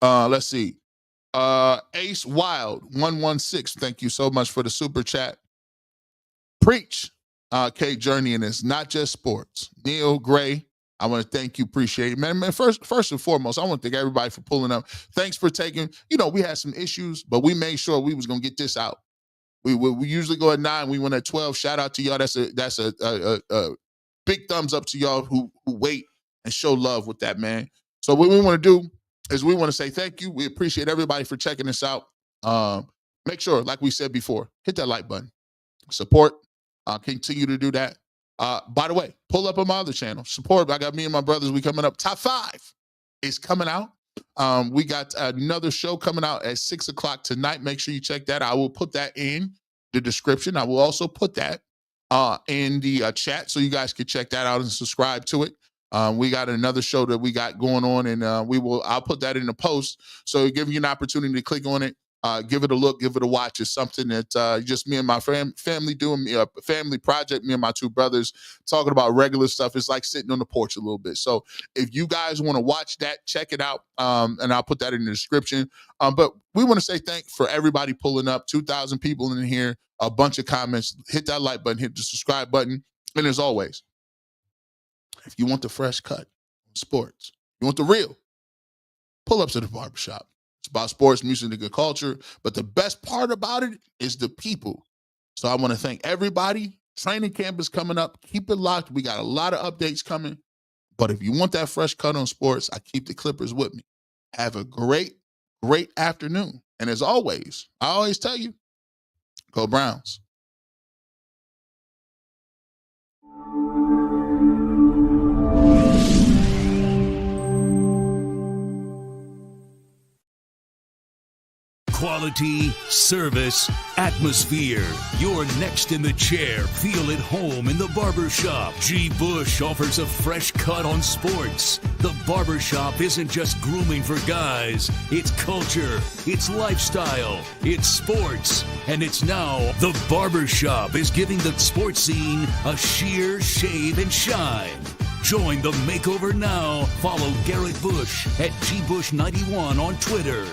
Let's see. Ace Wild 116. Thank you so much for the super chat. Preach, Kate Journey, and it's not just sports. Neil Gray, I want to thank you. Appreciate it, man. First and foremost, I want to thank everybody for pulling up. Thanks for taking. We had some issues, but we made sure we was gonna get this out. We usually go at 9. We went at 12. Shout out to y'all. That's a big thumbs up to y'all who wait and show love with that, man. So what we want to do is we want to say thank you. We appreciate everybody for checking this out. Make sure, like we said before, hit that like button. Support. Continue to do that. By the way, pull up on my other channel. Support. I got me and my brothers. We coming up. Top 5 is coming out. We got another show coming out at 6 o'clock tonight. Make sure you check that. I will put that in the description. I will also put that in the chat so you guys can check that out and subscribe to it. We got another show that we got going on, and I'll put that in the post. So give you an opportunity to click on it. Give it a look, give it a watch. It's something that just me and my family doing, a family project, me and my 2 brothers talking about regular stuff. It's like sitting on the porch a little bit. So if you guys want to watch that, check it out. And I'll put that in the description. But we want to say thanks for everybody pulling up. 2,000 people in here, a bunch of comments. Hit that like button, hit the subscribe button. And as always, if you want the fresh cut on sports, you want the real, pull up to the barbershop. It's about sports, music, and good culture. But the best part about it is the people. So I want to thank everybody. Training camp is coming up. Keep it locked. We got a lot of updates coming. But if you want that fresh cut on sports, I keep the Clippers with me. Have a great, great afternoon. And as always, I always tell you, go Browns. Quality, service, atmosphere. You're next in the chair. Feel at home in the barbershop. G. Bush offers a fresh cut on sports. The barbershop isn't just grooming for guys. It's culture. It's lifestyle. It's sports. And it's now the barbershop is giving the sports scene a sheer shave and shine. Join the makeover now. Follow Garrett Bush at GBush91 on Twitter.